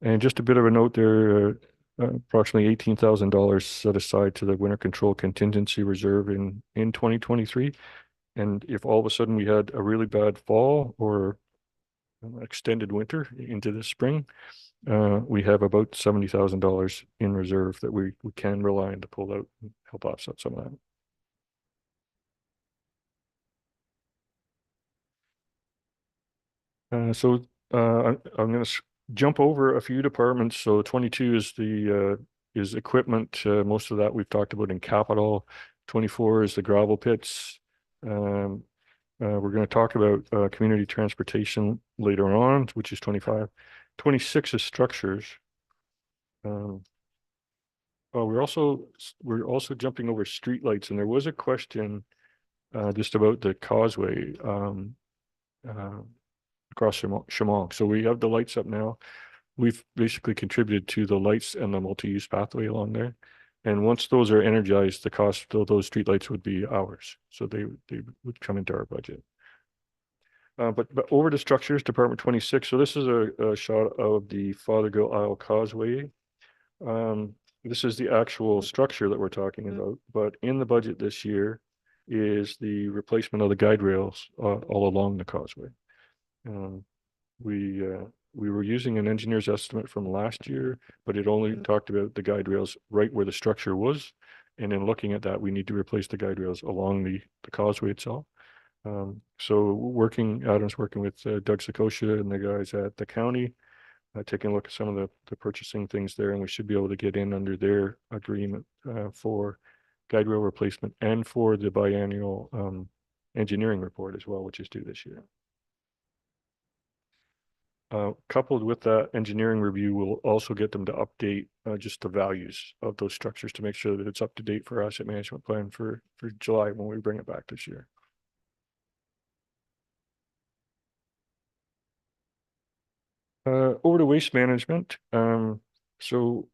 And just a bit of a note there, approximately $18,000 set aside to the winter control contingency reserve in 2023. And if all of a sudden we had a really bad fall or extended winter into the spring, we have about $70,000 in reserve that we can rely on to pull out and help offset some of that. So I'm going to jump over a few departments. So 22 is the is equipment. Most of that we've talked about in capital. 24 is the gravel pits. We're going to talk about community transportation later on, which is 25. 26 is structures. We're also jumping over streetlights, and there was a question just about the causeway across Chemong. So we have the lights up now. We've basically contributed to the lights and the multi-use pathway along there. And once those are energized, the cost of those streetlights would be ours. So they would come into our budget. But over to structures, Department 26. So this is a shot of the Fothergill Isle Causeway. This is the actual structure that we're talking about. But in the budget this year is the replacement of the guide rails all along the causeway. We were using an engineer's estimate from last year, but it only talked about the guide rails right where the structure was. And in looking at that, we need to replace the guide rails along the causeway itself. So Adam's working with Doug Sakosha and the guys at the county, taking a look at some of the purchasing things there, and we should be able to get in under their agreement for guide rail replacement and for the biannual engineering report as well, which is due this year. Coupled with that engineering review, we'll also get them to update just the values of those structures to make sure that it's up to date for our asset management plan for July when we bring it back this year. Over to waste management. So,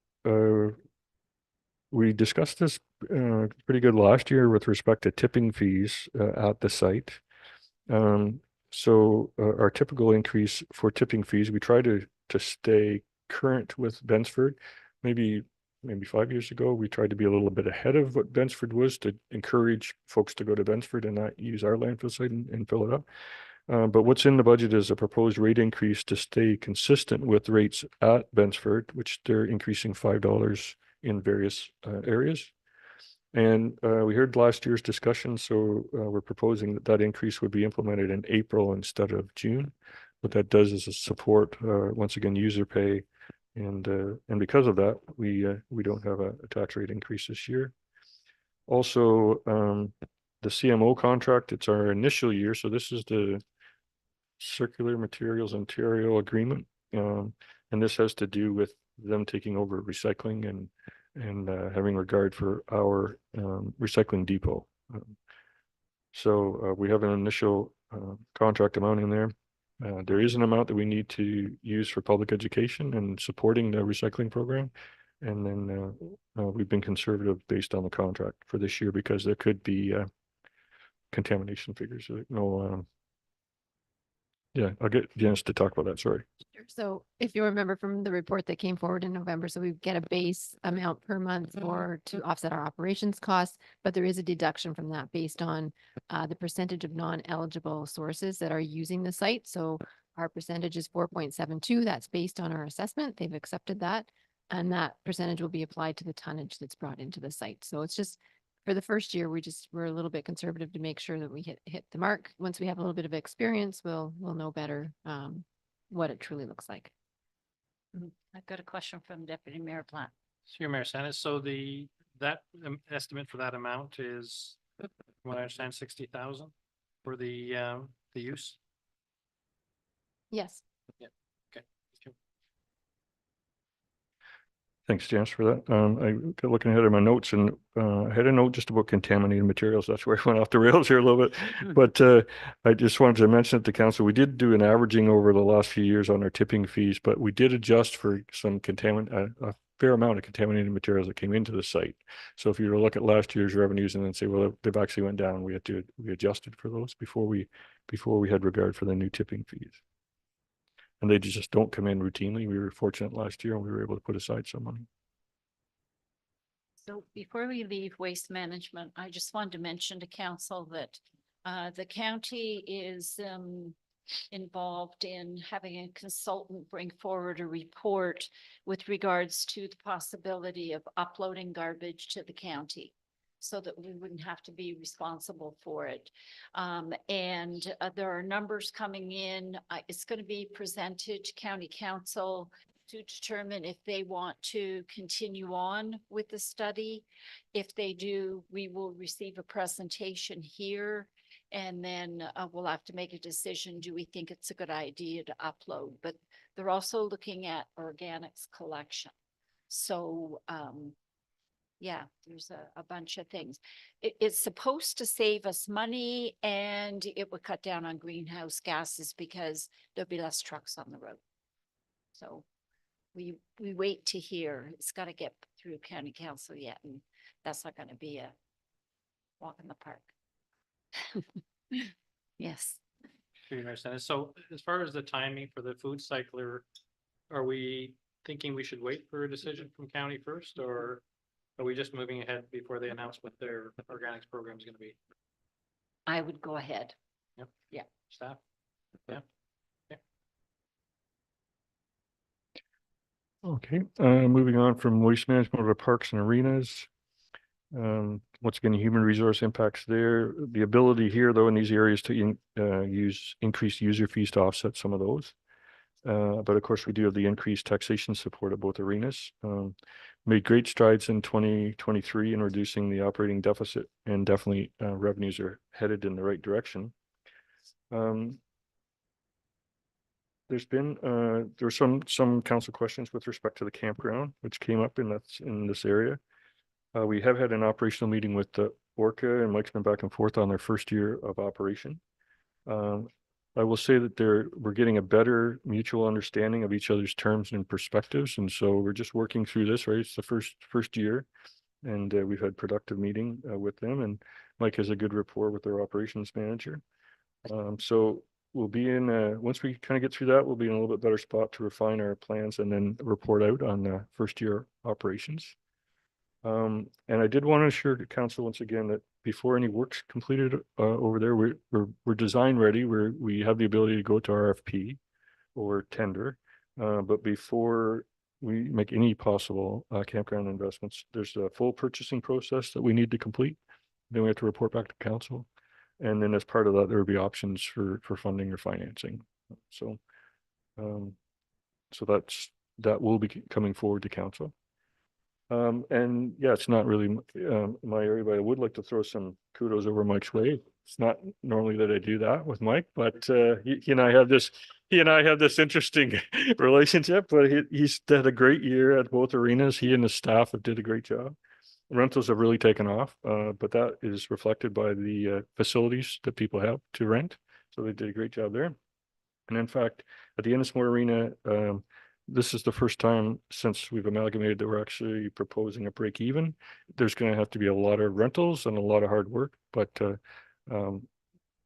we discussed this, pretty good last year with respect to tipping fees, at the site. So, our typical increase for tipping fees, we try to stay current with Bensford. Maybe 5 years ago, we tried to be a little bit ahead of what Bensford was to encourage folks to go to Bensford and not use our landfill site and fill it up. But what's in the budget is a proposed rate increase to stay consistent with rates at Bensford, which they're increasing $5 in various areas. And we heard last year's discussion, so we're proposing that that increase would be implemented in April instead of June. What that does is support, once again, user pay. And because of that, we don't have a tax rate increase this year. Also, the CMO contract, it's our initial year, so this is the Circular Materials Ontario Agreement. And this has to do with them taking over recycling and having regard for our recycling depot. So we have an initial contract amount in there. There is an amount that we need to use for public education and supporting the recycling program. And then we've been conservative based on the contract for this year because there could be contamination figures. Yeah, I'll get Janice to talk about that. Sorry. Sure. So if you remember from the report that came forward in November, so we get a base amount per month for to offset our operations costs, but there is a deduction from that based on the percentage of non-eligible sources that are using the site. So our percentage is 4.72. That's based on our assessment. They've accepted that. And that percentage will be applied to the tonnage that's brought into the site. So it's just for the first year, we're a little bit conservative to make sure that we hit the mark. Once we have a little bit of experience, we'll know better what it truly looks like. I've got a question from Deputy Mayor Plant. Sure, Mayor Sanders. So that estimate for that amount is, from what I understand, 60,000 for the use? Yes. Thanks, Janice, for that. I got looking ahead of my notes and I had a note just about contaminated materials. That's where I went off the rails here a little bit. But I just wanted to mention it to council. We did do an averaging over the last few years on our tipping fees, but we did adjust for some a fair amount of contaminated materials that came into the site. So if you were to look at last year's revenues and then say, well, they've actually went down, we adjusted for those before we had regard for the new tipping fees. And they just don't come in routinely. We were fortunate last year and we were able to put aside some money. So before we leave waste management, I just wanted to mention to council that the county is involved in having a consultant bring forward a report with regards to the possibility of uploading garbage to the county, so that we wouldn't have to be responsible for it. And there are numbers coming in. It's going to be presented to county council to determine if they want to continue on with the study. If they do, we will receive a presentation here, and then we'll have to make a decision. Do we think it's a good idea to upload? But they're also looking at organics collection. So, yeah, there's a bunch of things. It's supposed to save us money and it would cut down on greenhouse gases because there'll be less trucks on the road. So we wait to hear. It's got to get through county council yet, and that's not going to be a walk in the park. Yes. Sure, Mayor Sanders. So as far as the timing for the food cycler, are we thinking we should wait for a decision from county first, or are we just moving ahead before they announce what their organics program is going to be? I would go ahead. Yep. Yeah. Staff? Yeah. Okay, moving on from waste management to parks and arenas. Once again, human resource impacts there. The ability here, though, in these areas to use increased user fees to offset some of those. But of course, we do have the increased taxation support at both arenas. Made great strides in 2023 in reducing the operating deficit, and definitely revenues are headed in the right direction. There's been there's some council questions with respect to the campground, which came up in this area. We have had an operational meeting with the Orca, and Mike's been back and forth on their first year of operation. I will say that we're getting a better mutual understanding of each other's terms and perspectives. And so we're just working through this, right? It's the first year. And we've had productive meeting with them, and Mike has a good rapport with their operations manager. So we'll be in, once we kind of get through that, we'll be in a little bit better spot to refine our plans and then report out on the first year operations. And I did want to assure the council once again that before any work's completed over there, we're design ready. We have the ability to go to RFP or tender. But before we make any possible campground investments, there's a full purchasing process that we need to complete. Then we have to report back to council. And then as part of that, there will be options for funding or financing. So, that will be coming forward to council. And yeah, it's not really my area, but I would like to throw some kudos over Mike's way. It's not normally that I do that with Mike, but he and I have this interesting relationship. But he's did a great year at both arenas. He and his staff have did a great job. Rentals have really taken off, but that is reflected by the facilities that people have to rent. So they did a great job there. And in fact, at the Ennismore Arena, this is the first time since we've amalgamated that we're actually proposing a break even. There's going to have to be a lot of rentals and a lot of hard work, but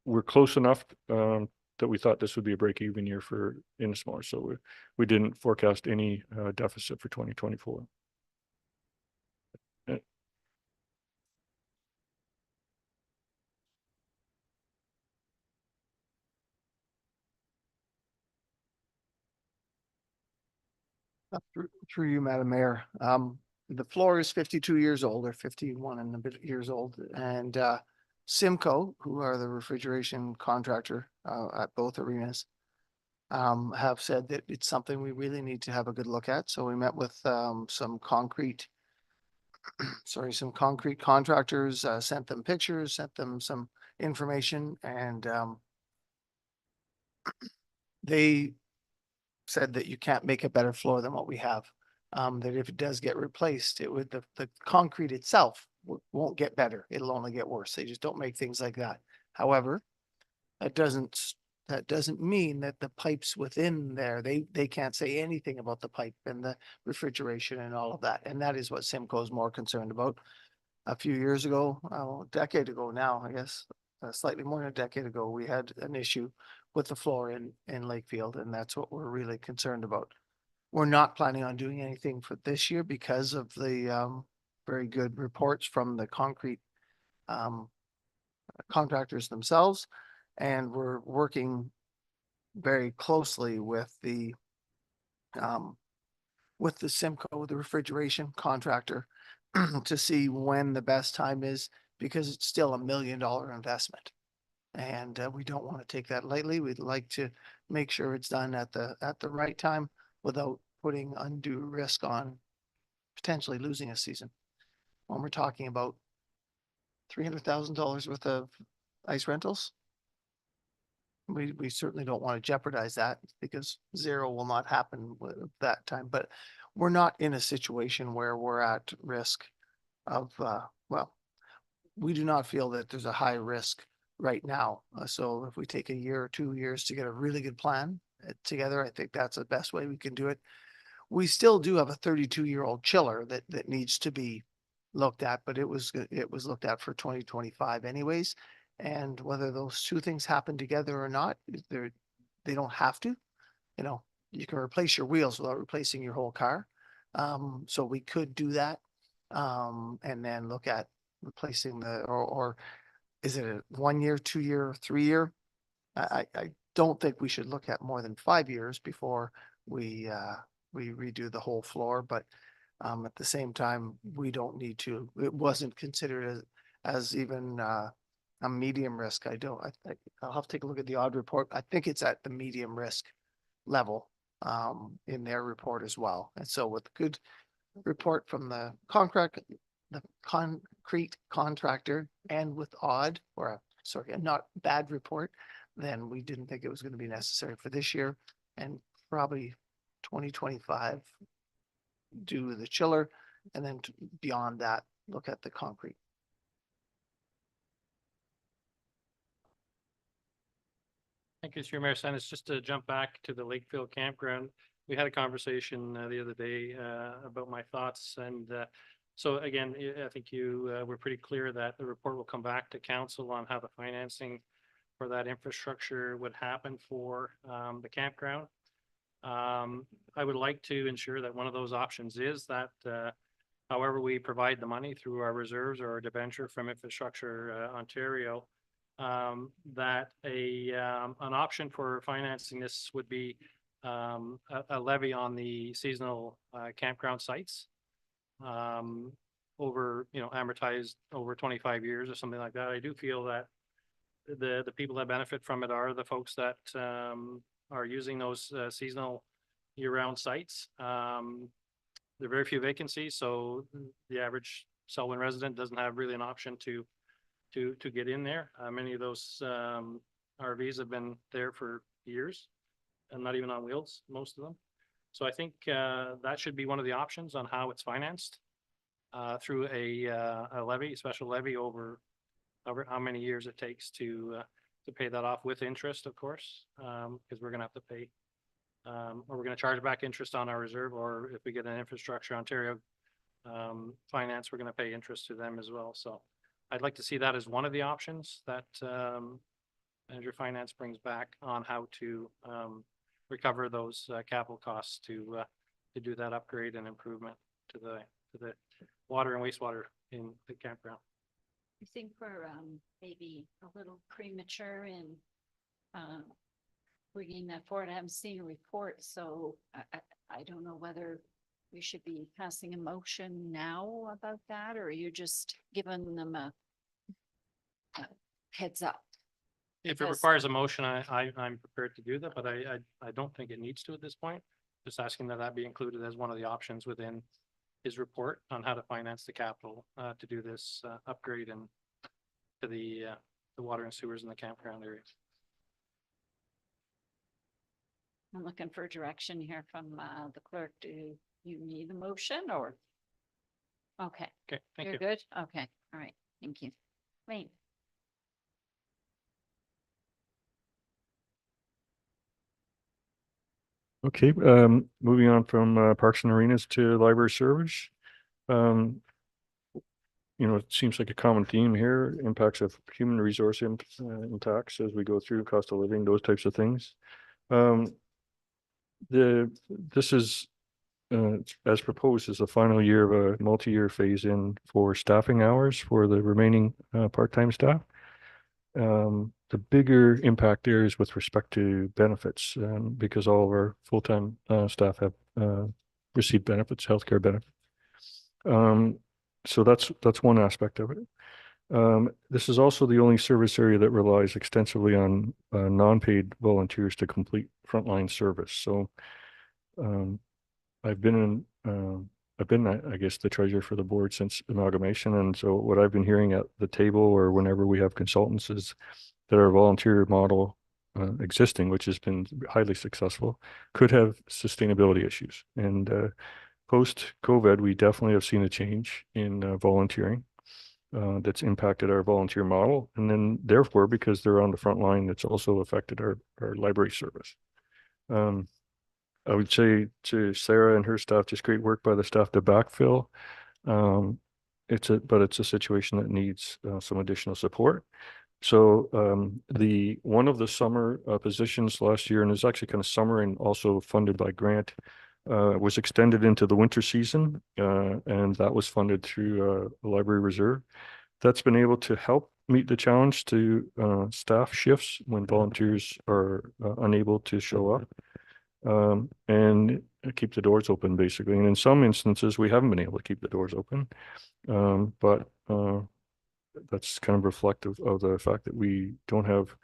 we're close enough that we thought this would be a break even year for Ennismore. So we didn't forecast any deficit for 2024. Through you, Madam Mayor. The floor is 52 years old, or 51 and a bit years old, and Simco, who are the refrigeration contractor at both arenas, have said that it's something we really need to have a good look at. So we met with some concrete contractors, sent them pictures, sent them some information, and they said that you can't make a better floor than what we have. That if it does get replaced, it would, the concrete itself won't get better. It'll only get worse. They just don't make things like that. However, that doesn't mean that the pipes within there, they can't say anything about the pipe and the refrigeration and all of that. And that is what Simcoe is more concerned about. A few years ago, a decade ago now, I guess, slightly more than a decade ago, we had an issue with the floor in Lakefield, and that's what we're really concerned about. We're not planning on doing anything for this year because of the very good reports from the concrete contractors themselves, and we're working very closely with the Simco, the refrigeration contractor, to see when the best time is, because it's still $1 million investment. And we don't want to take that lightly. We'd like to make sure it's done at the right time without putting undue risk on potentially losing a season. When we're talking about $300,000 worth of ice rentals, we certainly don't want to jeopardize that, because zero will not happen with that time. But we're not in a situation where we're at risk of, well, we do not feel that there's a high risk right now. So if we take a year or 2 years to get a really good plan together, I think that's the best way we can do it. We still do have a 32-year-old chiller that needs to be looked at, but it was looked at for 2025 anyways. And whether those two things happen together or not, they don't have to. You know, you can replace your wheels without replacing your whole car. So we could do that, and then look at replacing or is it a 1 year, 2 year, 3 year? I don't think we should look at more than 5 years before we redo the whole floor, but at the same time, we don't need to. It wasn't considered as even a medium risk. I'll have to take a look at the odd report. I think it's at the medium risk level in their report as well. And so with good report from the concrete contractor, and with odd, or sorry, a not bad report, then we didn't think it was going to be necessary for this year, and probably 2025 do the chiller, and then beyond that, look at the concrete. Thank you, through Mayor Sanders. Just to jump back to the Lakefield campground, we had a conversation the other day about my thoughts. And so again, I think you were pretty clear that the report will come back to council on how the financing for that infrastructure would happen for the campground. I would like to ensure that one of those options is that however we provide the money through our reserves or our debenture from Infrastructure Ontario, that an option for financing this would be a levy on the seasonal campground sites over, amortized over 25 years or something like that. I do feel that the people that benefit from it are the folks that are using those seasonal year-round sites. There are very few vacancies, so the average Selwyn resident doesn't have really an option to get in there. Many of those RVs have been there for years and not even on wheels, most of them. So I think that should be one of the options on how it's financed through a levy, a special levy over how many years it takes to pay that off with interest, of course, because we're going to have to pay or we're going to charge back interest on our reserve, or if we get an Infrastructure Ontario finance, we're going to pay interest to them as well. So I'd like to see that as one of the options that Manager Finance brings back on how to recover those capital costs to do that upgrade and improvement to the water and wastewater in the campground. I think we're maybe a little premature in bringing that forward. I haven't seen a report, so I don't know whether we should be passing a motion now about that, or you're just giving them a heads up. If it Because- requires a motion, I'm prepared to do that, but I don't think it needs to at this point. Just asking that be included as one of the options within his report on how to finance the capital to do this upgrade and to the water and sewers in the campground area. I'm looking for direction here from the clerk. Do you need a motion or? Okay, Okay, thank you're you. good? Okay, all right, thank you. Wayne. Okay, moving on from Parks and Arenas to Library Service. It seems like a common theme here, impacts of human resource impacts as we go through cost of living, those types of things. This is as proposed is the final year of a multi-year phase in for staffing hours for the remaining part-time staff. The bigger impact there is with respect to benefits, because all of our full-time staff have received benefits, healthcare benefits. So that's one aspect of it. This is also the only service area that relies extensively on non-paid volunteers to complete frontline service. So I've been, I guess, the treasurer for the board since amalgamation. And so what I've been hearing at the table or whenever we have consultants is that our volunteer model existing, which has been highly successful, could have sustainability issues. And post-COVID, we definitely have seen a change in volunteering that's impacted our volunteer model. And then therefore, because they're on the front line, it's also affected our library service. I would say to Sarah and her staff, just great work by the staff to backfill. But it's a situation that needs some additional support. So one of the summer positions last year, and it's actually kind of summer and also funded by grant, was extended into the winter season, and that was funded through a library reserve. That's been able to help meet the challenge to staff shifts when volunteers are unable to show up. And keep the doors open, basically. And in some instances, we haven't been able to keep the doors open. But that's kind of reflective of the fact that we don't have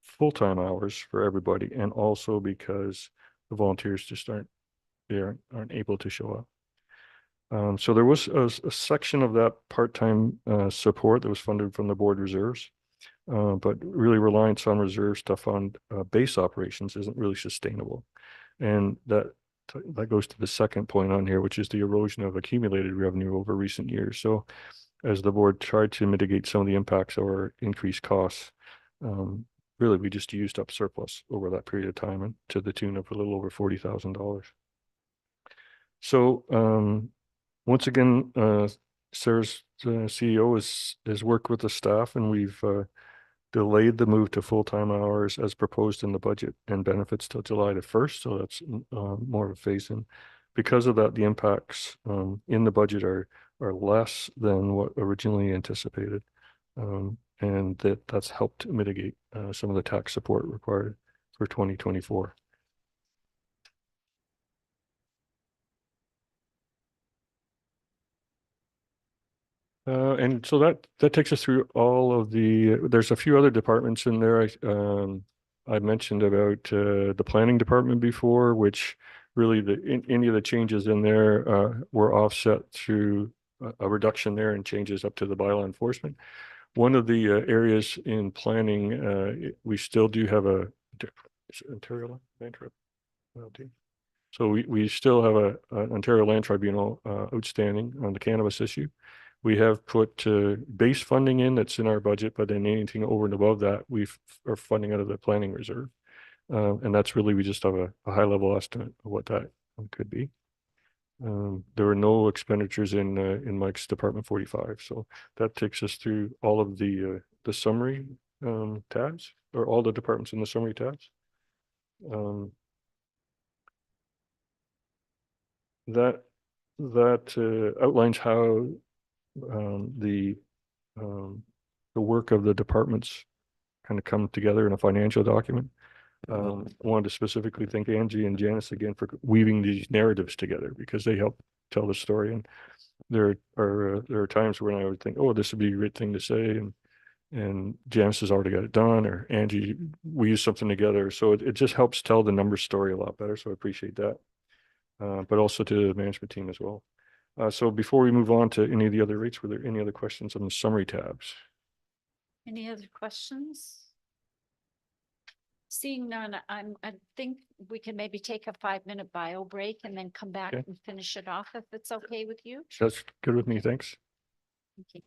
full-time hours for everybody, and also because the volunteers just aren't able to show up. So there was a section of that part-time support that was funded from the board reserves. But really reliance on reserves to fund base operations isn't really sustainable. And that goes to the second point on here, which is the erosion of accumulated revenue over recent years. So as the board tried to mitigate some of the impacts or increased costs, really, we just used up surplus over that period of time and to the tune of a little over $40,000. So, once again, Sarah's CEO has worked with the staff, and we've delayed the move to full-time hours as proposed in the budget and benefits till July the 1st. So that's more of a phase in. Because of that, the impacts in the budget are less than what originally anticipated. And that's helped mitigate some of the tax support required for 2024. And so that takes us through all of there's a few other departments in there. I mentioned about the planning department before, which really any of the changes in there were offset through a reduction there and changes up to the bylaw enforcement. One of the areas in planning, we still do have Ontario Land Tribunal. So we still have an Ontario Land Tribunal outstanding on the cannabis issue. We have put base funding in that's in our budget, but then anything over and above that, we are funding out of the planning reserve. And that's really, we just have a high level estimate of what that could be. There were no expenditures in Mike's Department 45. So that takes us through all of the summary tabs, or all the departments in the summary tabs. That outlines how the work of the departments kind of come together in a financial document. I wanted to specifically thank Angie and Janice again for weaving these narratives together, because they help tell the story. And there are times when I would think, oh, this would be a great thing to say, and Janice has already got it done, or Angie, we use something together. So it just helps tell the number story a lot better. So I appreciate that. But also to the management team as well. So before we move on to any of the other rates, were there any other questions on the summary tabs? Any other questions? Seeing none, I think we can maybe take a 5-minute bio break and then come back Okay. and finish it off if it's okay with you. That's good with me, thanks. Okay.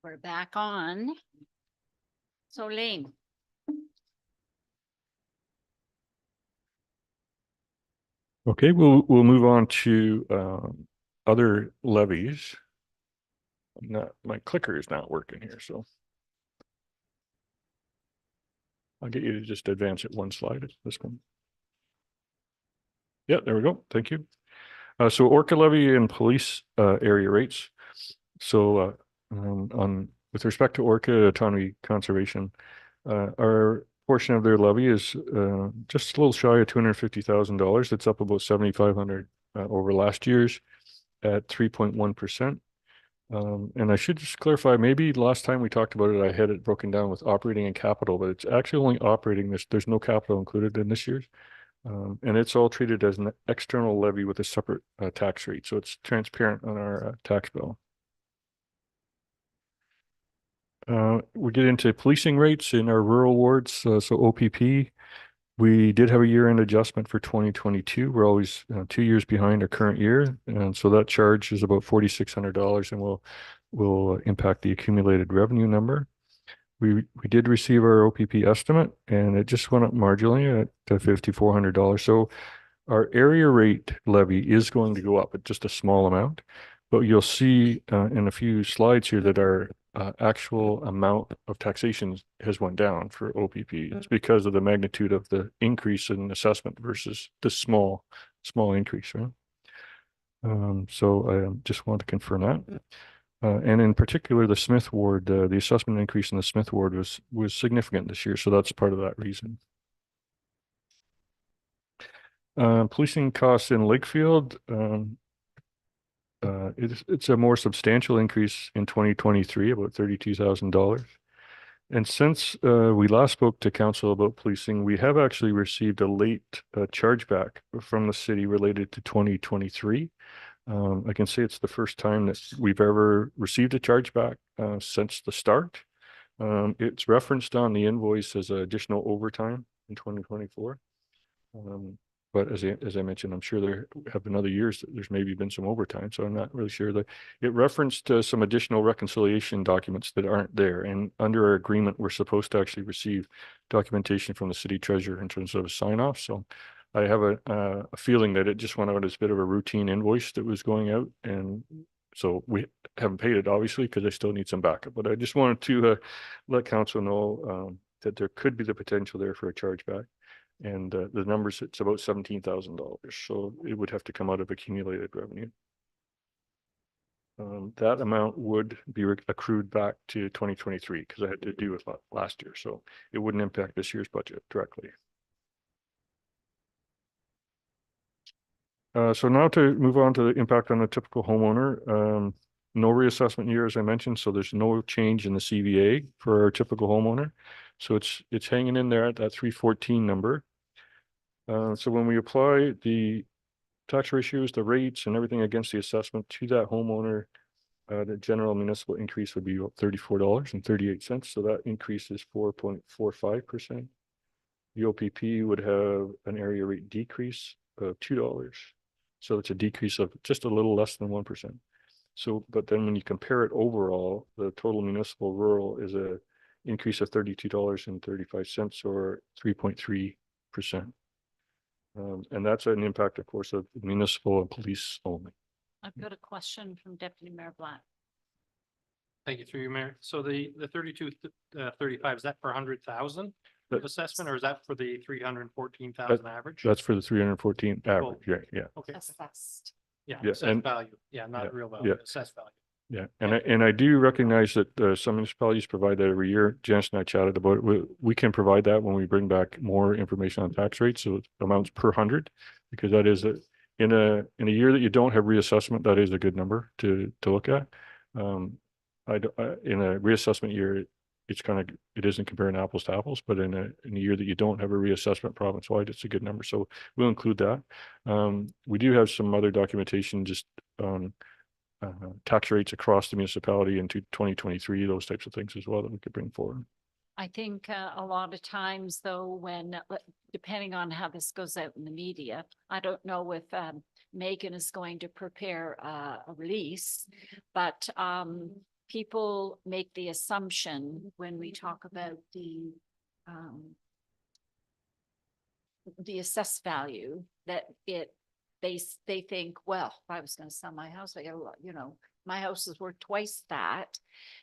We're back on. So Lane. Okay, we'll move on to other levies. My clicker is not working here, so I'll get you to just advance it one slide. This one. Yeah, there we go. Thank you. So Orca levy and police area rates. So with respect to Orca Autonomy Conservation, our portion of their levy is just a little shy of $250,000. It's up about 7,500 over last year's at 3.1%. And I should just clarify, maybe last time we talked about it, I had it broken down with operating and capital, but it's actually only operating this. There's no capital included in this year's. And it's all treated as an external levy with a separate tax rate. So it's transparent on our tax bill. We get into policing rates in our rural wards. So OPP, we did have a year-end adjustment for 2022. We're always 2 years behind our current year. And so that charge is about $4,600 and will impact the accumulated revenue number. We did receive our OPP estimate and it just went up marginally at $5,400. So our area rate levy is going to go up at just a small amount, but you'll see in a few slides here that our actual amount of taxation has went down for OPP. It's because of the magnitude of the increase in assessment versus the small increase, right? So I just want to confirm that. And in particular, the Smith ward, the assessment increase in the Smith ward was significant this year. So that's part of that reason. Policing costs in Lakefield, it's a more substantial increase in 2023, about $32,000. And since we last spoke to council about policing, we have actually received a late chargeback from the city related to 2023. I can say it's the first time that we've ever received a chargeback since the start. It's referenced on the invoice as additional overtime in 2024. But as I mentioned, I'm sure there have been other years that there's maybe been some overtime, so I'm not really sure that it referenced some additional reconciliation documents that aren't there. And under our agreement, we're supposed to actually receive documentation from the city treasurer in terms of a sign off. So I have a feeling that it just went out as a bit of a routine invoice that was going out. And so we haven't paid it, obviously, because I still need some backup. But I just wanted to let council know that there could be the potential there for a chargeback. And the numbers, it's about $17,000. So it would have to come out of accumulated revenue. That amount would be accrued back to 2023 because I had to do it last year. So it wouldn't impact this year's budget directly. So now to move on to the impact on the typical homeowner. No reassessment year, as I mentioned, so there's no change in the CVA for our typical homeowner. So it's hanging in there at that 314 number. So when we apply the tax ratios, the rates and everything against the assessment to that homeowner, the general municipal increase would be $34.38. So that increase is 4.45%. The OPP would have an area rate decrease of $2. So it's a decrease of just a little less than 1%. So, but then when you compare it overall, the total municipal rural is a increase of $32.35 or 3.3%. And that's an impact, of course, of municipal and police only. I've got a question from Deputy Mayor Black. Thank you through you, Mayor. So the 3235, is that per 100,000 of assessment or is that for the 314,000 average? That's for the 314 average. Cool. Yeah. Okay. Assessed. Yeah, Yeah, assessed and- value. Yeah, not yeah, real value, yeah. assessed value. Yeah, and I do recognize that some municipalities provide that every year. Janice and I chatted about it. We can provide that when we bring back more information on tax rates. So it amounts per 100, because that is in a year that you don't have reassessment, that is a good number to look at. In a reassessment year, it isn't comparing apples to apples, but in a year that you don't have a reassessment province-wide, it's a good number. So we'll include that. We do have some other documentation just on tax rates across the municipality into 2023, those types of things as well that we could bring forward. I think a lot of times though, when, depending on how this goes out in the media, I don't know if Megan is going to prepare a release, but people make the assumption when we talk about the assessed value that they think, well, if I was gonna sell my house, I got a lot, you know, my house is worth twice that.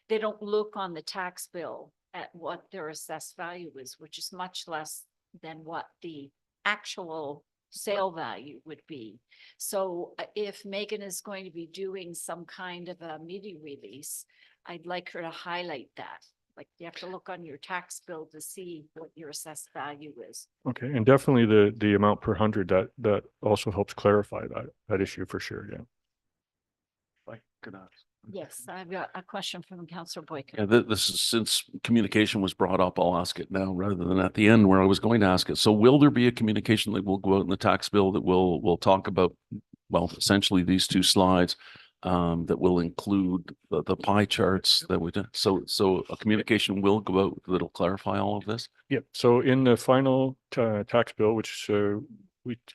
They don't look on the tax bill at what their assessed value is, which is much less than what the actual sale value would be. So if Megan is going to be doing some kind of a media release, I'd like her to highlight that. Like you have to look on your tax bill to see what your assessed value is. Okay, and definitely the amount per hundred, that also helps clarify that issue for sure, yeah. If I could ask. Yes, I've got a question from Councillor Boyko. Yeah, this is, since communication was brought up, I'll ask it now rather than at the end where I was going to ask it. So will there be a communication that will go out in the tax bill that will talk about, well, essentially these two slides, that will include the pie charts that we did? So a communication will go out that'll clarify all of this? Yep, so in the final tax bill, which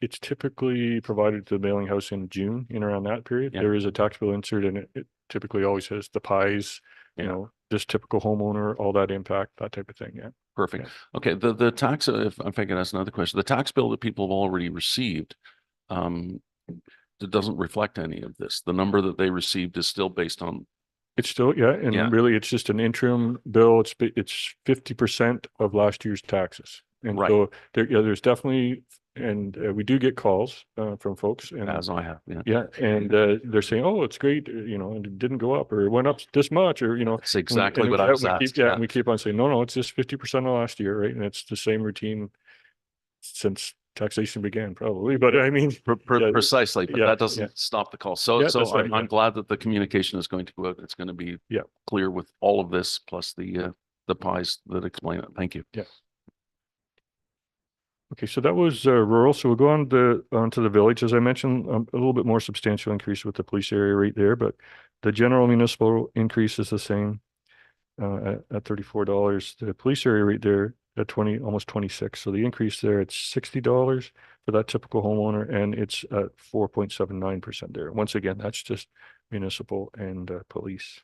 it's typically provided to the mailing house in June, in around that period, Yeah. there is a tax bill insert, and it typically always has the pies, you Yeah. know, just typical homeowner, all that impact, that type of thing, yeah. Perfect. Yeah. Okay, the tax, if I can ask another question, the tax bill that people have already received, it doesn't reflect any of this. The number that they received is still based on, It's still, yeah, Yeah. and really, it's just an interim bill. It's 50% of last year's taxes. And Right. so there's definitely, and we do get calls from folks, and as I have, yeah. yeah, and they're saying, oh, it's great, you know, and it didn't go up, or it went up this much, or, you know. That's exactly and what I was we keep- asked. Yeah, and we keep on saying, no, it's just 50% of last year, right? And it's the same routine since taxation began, probably, but I mean. yeah, Precisely, but yeah, that yeah. doesn't stop the call. So, Yeah, that's right, I'm yeah. glad that the communication is going to go out. It's going to be Yeah. clear with all of this, plus the pies that explain it. Thank you. Okay, so that was rural. So we'll go onto the village. As I mentioned, a little bit more substantial increase with the police area right there, but the general municipal increase is the same at $34. The police area right there at almost 26. So the increase there, it's $60 for that typical homeowner, and it's at 4.79% there. Once again, that's just municipal and police.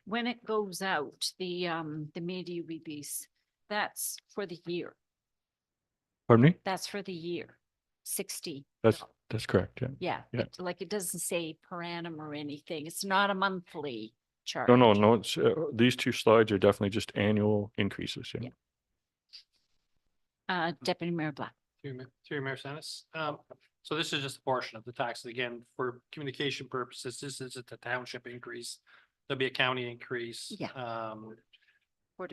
When it goes out, the media release, that's for the year. Pardon me? That's for the year. 60. That's correct. Yeah. Yeah, Yeah. like it doesn't say per annum or anything. It's not a monthly charge. No. It's these two slides are definitely just annual increases. Yeah. Yeah. Deputy Mayor Black. Through Mayor Sennis. So this is just a portion of the taxes. Again, for communication purposes, this isn't a township increase. There'll be a county increase. Yeah.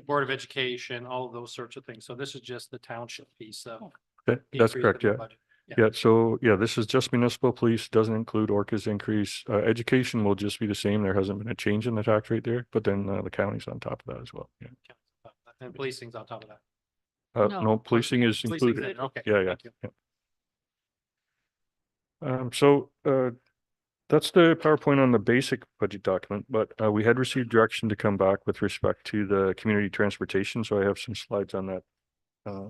Board of Education, all of those sorts of things. So this is just the township piece of. That's increase in correct. the Yeah. budget. Yeah. So yeah, this is just municipal police, doesn't include Orca's increase. Education will just be the same. There hasn't been a change in the tax rate there, but then the county's on top of that as well. Yeah. And policing's on top of that. No. No, policing is Policing's included. in, okay. Yeah. thank you. So that's the PowerPoint on the basic budget document, but we had received direction to come back with respect to the community transportation. So I have some slides on that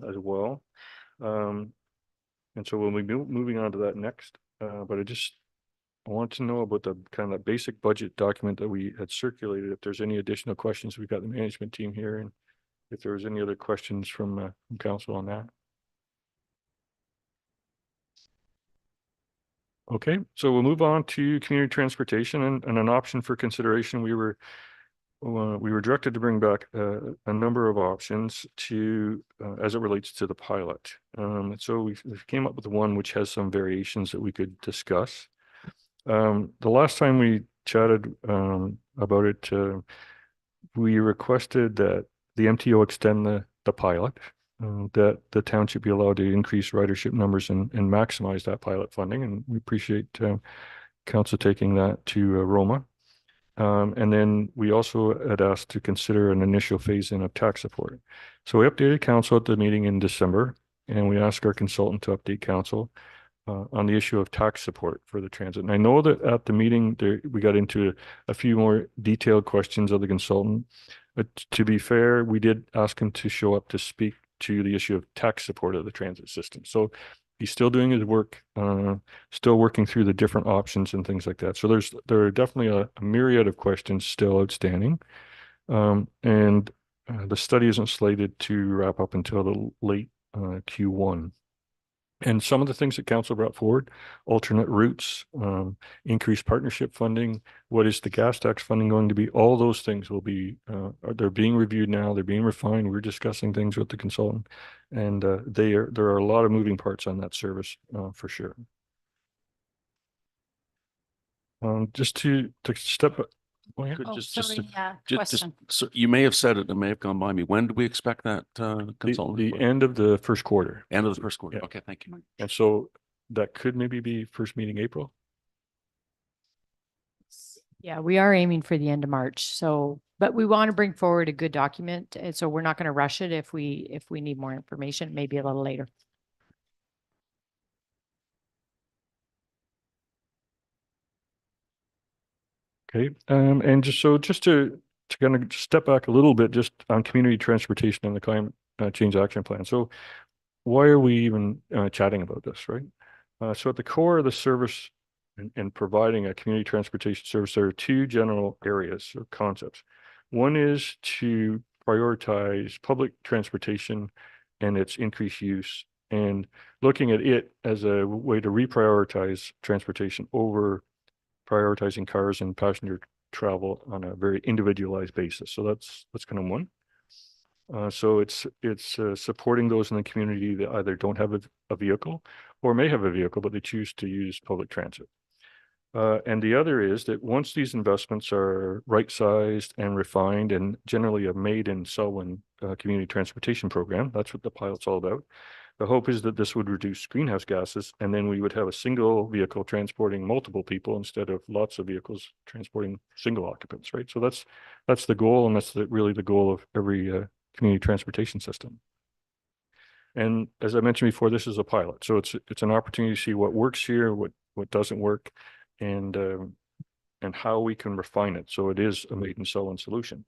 as well. And so we'll be moving on to that next. But I want to know about the kind of basic budget document that we had circulated. If there's any additional questions, we've got the management team here, and if there was any other questions from council on that. Okay, so we'll move on to community transportation and an option for consideration. We were directed to bring back a number of options to as it relates to the pilot. So we came up with one which has some variations that we could discuss. The last time we chatted about it, we requested that the MTO extend the pilot, that the township be allowed to increase ridership numbers and maximize that pilot funding. And we appreciate council taking that to Roma. And then we also had asked to consider an initial phase-in of tax support. So we updated council at the meeting in December, and we asked our consultant to update council on the issue of tax support for the transit. And I know that at the meeting there, we got into a few more detailed questions of the consultant. But to be fair, we did ask him to show up to speak to the issue of tax support of the transit system. So he's still doing his work, still working through the different options and things like that. So there are definitely a myriad of questions still outstanding. And the study isn't slated to wrap up until the late Q1. And some of the things that council brought forward, alternate routes, increased partnership funding, what is the gas tax funding going to be? All those things will be, they're being reviewed now, they're being refined. We're discussing things with the consultant. And there are a lot of moving parts on that service for sure. Just to step, oh, yeah. Could Oh, just sorry, just, question. so you may have said it, it may have gone by me. When do we expect that consultant? The report? end of the first quarter. End of the first quarter. Yeah. Okay, thank you. And so that could maybe be first meeting April. Yeah, we are aiming for the end of March. So, but we want to bring forward a good document. And so we're not going to rush it if we need more information, maybe a little later. Okay, and just to kind of step back a little bit, just on community transportation and the climate change action plan. So why are we even chatting about this, right? So at the core of the service and providing a community transportation service, there are two general areas or concepts. One is to prioritize public transportation and its increased use, and looking at it as a way to reprioritize transportation over prioritizing cars and passenger travel on a very individualized basis. So that's kind of one. So it's supporting those in the community that either don't have a vehicle or may have a vehicle, but they choose to use public transit. And the other is that once these investments are right-sized and refined and generally a made in Selwyn community transportation program, that's what the pilot's all about. The hope is that this would reduce greenhouse gases, and then we would have a single vehicle transporting multiple people instead of lots of vehicles transporting single occupants, right? So that's the goal, and that's really the goal of every community transportation system. And as I mentioned before, this is a pilot, so it's an opportunity to see what works here, what doesn't work, and how we can refine it so it is a made in Selwyn solution.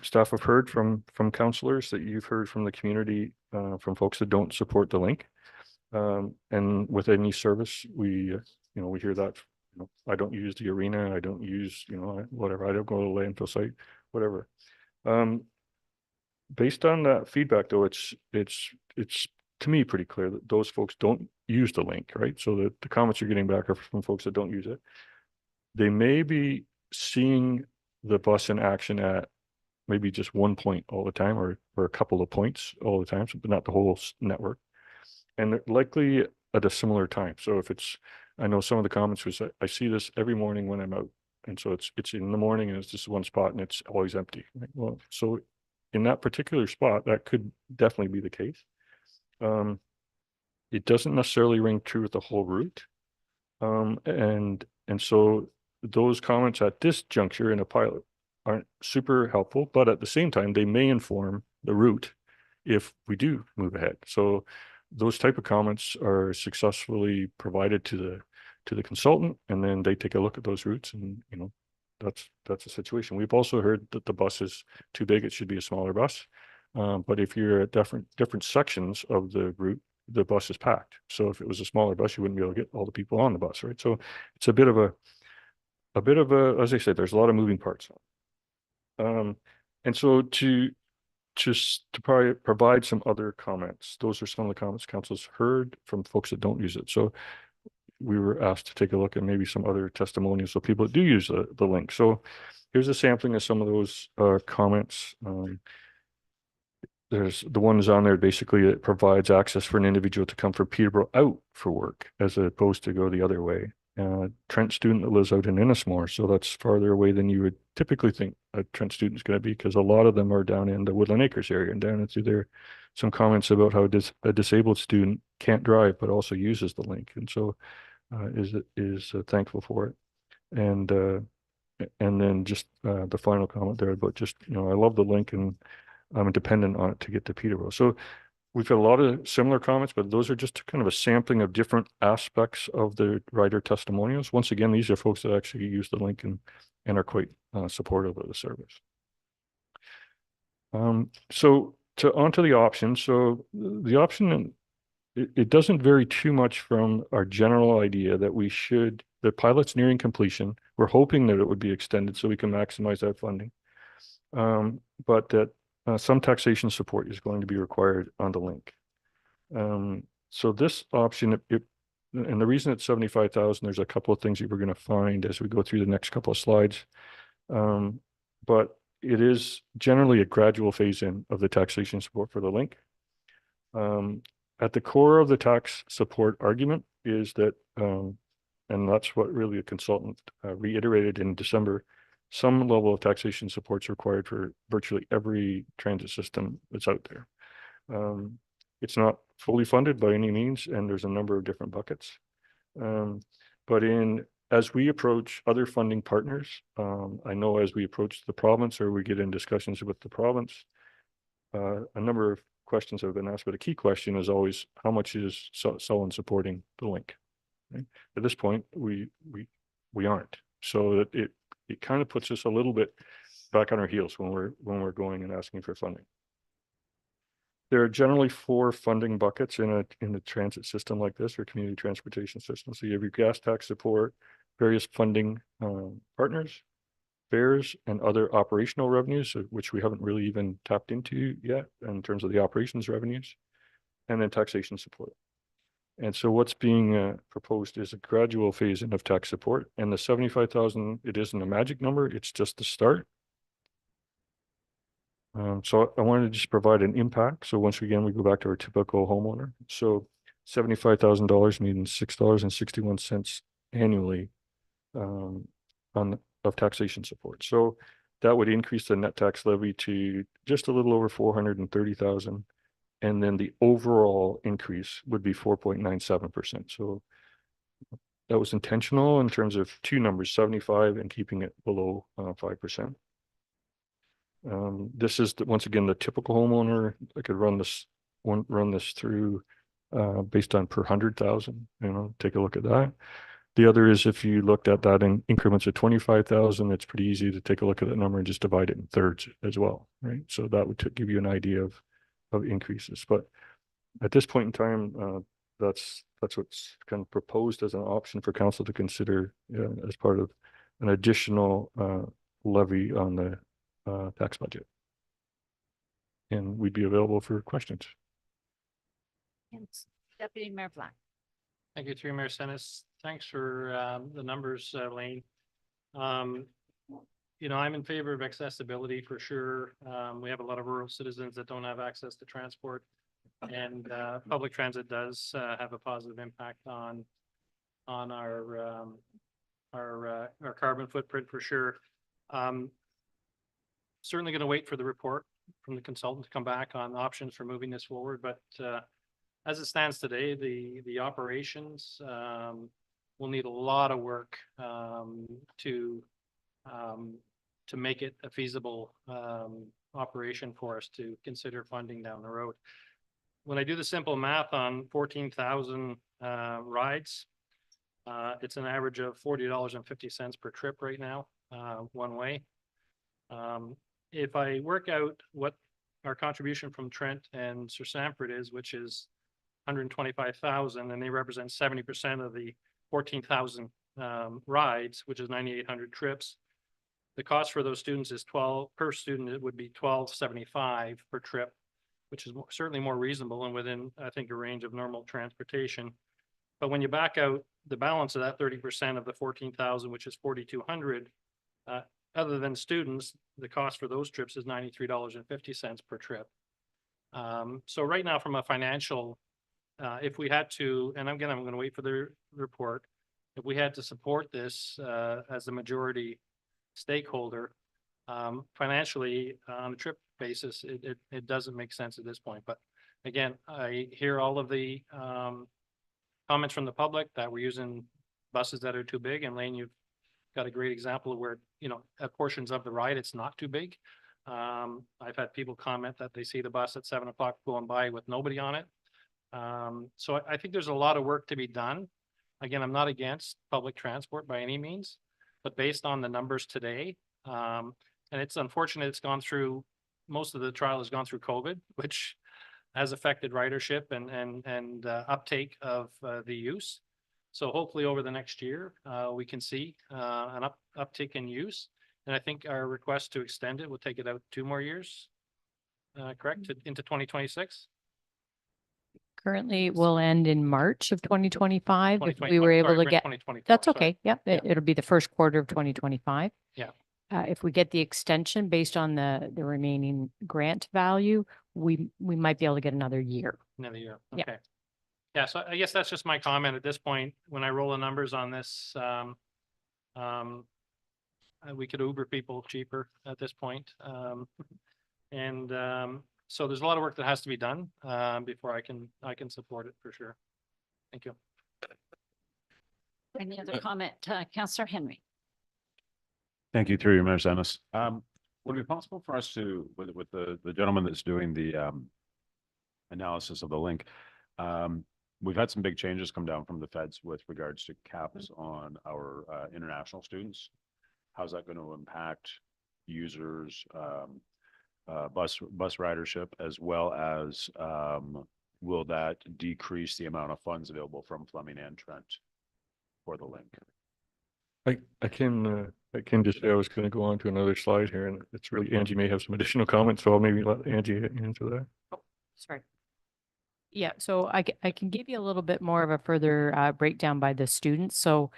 Staff have heard from councillors that you've heard from the community, from folks that don't support the link. And with any service, we hear that, I don't use the arena, I don't use, whatever, I don't go to the landfill site, whatever. Based on that feedback though, it's to me pretty clear that those folks don't use the link, right? So the comments you're getting back are from folks that don't use it. They may be seeing the bus in action at maybe just one point all the time, or a couple of points all the time, but not the whole network. And they're likely at a similar time. So if I know some of the comments was, I see this every morning when I'm out. And so it's in the morning and it's just one spot and it's always empty. Right? Well, so in that particular spot, that could definitely be the case. It doesn't necessarily ring true with the whole route. And so those comments at this juncture in a pilot aren't super helpful, but at the same time, they may inform the route if we do move ahead. So those type of comments are successfully provided to the consultant, and then they take a look at those routes, and that's a situation. We've also heard that the bus is too big; it should be a smaller bus. But if you're at different sections of the route, the bus is packed. So if it was a smaller bus, you wouldn't be able to get all the people on the bus, right? So it's a bit of a, as I said, there's a lot of moving parts. And so to provide some other comments, those are some of the comments council's heard from folks that don't use it. So we were asked to take a look at maybe some other testimonials of people that do use the link. So here's a sampling of some of those comments. There's the ones on there basically that provides access for an individual to come from Peterborough out for work as opposed to go the other way. Trent student that lives out in Innismore, so that's farther away than you would typically think a Trent student is going to be, because a lot of them are down in the Woodland Acres area and down into there. Some comments about how a disabled student can't drive but also uses the link, and so is thankful for it. And then just the final comment there about just I love the link and I'm dependent on it to get to Peterborough. So we've got a lot of similar comments, but those are just kind of a sampling of different aspects of the rider testimonials. Once again, these are folks that actually use the link and are quite supportive of the service. So onto the options. So the option it doesn't vary too much from our general idea that the pilot's nearing completion. We're hoping that it would be extended so we can maximize that funding. But that some taxation support is going to be required on the link. So this option, and the reason it's 75,000, there's a couple of things that we're going to find as we go through the next couple of slides. But it is generally a gradual phase in of the taxation support for the link. At the core of the tax support argument is that, and that's what really a consultant reiterated in December, some level of taxation support is required for virtually every transit system that's out there. It's not fully funded by any means, and there's a number of different buckets. But as we approach other funding partners, I know as we approach the province or we get in discussions with the province, a number of questions have been asked, but a key question is always how much is Sullen supporting the link? Right? At this point, we aren't. So that it kind of puts us a little bit back on our heels when we're going and asking for funding. There are generally 4 funding buckets in a transit system like this, or community transportation system. So you have your gas tax support, various funding partners, fares, and other operational revenues, which we haven't really even tapped into yet in terms of the operations revenues, and then taxation support. And so what's being proposed is a gradual phase in of tax support, and the 75,000, it isn't a magic number, it's just the start. So I wanted to just provide an impact. So once again, we go back to our typical homeowner. So $75,000 means $6.61 annually of taxation support. So that would increase the net tax levy to just a little over 430,000. And then the overall increase would be 4.97%. So that was intentional in terms of 2 numbers, 75 and keeping it below 5%. This is once again the typical homeowner. I could run this through based on per 100,000. Take a look at that. The other is if you looked at that in increments of 25,000, it's pretty easy to take a look at that number and just divide it in thirds as well, right? So that would give you an idea of increases. But at this point in time, that's what's kind of proposed as an option for council to consider as part of an additional levy on the tax budget. And we'd be available for questions. Yes. Deputy Mayor Black. Thank you, through Mayor Senes. Thanks for the numbers, Lane. I'm in favor of accessibility for sure. We have a lot of rural citizens that don't have access to transport, and public transit does have a positive impact on our carbon footprint for sure. Certainly going to wait for the report from the consultant to come back on options for moving this forward, but as it stands today, the operations will need a lot of work to make it a feasible operation for us to consider funding down the road. When I do the simple math on 14,000 rides, it's an average of $40.50 per trip right now, one way. If I work out what our contribution from Trent and Sir Sanford is, which is 125,000, and they represent 70% of the 14,000 rides, which is 9,800 trips. The cost for those students is per student. It would be $12.75 per trip, which is certainly more reasonable and within, I think, a range of normal transportation. But when you back out the balance of that 30% of the 14,000, which is 4,200, other than students, the cost for those trips is $93.50 per trip. So right now, from a financial, if we had to, and again, I'm going to wait for the report, if we had to support this as a majority stakeholder, financially on a trip basis, it doesn't make sense at this point. But again, I hear all of the comments from the public that we're using buses that are too big, and Lane, you've got a great example of where, at portions of the ride, it's not too big. I've had people comment that they see the bus at 7 o'clock going by with nobody on it. So I think there's a lot of work to be done. Again, I'm not against public transport by any means, but based on the numbers today, and it's unfortunate it's gone through, most of the trial has gone through COVID, which has affected ridership and uptake of the use. So hopefully over the next year, we can see an uptick in use. And I think our request to extend it will take it out 2 more years. Correct, into 2026? Currently, it will end in March of 2025. If 2020 we were able sorry, to we're in get, 2024, that's sorry. okay. Yep, Yeah. it'll be the first quarter of 2025. Yeah. If we get the extension based on the remaining grant value, we might be able to get another year. Another year, Yeah. okay. Yeah, so I guess that's just my comment at this point. When I roll the numbers on this, we could Uber people cheaper at this point. So there's a lot of work that has to be done before I can support it for sure. Thank you. Any other comment, Councillor Henry? Thank you, through you, Mayor Ennis. Would it be possible for us to, with the gentleman that's doing the analysis of the link, we've had some big changes come down from the feds with regards to caps on our international students. How's that going to impact users, bus ridership, as well as will that decrease the amount of funds available from Fleming and Trent for the link? I can just say I was going to go on to another slide here, and it's really, Angie may have some additional comments, so I'll maybe let Angie answer that. Sorry. Yeah, so I can give you a little bit more of a further breakdown by the students. So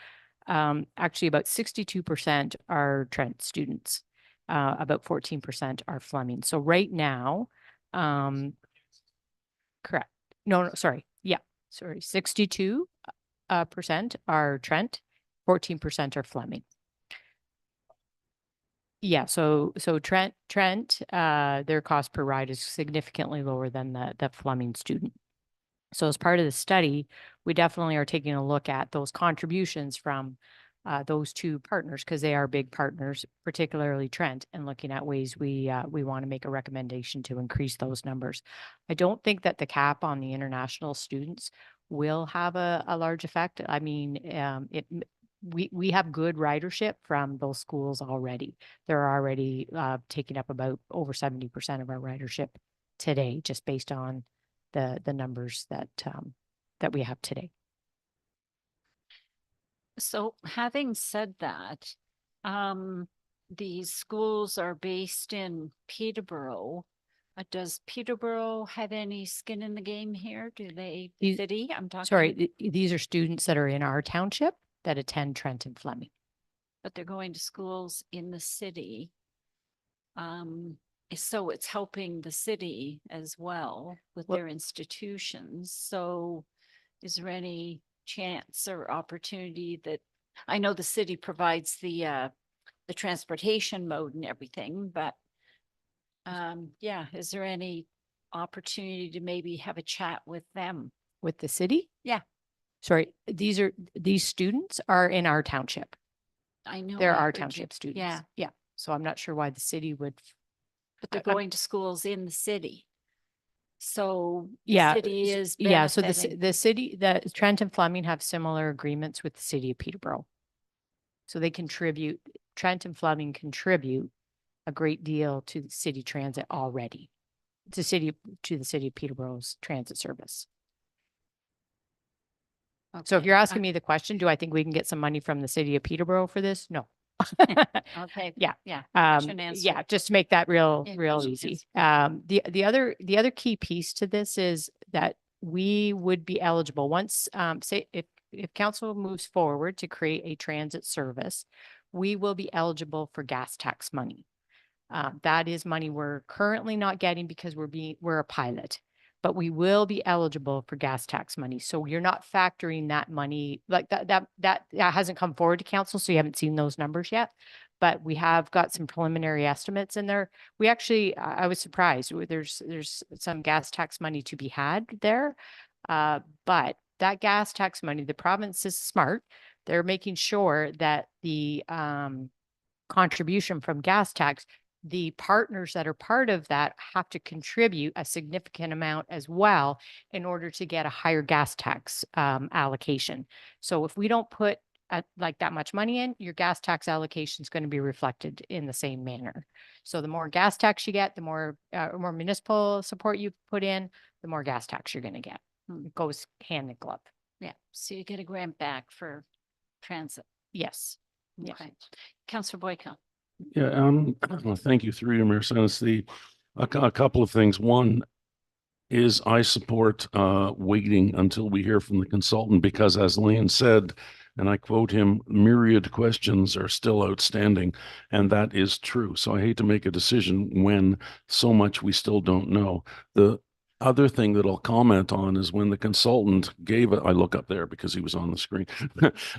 actually about 62% are Trent students, about 14% are Fleming. So right now, correct. No, sorry. Yeah, sorry. 62% are Trent, 14% are Fleming. Yeah, so Trent, their cost per ride is significantly lower than the Fleming student. So as part of the study, we definitely are taking a look at those contributions from those two partners, because they are big partners, particularly Trent, and looking at ways we want to make a recommendation to increase those numbers. I don't think that the cap on the international students will have a large effect. I mean, we have good ridership from those schools already. They're already taking up about over 70% of our ridership today, just based on the numbers that we have today. So having said that, these schools are based in Peterborough. Does Peterborough have any skin in the game here? Do they, These- city, I'm talking. Sorry, these are students that are in our township that attend Trent and Fleming. But they're going to schools in the city. So it's helping the city as well with Well- their institutions. So is there any chance or opportunity that, I know the city provides the transportation mode and everything, but yeah, is there any opportunity to maybe have a chat with them? With the city? Yeah. Sorry, these students are in our township. I know. They're I our heard you. township students. Yeah, Yeah. So I'm not sure why the city would. but they're I'm- going to schools in the city. So the Yeah. city is Yeah, so benefiting. the city, the Trent and Fleming have similar agreements with the city of Peterborough. So they contribute, Trent and Fleming contribute a great deal to the city transit already. To the city of Peterborough's transit service. So if Okay, you're asking me the question, do I think we can get some money from the city of Peterborough for this? No. Okay. Yeah. Yeah. Yeah, answer. just to make that real Yeah, real question easy. answer. The other key piece to this is that we would be eligible once, say if council moves forward to create a transit service, we will be eligible for gas tax money. That is money we're currently not getting because we're a pilot, but we will be eligible for gas tax money. So you're not factoring that money like that hasn't come forward to council. So you haven't seen those numbers yet, but we have got some preliminary estimates in there. We actually, I was surprised. There's some gas tax money to be had there. But that gas tax money, the province is smart. They're making sure that the contribution from gas tax, the partners that are part of that have to contribute a significant amount as well in order to get a higher gas tax allocation. So if we don't put like that much money in, your gas tax allocation is going to be reflected in the same manner. So the more gas tax you get, the more municipal support you put in, the more gas tax you're gonna get. Hmm. It goes hand in glove. Yeah, so you get a grant back for transit. Yes. Yeah. Okay. Councillor Boyko. Yeah, thank you through you, Mayor Senes. A couple of things. One is I support waiting until we hear from the consultant because as Lane said, and I quote him, myriad questions are still outstanding. And that is true. So I hate to make a decision when so much we still don't know. The other thing that I'll comment on is when the consultant gave it, I look up there because he was on the screen.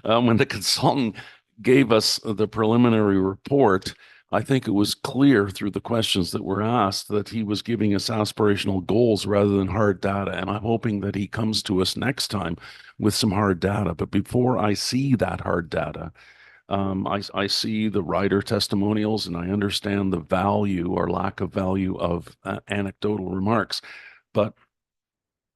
When the consultant gave us the preliminary report, I think it was clear through the questions that were asked that he was giving us aspirational goals rather than hard data. And I'm hoping that he comes to us next time with some hard data. But before I see that hard data, I see the rider testimonials and I understand the value or lack of value of anecdotal remarks. But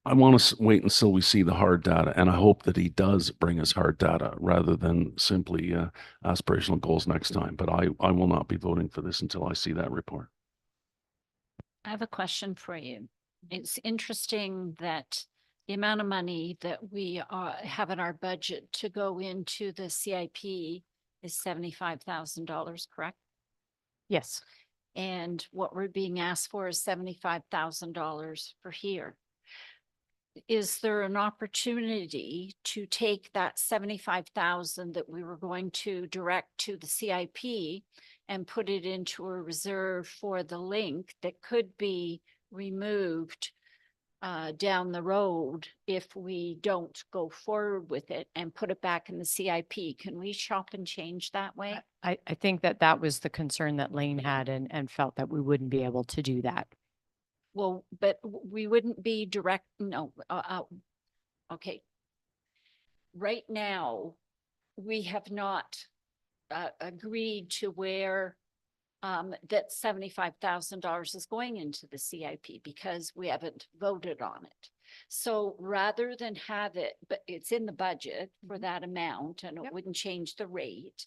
I want to wait until we see the hard data, and I hope that he does bring us hard data rather than simply aspirational goals next time. But I will not be voting for this until I see that report. I have a question for you. It's interesting that the amount of money that we have in our budget to go into the CIP is $75,000, correct? Yes. And what we're being asked for is $75,000 for here. Is there an opportunity to take that 75,000 that we were going to direct to the CIP and put it into a reserve for the link that could be removed down the road if we don't go forward with it and put it back in the CIP? Can we shop and change that way? I think that that was the concern that Lane had and felt that we wouldn't be able to do that. Well, but we wouldn't be direct, no, okay. Right now, we have not agreed to where that $75,000 is going into the CIP because we haven't voted on it. So rather than have it, but it's in the budget for that amount and it wouldn't change the rate.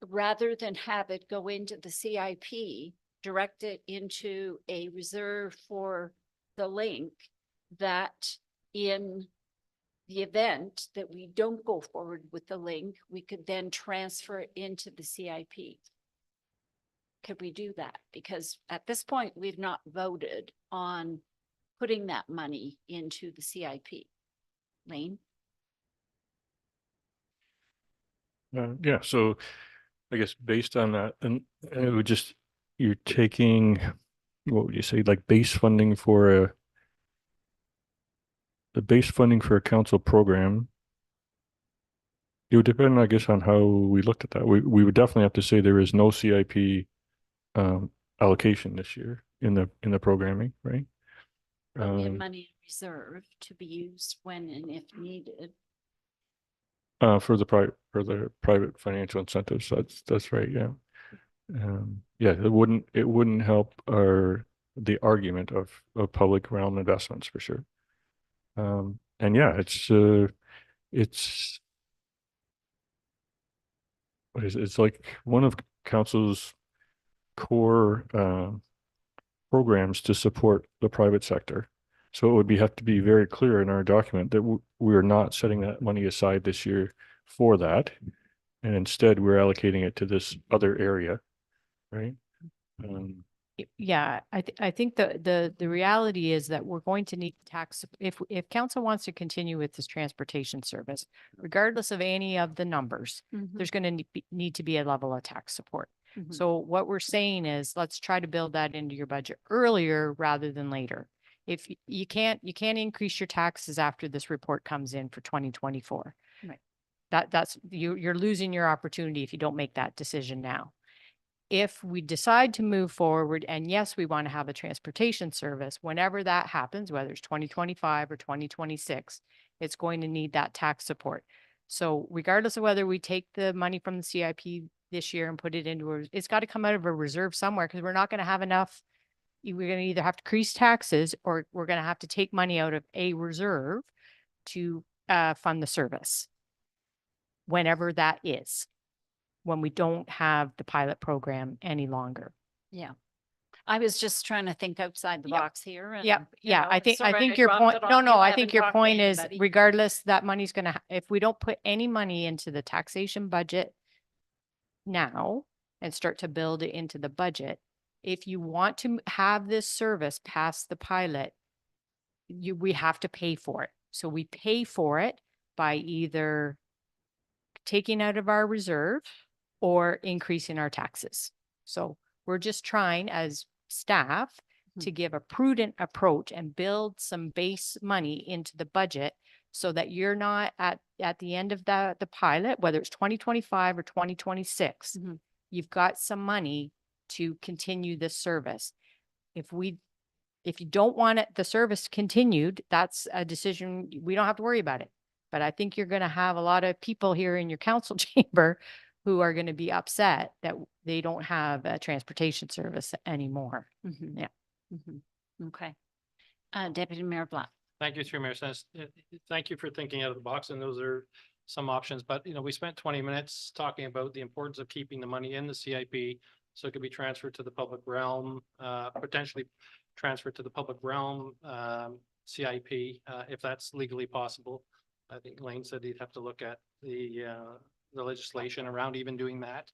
Rather than have it go into the CIP, direct it into a reserve for the link that in the event that we don't go forward with the link, we could then transfer it into the CIP. Could we do that? Because at this point, we've not voted on putting that money into the CIP. Lane? Yeah, so I guess based on that, and it would just, you're taking, what would you say, like base funding for the base funding for a council program. It would depend, I guess, on how we looked at that. We would definitely have to say there is no CIP allocation this year in the programming, right? But we have money in reserve to be used when and if needed. For the private financial incentives. That's right. Yeah. Yeah, it wouldn't help the argument of public realm investments for sure. And yeah, it's like one of council's core programs to support the private sector. So it would have to be very clear in our document that we are not setting that money aside this year for that. And instead we're allocating it to this other area, right? Yeah, I think the reality is that we're going to need tax, if council wants to continue with this transportation service, regardless of any of the numbers, there's going to need to be a level of tax support. So what we're saying is, let's try to build that into your budget earlier rather than later. If you can't increase your taxes after this report comes in for 2024. Right. That's you're losing your opportunity if you don't make that decision now. If we decide to move forward, and yes, we want to have a transportation service, whenever that happens, whether it's 2025 or 2026, it's going to need that tax support. So regardless of whether we take the money from the CIP this year and put it into it's got to come out of a reserve somewhere, because we're not going to have enough. We're going to either have to increase taxes or we're going to have to take money out of a reserve to fund the service. Whenever that is, when we don't have the pilot program any longer. Yeah. I was just trying to think outside the Yep. box here. and, Yeah, you yeah, know, I think sorry your dropped point, it no, on no, you. I haven't think your talked to point is anybody. regardless, that money's gonna, if we don't put any money into the taxation budget now and start to build it into the budget, if you want to have this service past the pilot, we have to pay for it. So we pay for it by either taking out of our reserve or increasing our taxes. So we're just trying as staff to give a prudent approach and build some base money into the budget so that you're not at the end of the pilot, whether it's 2025 or 2026, Mhm. you've got some money to continue this service. If you don't want it, the service continued, that's a decision, we don't have to worry about it. But I think you're gonna have a lot of people here in your council chamber who are gonna be upset that they don't have a transportation service anymore. Mhm. Yeah. Mhm. Okay. Deputy Mayor Black. Thank you, through Mayor Sennis. Thank you for thinking out of the box, and those are some options, but we spent 20 minutes talking about the importance of keeping the money in the CIP so it could be transferred to the public realm, potentially transferred to the public realm, CIP, if that's legally possible. I think Lane said he'd have to look at the legislation around even doing that.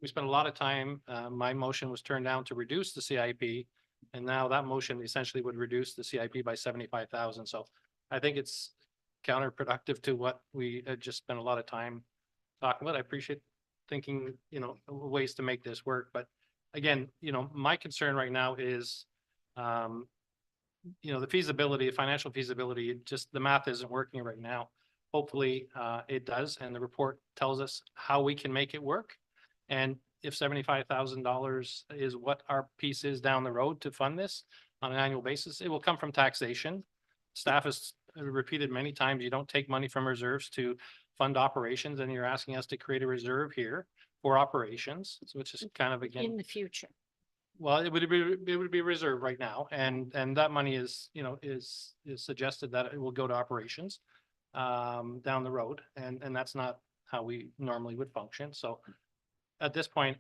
We spent a lot of time, my motion was turned down to reduce the CIP. And now that motion essentially would reduce the CIP by 75,000. So I think it's counterproductive to what we had just spent a lot of time talking about. I appreciate thinking, ways to make this work. But again, my concern right now is, the feasibility, financial feasibility, just the math isn't working right now. Hopefully it does. And the report tells us how we can make it work. And if $75,000 is what our piece is down the road to fund this on an annual basis, it will come from taxation. Staff has repeated many times, you don't take money from reserves to fund operations, and you're asking us to create a reserve here for operations, which is kind of, again, In the future. well, it would be reserved right now, and that money is suggested that it will go to operations down the road, and that's not how we normally would function. So at this point,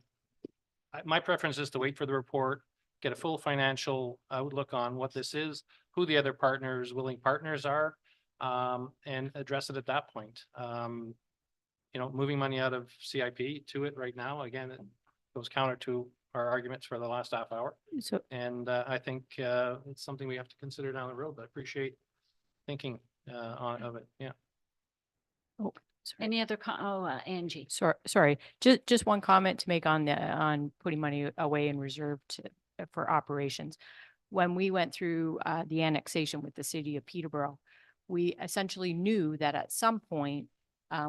my preference is to wait for the report, get a full financial outlook on what this is, who the other partners, willing partners are, and address it at that point. Moving money out of CIP to it right now, again, it goes counter to our arguments for the last half hour. So And I think it's something we have to consider down the road, but I appreciate thinking of it. Yeah. Any other, Angie? sorry, just one comment to make on putting money away in reserve for operations. When we went through the annexation with the city of Peterborough, we essentially knew that at some point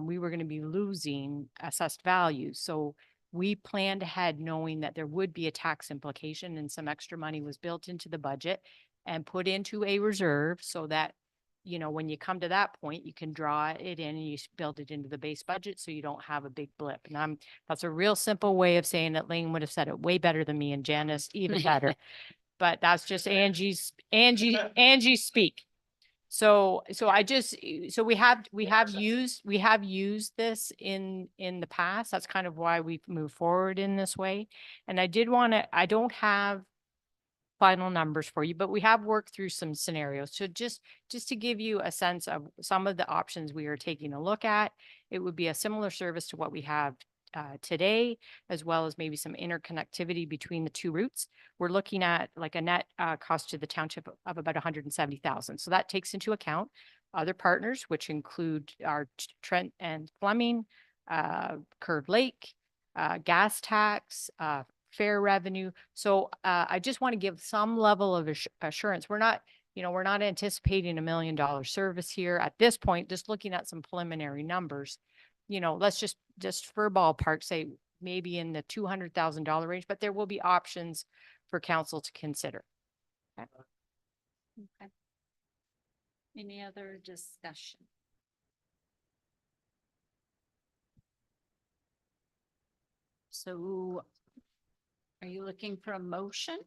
we were going to be losing assessed values. So we planned ahead knowing that there would be a tax implication, and some extra money was built into the budget and put into a reserve so that when you come to that point, you can draw it in and you build it into the base budget so you don't have a big blip. And that's a real simple way of saying that. Lane would have said it way better than me, and Janice even better. But that's just Angie speak. So we have used this in the past. That's kind of why we've moved forward in this way. And I don't have final numbers for you, but we have worked through some scenarios. So just to give you a sense of some of the options we are taking a look at, it would be a similar service to what we have today, as well as maybe some interconnectivity between the two routes. We're looking at like a net cost to the township of about 170,000. So that takes into account other partners, which include our Trent and Fleming, Curve Lake, gas tax, fair revenue. So I just want to give some level of assurance. We're not anticipating $1 million service here at this point, just looking at some preliminary numbers. Let's just for ballpark say maybe in the $200,000 range, but there will be options for council to consider. Okay. Any other discussion? So are you looking for a motion?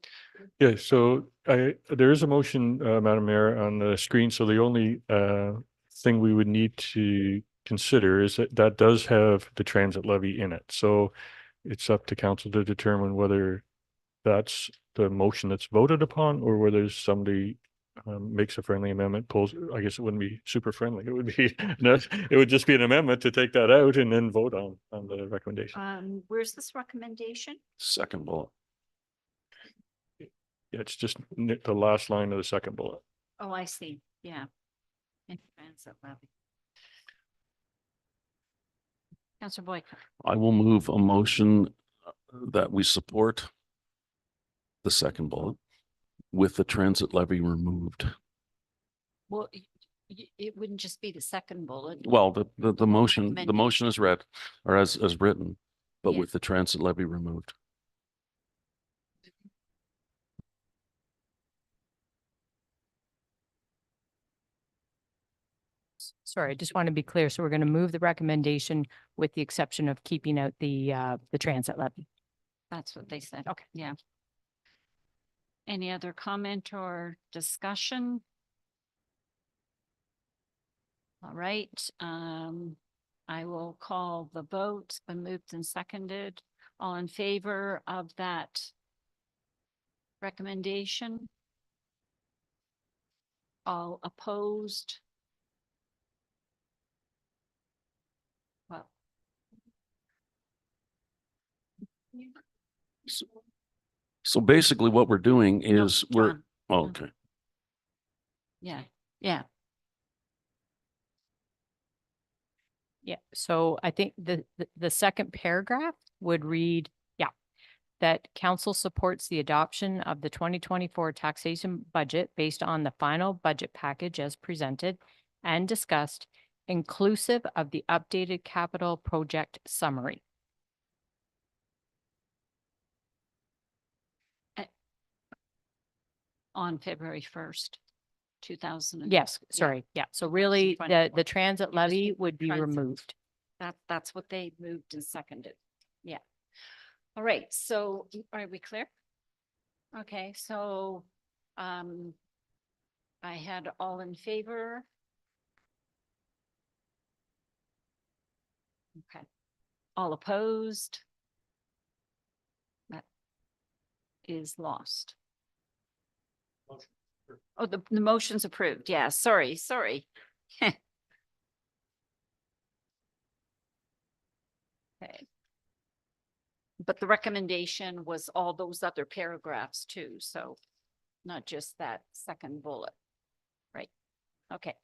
Yeah, so there is a motion, Madam Mayor, on the screen. So the only thing we would need to consider is that does have the transit levy in it. So it's up to council to determine whether that's the motion that's voted upon, or whether somebody makes a friendly amendment, pulls, I guess it wouldn't be super friendly. It would be, it would just be an amendment to take that out and then vote on the recommendation. Where's this recommendation? Second bullet. Yeah, it's just the last line of the second bullet. Oh, I see. Yeah. In transit levy. Councillor Boyko. I will move a motion that we support the second bullet with the transit levy removed. Well, it wouldn't just be the second bullet. Well, the motion Recommendation. is read or as written, but Yeah. with the transit levy removed. Sorry, I just want to be clear. So we're going to move the recommendation with the exception of keeping out the transit levy. That's what they said. Okay. Yeah. Any other comment or discussion? All right, I will call the vote. It's been moved and seconded. All in favor of that recommendation? All opposed? Well. So basically what we're doing No, is we're, John. oh, okay. Yeah, yeah. Yeah, so I think the second paragraph would read, yeah, that council supports the adoption of the 2024 taxation budget based on the final budget package as presented and discussed, inclusive of the updated capital project summary. On February 1st, 2000. Yes, sorry, yeah, so really the 2024. transit You just levy need would be transit. removed. That's what they moved and seconded. Yeah. All right, so are we clear? Okay, so, I had all in favor. Okay. All opposed? That is lost. Oh, the motion's approved. Yeah, sorry. Okay. But the recommendation was all those other paragraphs too, so not just that second bullet. Right, okay.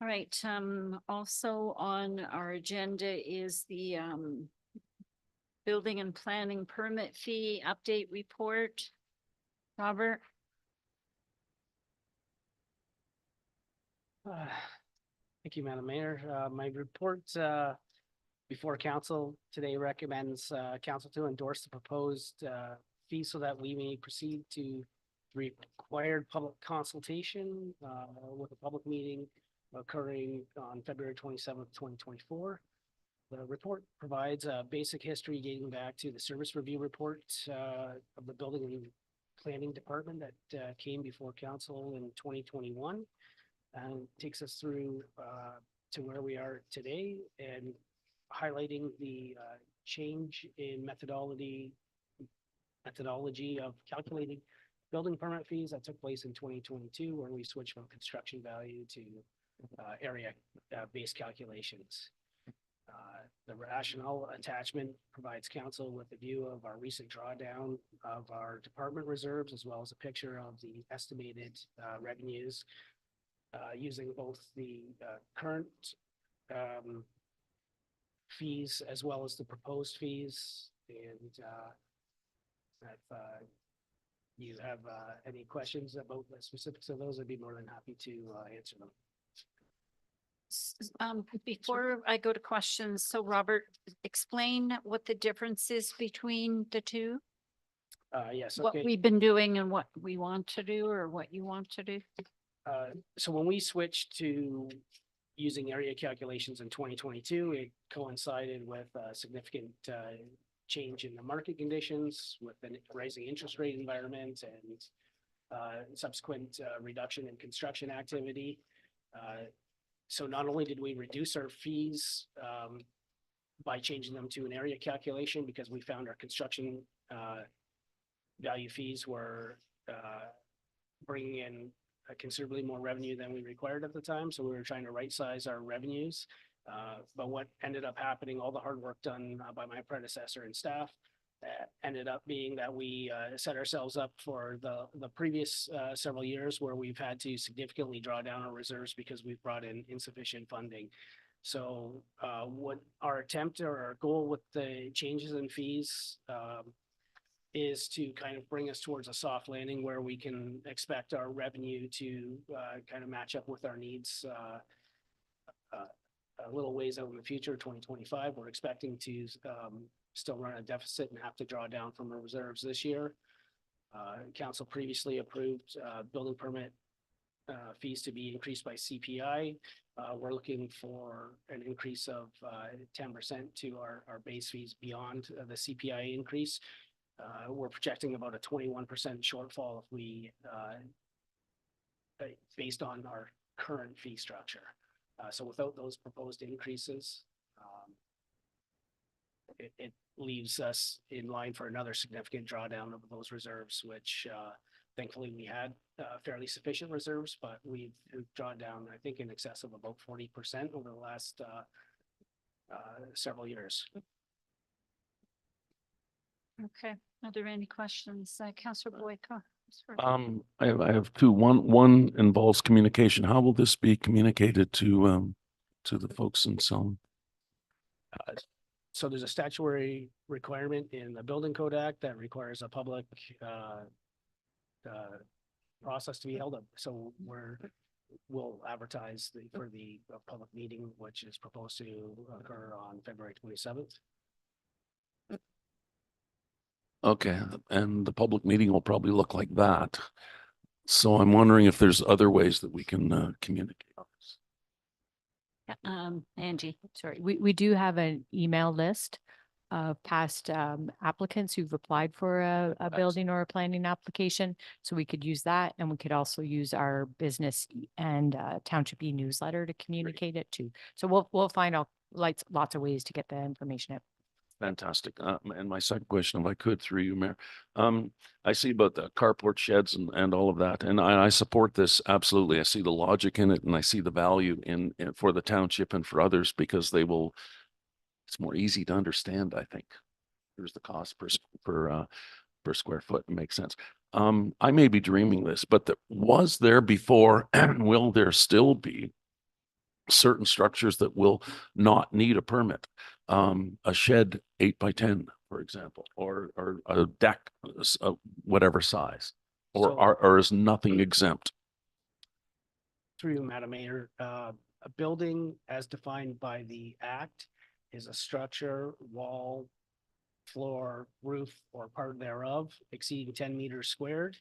All right, also on our agenda is the building and planning permit fee update report. Robert? Thank you, Madam Mayor. My report before council today recommends council to endorse the proposed fee so that we may proceed to required public consultation with a public meeting occurring on February 27th, 2024. The report provides a basic history dating back to the service review report of the building and planning department that came before council in 2021. And takes us through to where we are today and highlighting the change in methodology of calculating building permit fees that took place in 2022, where we switched from construction value to area based calculations. The rationale attachment provides council with a view of our recent drawdown of our department reserves, as well as a picture of the estimated revenues using both the current fees as well as the proposed fees. And if you have any questions about the specifics of those, I'd be more than happy to answer them. Before I go to questions, so Robert, explain what the difference is between the two, Yes, what okay. we've been doing and what we want to do, or what you want to do. So when we switched to using area calculations in 2022, it coincided with a significant change in the market conditions with the rising interest rate environment and subsequent reduction in construction activity. So not only did we reduce our fees by changing them to an area calculation because we found our construction value fees were bringing in considerably more revenue than we required at the time. So we were trying to right size our revenues. But what ended up happening, all the hard work done by my predecessor and staff, ended up being that we set ourselves up for the previous several years where we've had to significantly draw down our reserves because we've brought in insufficient funding. So what our attempt or our goal with the changes in fees is to kind of bring us towards a soft landing where we can expect our revenue to kind of match up with our needs a little ways out in the future, 2025. We're expecting to still run a deficit and have to draw down from our reserves this year. Council previously approved building permit fees to be increased by CPI. We're looking for an increase of 10% to our base fees beyond the CPI increase. We're projecting about a 21% shortfall if we, based on our current fee structure. So without those proposed increases, it leaves us in line for another significant drawdown of those reserves, which thankfully we had fairly sufficient reserves, but we've drawn down, I think, in excess of about 40% over the last several years. Okay, are there any questions? Councillor Boyko? I have two. One involves communication. How will this be communicated to the folks in Selwyn? So there's a statutory requirement in the Building Code Act that requires a public process to be held up. So we'll advertise for the public meeting, which is proposed to occur on February 27th. Okay, and the public meeting will probably look like that. So I'm wondering if there's other ways that we can communicate. Angie. Sorry, we do have an email list of past applicants who've applied for a building or a planning application. So we could use that, and we could also use our business and township e-newsletter to communicate it too. So we'll find out lots of ways to get the information out. Fantastic. And my second question, if I could, through you, Mayor. I see about the carport sheds and all of that, and I support this absolutely. I see the logic in it, and I see the value in for the township and for others because it's more easy to understand, I think. There's the cost per square foot. It makes sense. I may be dreaming this, but was there before and will there still be certain structures that will not need a permit? A shed 8 by 10, for example, or a deck, whatever size, or is nothing exempt? Through you, Madam Mayor, a building as defined by the Act is a structure, wall, floor, roof, or part thereof exceeding 10 meters squared.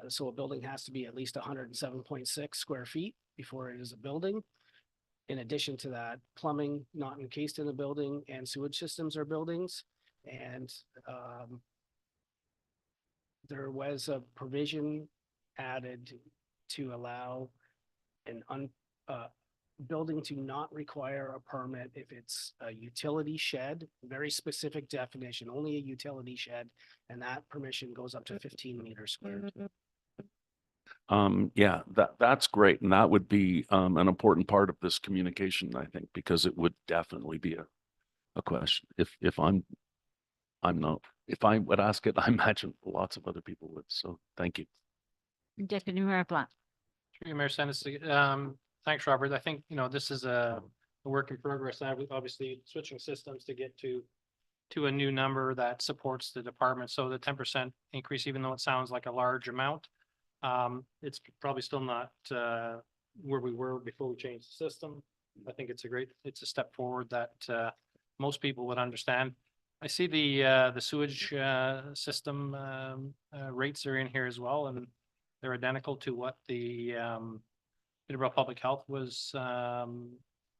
So a building has to be at least 107.6 square feet before it is a building. In addition to that, plumbing not encased in the building and sewage systems are buildings. And there was a provision added to allow a building to not require a permit if it's a utility shed, very specific definition, only a utility shed, and that permission goes up to 15 meters squared. Yeah, that's great. And that would be an important part of this communication, I think, because it would definitely be a question. If I would ask it, I imagine lots of other people would. So thank you. Deputy Mayor Blunt. Through you, Mayor Sennis, thanks, Robert. I think, this is a work in progress. Now, obviously switching systems to get to a new number that supports the department. So the 10% increase, even though it sounds like a large amount, it's probably still not where we were before we changed the system. I think it's a step forward that most people would understand. I see the sewage system rates are in here as well, and they're identical to what the Peterborough Public Health was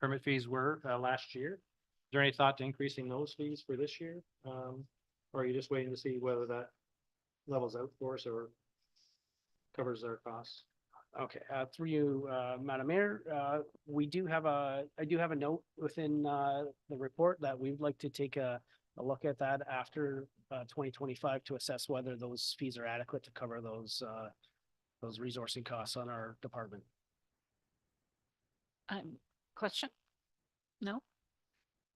permit fees were last year. Is there any thought to increasing those fees for this year? Or are you just waiting to see whether that levels out for us or covers our costs? Okay, through you, Madam Mayor, I do have a note within, the report that we'd like to take a look at that after, 2025 to assess whether those fees are adequate to cover those resourcing costs on our department. Question? No?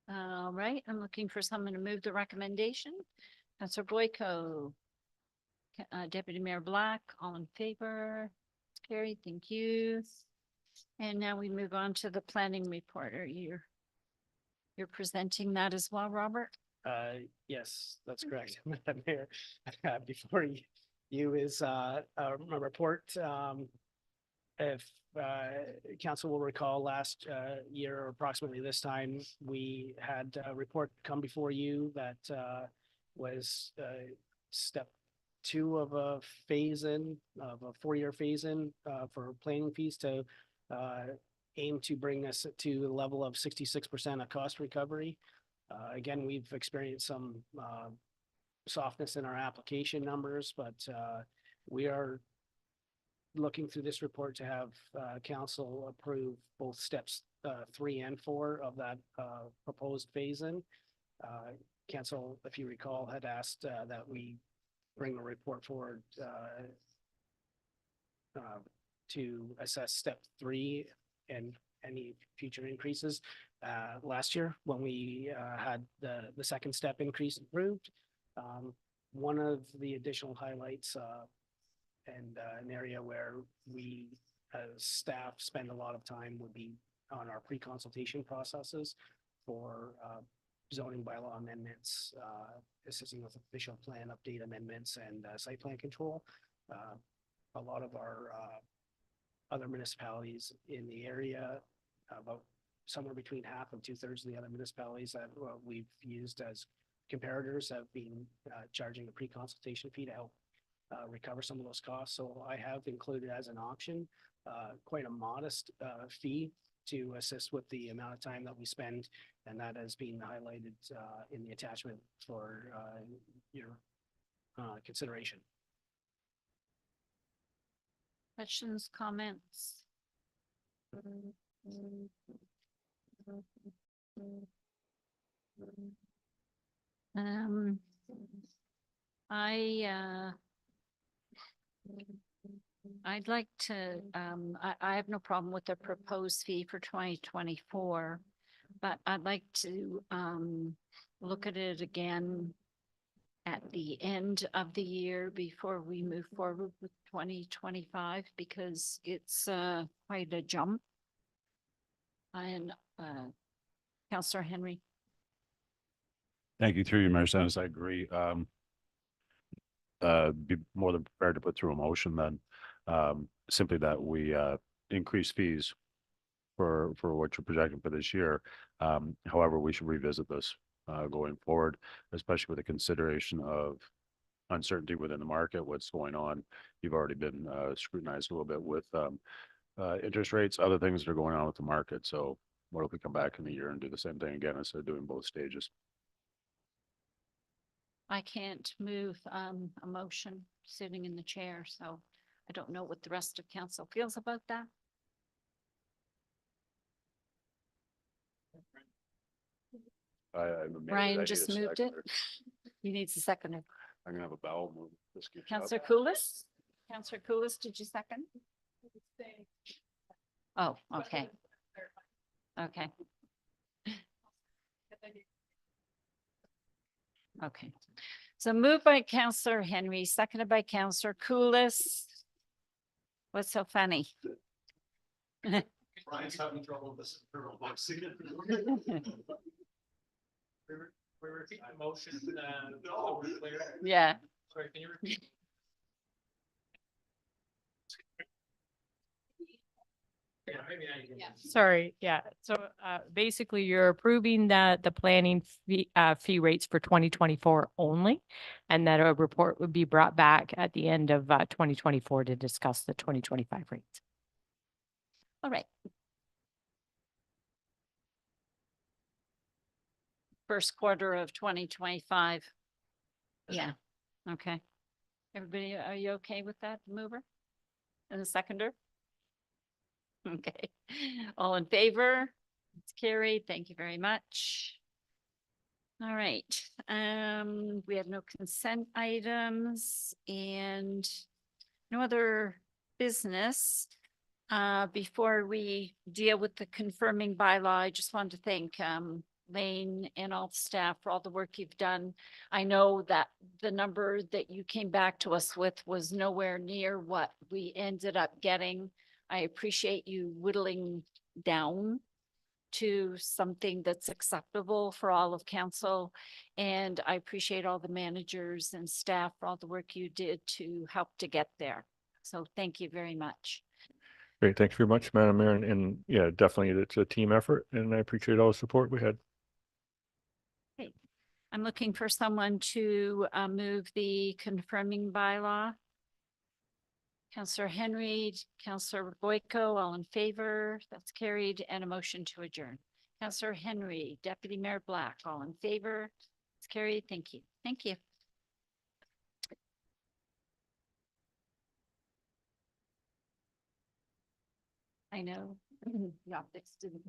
All right, I'm looking for someone to move the recommendation. Councillor Boyko. Deputy Mayor Black, all in favor? It's carried, thank you. And now we move on to the planning report. You're presenting that as well, Robert? Yes, that's correct, Madam Mayor. Before you is, my report. If, council will recall last, year, or approximately this time, we had a report come before you that, was, step 2 of a phase-in, of a 4-year phase-in, for planning fees to, aim to bring us to the level of 66% of cost recovery. Again, we've experienced some softness in our application numbers, but we are looking through this report to have council approve both steps 3 and 4 of that proposed phase-in. Council, if you recall, had asked that we bring a report forward to assess step 3 and any future increases. Last year, when we had the second step increase approved, one of the additional highlights and an area where we as staff spend a lot of time would be on our pre-consultation processes for zoning bylaw amendments, assisting with official plan update amendments and site plan control. A lot of our other municipalities in the area, about somewhere between half and 2/3 of the other municipalities that we've used as comparators have been charging a pre-consultation fee to help recover some of those costs. So I have included as an option quite a modest fee to assist with the amount of time that we spend, and that has been highlighted in the attachment for your consideration. Questions, comments? I'd like to, I have no problem with the proposed fee for 2024, but I'd like to look at it again at the end of the year before we move forward with 2025, because it's quite a jump. And Councillor Henry. Thank you, through you, Mayor Sennis. I agree. Be more than prepared to put through a motion then, simply that we increase fees for what you're projecting for this year. However, we should revisit this going forward, especially with the consideration of uncertainty within the market, what's going on. You've already been scrutinized a little bit with interest rates, other things that are going on with the market. So what if we come back in a year and do the same thing again instead of doing both stages? I can't move a motion sitting in the chair, so I don't know what the rest of council feels about that. Brian just moved it. He needs a second. I'm gonna have a bowel move. This gets up. Councillor Koulis? Councillor Koulis, did you second? Oh, okay. Okay. Okay. So moved by Councillor Henry, seconded by Councillor Koulis. What's so funny? Brian's having trouble with this. We repeat the motion. No. Yeah. Sorry, can you repeat? Yeah, maybe now you can. Sorry, yeah. So basically you're approving the planning fee rates for 2024 only, and that a report would be brought back at the end of 2024 to discuss the 2025 rates. All right. First quarter of 2025. Yeah, okay. Everybody, are you okay with that, mover? And the seconder? Okay, all in favor? It's carried. Thank you very much. All right, we have no consent items and no other business. Before we deal with the confirming bylaw, I just wanted to thank, Lane and all the staff for all the work you've done. I know that the number that you came back to us with was nowhere near what we ended up getting. I appreciate you whittling down to something that's acceptable for all of council. And I appreciate all the managers and staff for all the work you did to help to get there. So thank you very much. Great. Thanks very much, Madam Mayor. And yeah, definitely it's a team effort and I appreciate all the support we had. I'm looking for someone to move the confirming bylaw. Councillor Henry, Councillor Boyko, all in favor, that's carried, and a motion to adjourn. Councillor Henry, Deputy Mayor Black, all in favor, it's carried. Thank you. Thank you. I know the optics didn't